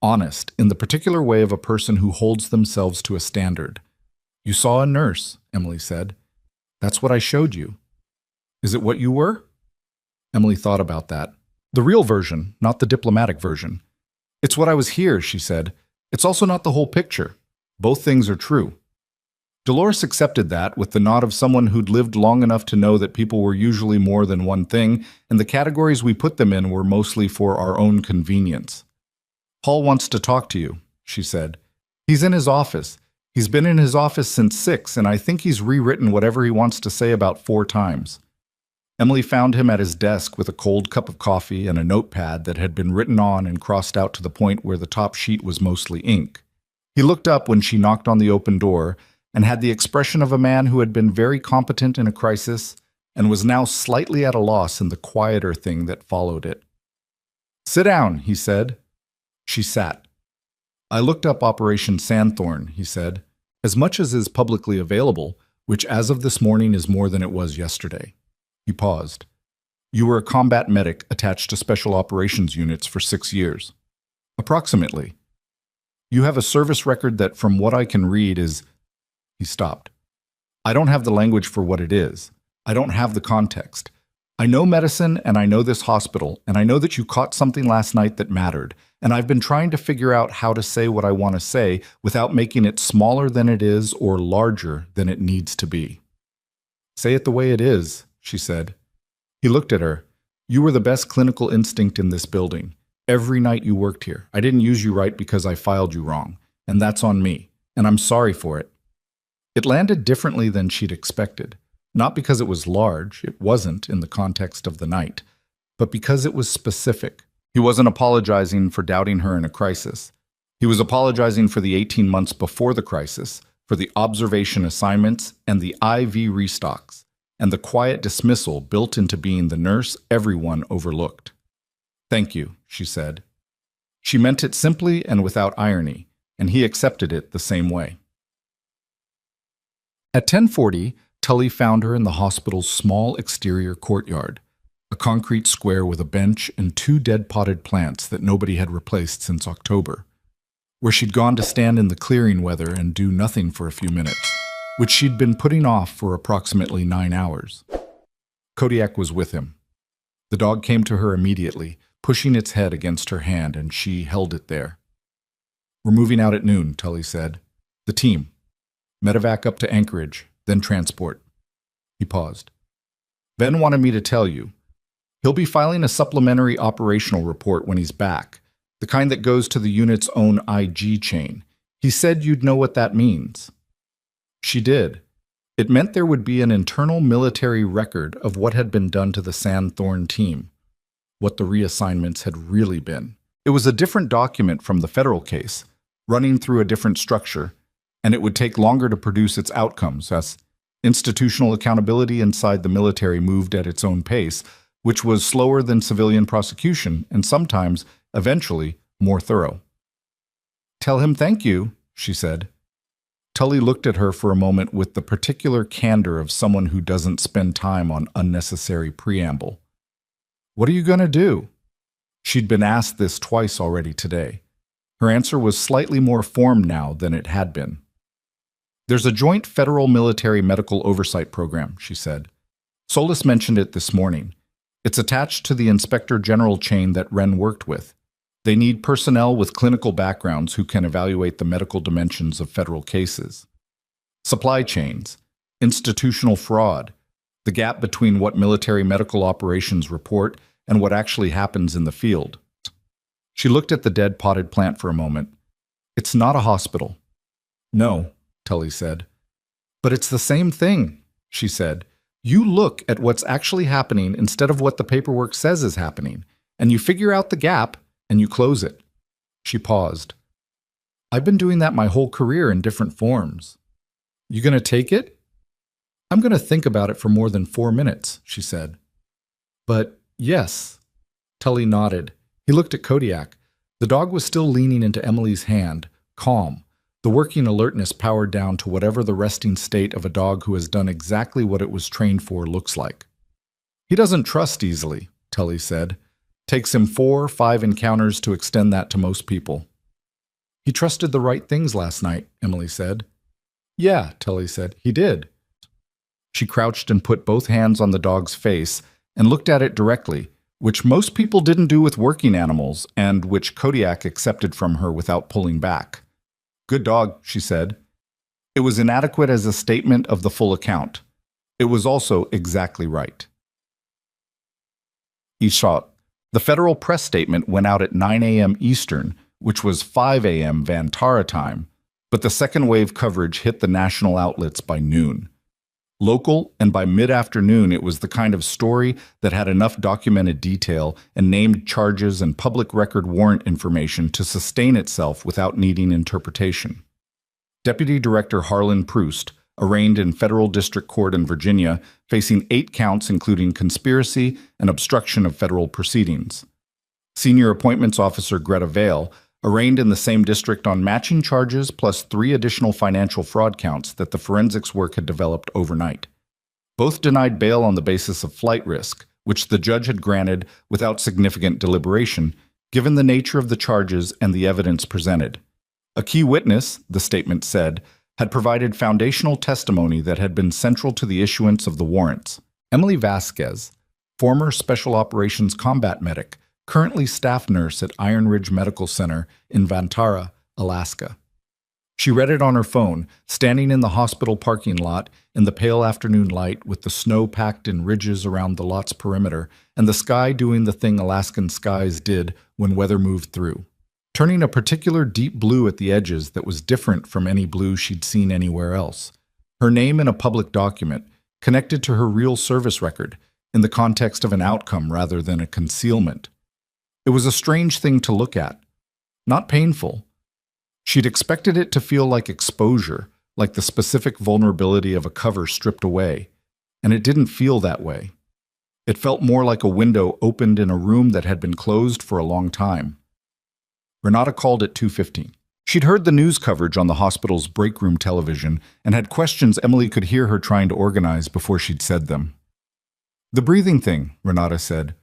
Honest, in the particular way of a person who holds themselves to a standard. You saw a nurse, Emily said. That's what I showed you. Is it what you were? Emily thought about that. The real version, not the diplomatic version. It's what I was here, she said. It's also not the whole picture. Both things are true. Dolores accepted that with the nod of someone who'd lived long enough to know that people were usually more than one thing, and the categories we put them in were mostly for our own convenience. Paul wants to talk to you, she said. He's in his office. He's been in his office since 6, and I think he's rewritten whatever he wants to say about 4 times. Emily found him at his desk with a cold cup of coffee and a notepad that had been written on and crossed out to the point where the top sheet was mostly ink. He looked up when she knocked on the open door and had the expression of a man who had been very competent in a crisis and was now slightly at a loss in the quieter thing that followed it. Sit down, he said. She sat. I looked up Operation Sandthorn, he said, as much as is publicly available, which as of this morning is more than it was yesterday. He paused. You were a combat medic attached to special operations units for 6 years. Approximately. You have a service record that, from what I can read, is... He stopped. I don't have the language for what it is. I don't have the context. I know medicine, and I know this hospital, and I know that you caught something last night that mattered, and I've been trying to figure out how to say what I want to say without making it smaller than it is or larger than it needs to be. Say it the way it is, she said. He looked at her. You were the best clinical instinct in this building. Every night you worked here. I didn't use you right because I filed you wrong, and that's on me, and I'm sorry for it. It landed differently than she'd expected, not because it was large, it wasn't in the context of the night, but because it was specific. He wasn't apologizing for doubting her in a crisis. He was apologizing for the 18 months before the crisis, for the observation assignments and the IV restocks, and the quiet dismissal built into being the nurse everyone overlooked. Thank you, she said. She meant it simply and without irony, and he accepted it the same way. At 10:40, Tully found her in the hospital's small exterior courtyard, a concrete square with a bench and 2 dead potted plants that nobody had replaced since October, where she'd gone to stand in the clearing weather and do nothing for a few minutes, which she'd been putting off for approximately 9 hours. Kodiak was with him. The dog came to her immediately, pushing its head against her hand, and she held it there. We're moving out at noon, Tully said. The team. Medevac up to Anchorage, then transport. He paused. Ben wanted me to tell you. He'll be filing a supplementary operational report when he's back, the kind that goes to the unit's own IG chain. He said you'd know what that means. She did. It meant there would be an internal military record of what had been done to the Sandthorn team, what the reassignments had really been. It was a different document from the federal case, running through a different structure, and it would take longer to produce its outcomes as institutional accountability inside the military moved at its own pace, which was slower than civilian prosecution and sometimes, eventually, more thorough. Tell him thank you, she said. Tully looked at her for a moment with the particular candor of someone who doesn't spend time on unnecessary preamble. What are you going to do? She'd been asked this twice already today. Her answer was slightly more formed now than it had been. There's a joint federal military medical oversight program, she said. Solis mentioned it this morning. It's attached to the Inspector General chain that Wren worked with. They need personnel with clinical backgrounds who can evaluate the medical dimensions of federal cases. Supply chains, institutional fraud, the gap between what military medical operations report and what actually happens in the field. She looked at the dead potted plant for a moment. It's not a hospital. No, Tully said. But it's the same thing, she said. You look at what's actually happening instead of what the paperwork says is happening, and you figure out the gap, and you close it. She paused. I've been doing that my whole career in different forms. You gonna take it? I'm going to think about it for more than 4 minutes, she said. But yes. Tully nodded. He looked at Kodiak. The dog was still leaning into Emily's hand, calm, the working alertness powered down to whatever the resting state of a dog who has done exactly what it was trained for looks like. He doesn't trust easily, Tully said. Takes him 4 or 5 encounters to extend that to most people. He trusted the right things last night, Emily said. Yeah, Tully said, he did. She crouched and put both hands on the dog's face and looked at it directly, which most people didn't do with working animals and which Kodiak accepted from her without pulling back. Good dog, she said. It was inadequate as a statement of the full account. It was also exactly right. Ishot. The federal press statement went out at 9 a.m. Eastern, which was 5 a.m. Vantara time, but the second wave coverage hit the national outlets by noon. Local, and by mid-afternoon it was the kind of story that had enough documented detail and named charges and public record warrant information to sustain itself without needing interpretation. Deputy Director Harlan Proust, arraigned in federal district court in Virginia, facing 8 counts including conspiracy and obstruction of federal proceedings. Senior Appointments Officer Greta Vale, arraigned in the same district on matching charges plus 3 additional financial fraud counts that the forensics work had developed overnight. Both denied bail on the basis of flight risk, which the judge had granted without significant deliberation, given the nature of the charges and the evidence presented. A key witness, the statement said, had provided foundational testimony that had been central to the issuance of the warrants. Emily Vasquez, former Special Operations combat medic, currently staff nurse at Iron Ridge Medical Center in Vantara, Alaska. She read it on her phone, standing in the hospital parking lot in the pale afternoon light with the snow packed in ridges around the lot's perimeter and the sky doing the thing Alaskan skies did when weather moved through, turning a particular deep blue at the edges that was different from any blue she'd seen anywhere else. Her name in a public document, connected to her real service record, in the context of an outcome rather than a concealment. It was a strange thing to look at. Not painful. She'd expected it to feel like exposure, like the specific vulnerability of a cover stripped away, and it didn't feel that way. It felt more like a window opened in a room that had been closed for a long time. Renata called at 2:15. She'd heard the news coverage on the hospital's break room television and had questions Emily could hear her trying to organize before she'd said them. The breathing thing, Renata said.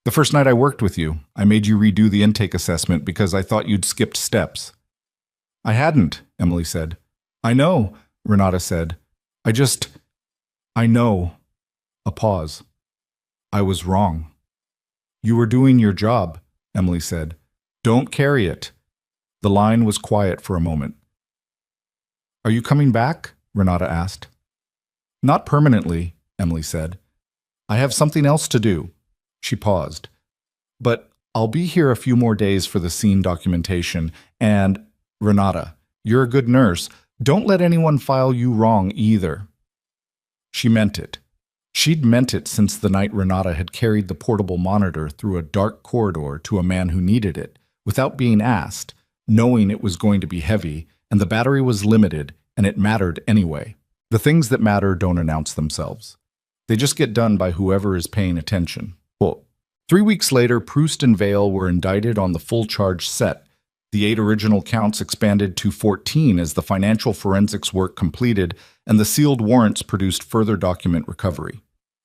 The first night I worked with you, I made you redo the intake assessment because I thought you'd skipped steps. I hadn't, Emily said. I know, Renata said. I know. A pause. I was wrong. You were doing your job, Emily said. Don't carry it. The line was quiet for a moment. Are you coming back? Renata asked. Not permanently, Emily said. I have something else to do. She paused. But I'll be here a few more days for the scene documentation, and, Renata, you're a good nurse. Don't let anyone file you wrong either. She meant it. She'd meant it since the night Renata had carried the portable monitor through a dark corridor to a man who needed it, without being asked, knowing it was going to be heavy, and the battery was limited, and it mattered anyway. The things that matter don't announce themselves. They just get done by whoever is paying attention. Quote. 3 weeks later, Proust and Vale were indicted on the full charge set. The 8 original counts expanded to 14 as the financial forensics work completed and the sealed warrants produced further document recovery.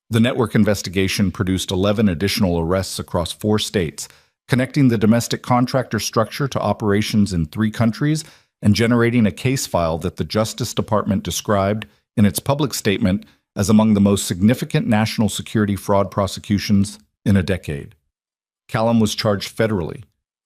The network investigation produced 11 additional arrests across 4 states, connecting the domestic contractor structure to operations in 3 countries and generating a case file that the Justice Department described, in its public statement, as among the most significant national security fraud prosecutions in a decade. Callum was charged federally.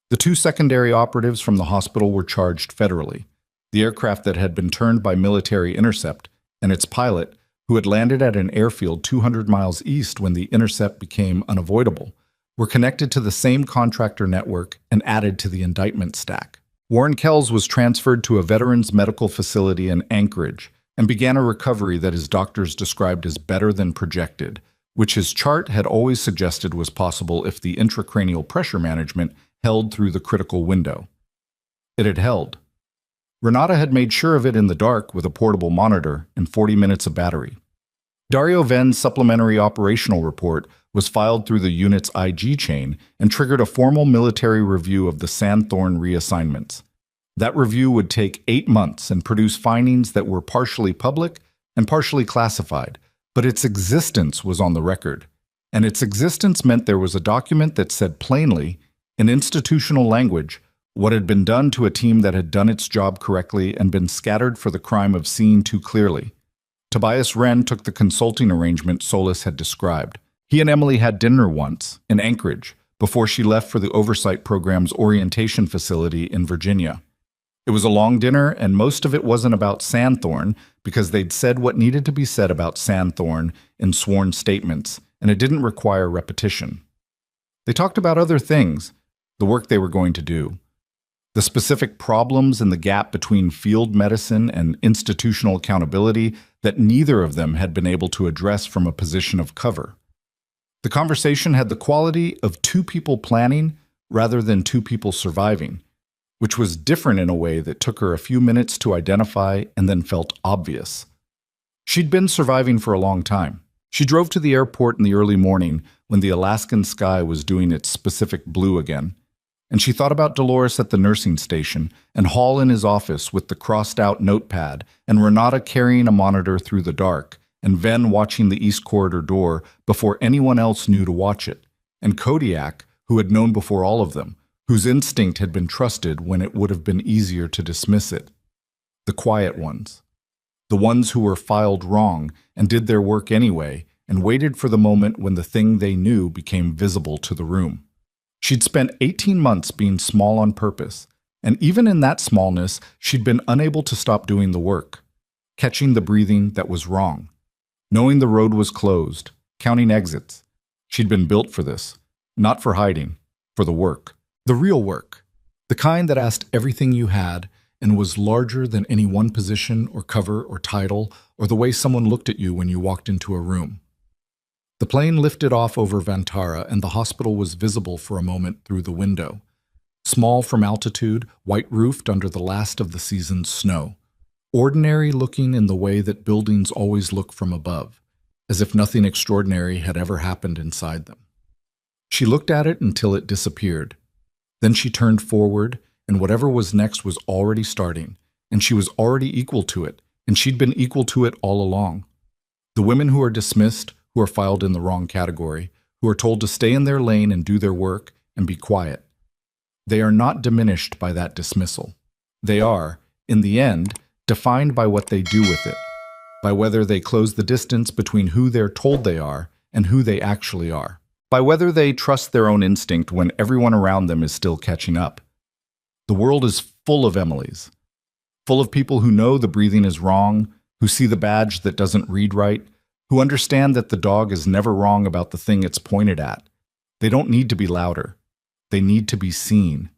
The 2 secondary operatives from the hospital were charged federally. The aircraft that had been turned by military intercept, and its pilot, who had landed at an airfield 200 miles east when the intercept became unavoidable, were connected to the same contractor network and added to the indictment stack. Warren Kells was transferred to a veterans medical facility in Anchorage and began a recovery that his doctors described as better than projected, which his chart had always suggested was possible if the intracranial pressure management held through the critical window. It had held. Renata had made sure of it in the dark with a portable monitor and 40 minutes of battery. Dario Ven's supplementary operational report was filed through the unit's IG chain and triggered a formal military review of the Sandthorn reassignments. That review would take 8 months and produce findings that were partially public and partially classified, but its existence was on the record. And its existence meant there was a document that said plainly, in institutional language, what had been done to a team that had done its job correctly and been scattered for the crime of seeing too clearly. Tobias Wren took the consulting arrangement Solis had described. He and Emily had dinner once, in Anchorage, before she left for the Oversight Program's orientation facility in Virginia. It was a long dinner, and most of it wasn't about Sandthorn, because they'd said what needed to be said about Sandthorn in sworn statements, and it didn't require repetition. They talked about other things, the work they were going to do, the specific problems and the gap between field medicine and institutional accountability that neither of them had been able to address from a position of cover. The conversation had the quality of two people planning rather than two people surviving, which was different in a way that took her a few minutes to identify and then felt obvious. She'd been surviving for a long time. She drove to the airport in the early morning when the Alaskan sky was doing its specific blue again, and she thought about Dolores at the nursing station and Hall in his office with the crossed-out notepad and Renata carrying a monitor through the dark and Ven watching the East Corridor door before anyone else knew to watch it, and Kodiak, who had known before all of them, whose instinct had been trusted when it would have been easier to dismiss it. The quiet ones. The ones who were filed wrong and did their work anyway and waited for the moment when the thing they knew became visible to the room. She'd spent 18 months being small on purpose, and even in that smallness, she'd been unable to stop doing the work, catching the breathing that was wrong, knowing the road was closed, counting exits. She'd been built for this, not for hiding, for the work. The real work, the kind that asked everything you had and was larger than any one position or cover or title or the way someone looked at you when you walked into a room. The plane lifted off over Vantara and the hospital was visible for a moment through the window. Small from altitude, white-roofed under the last of the season's snow. Ordinary looking in the way that buildings always look from above, as if nothing extraordinary had ever happened inside them. She looked at it until it disappeared. Then she turned forward, and whatever was next was already starting, and she was already equal to it, and she'd been equal to it all along. The women who are dismissed, who are filed in the wrong category, who are told to stay in their lane and do their work and be quiet. They are not diminished by that dismissal. They are, in the end, defined by what they do with it, by whether they close the distance between who they're told they are and who they actually are, by whether they trust their own instinct when everyone around them is still catching up. The world is full of Emilys, full of people who know the breathing is wrong, who see the badge that doesn't read right, who understand that the dog is never wrong about the thing it's pointed at. They don't need to be louder. They need to be seen.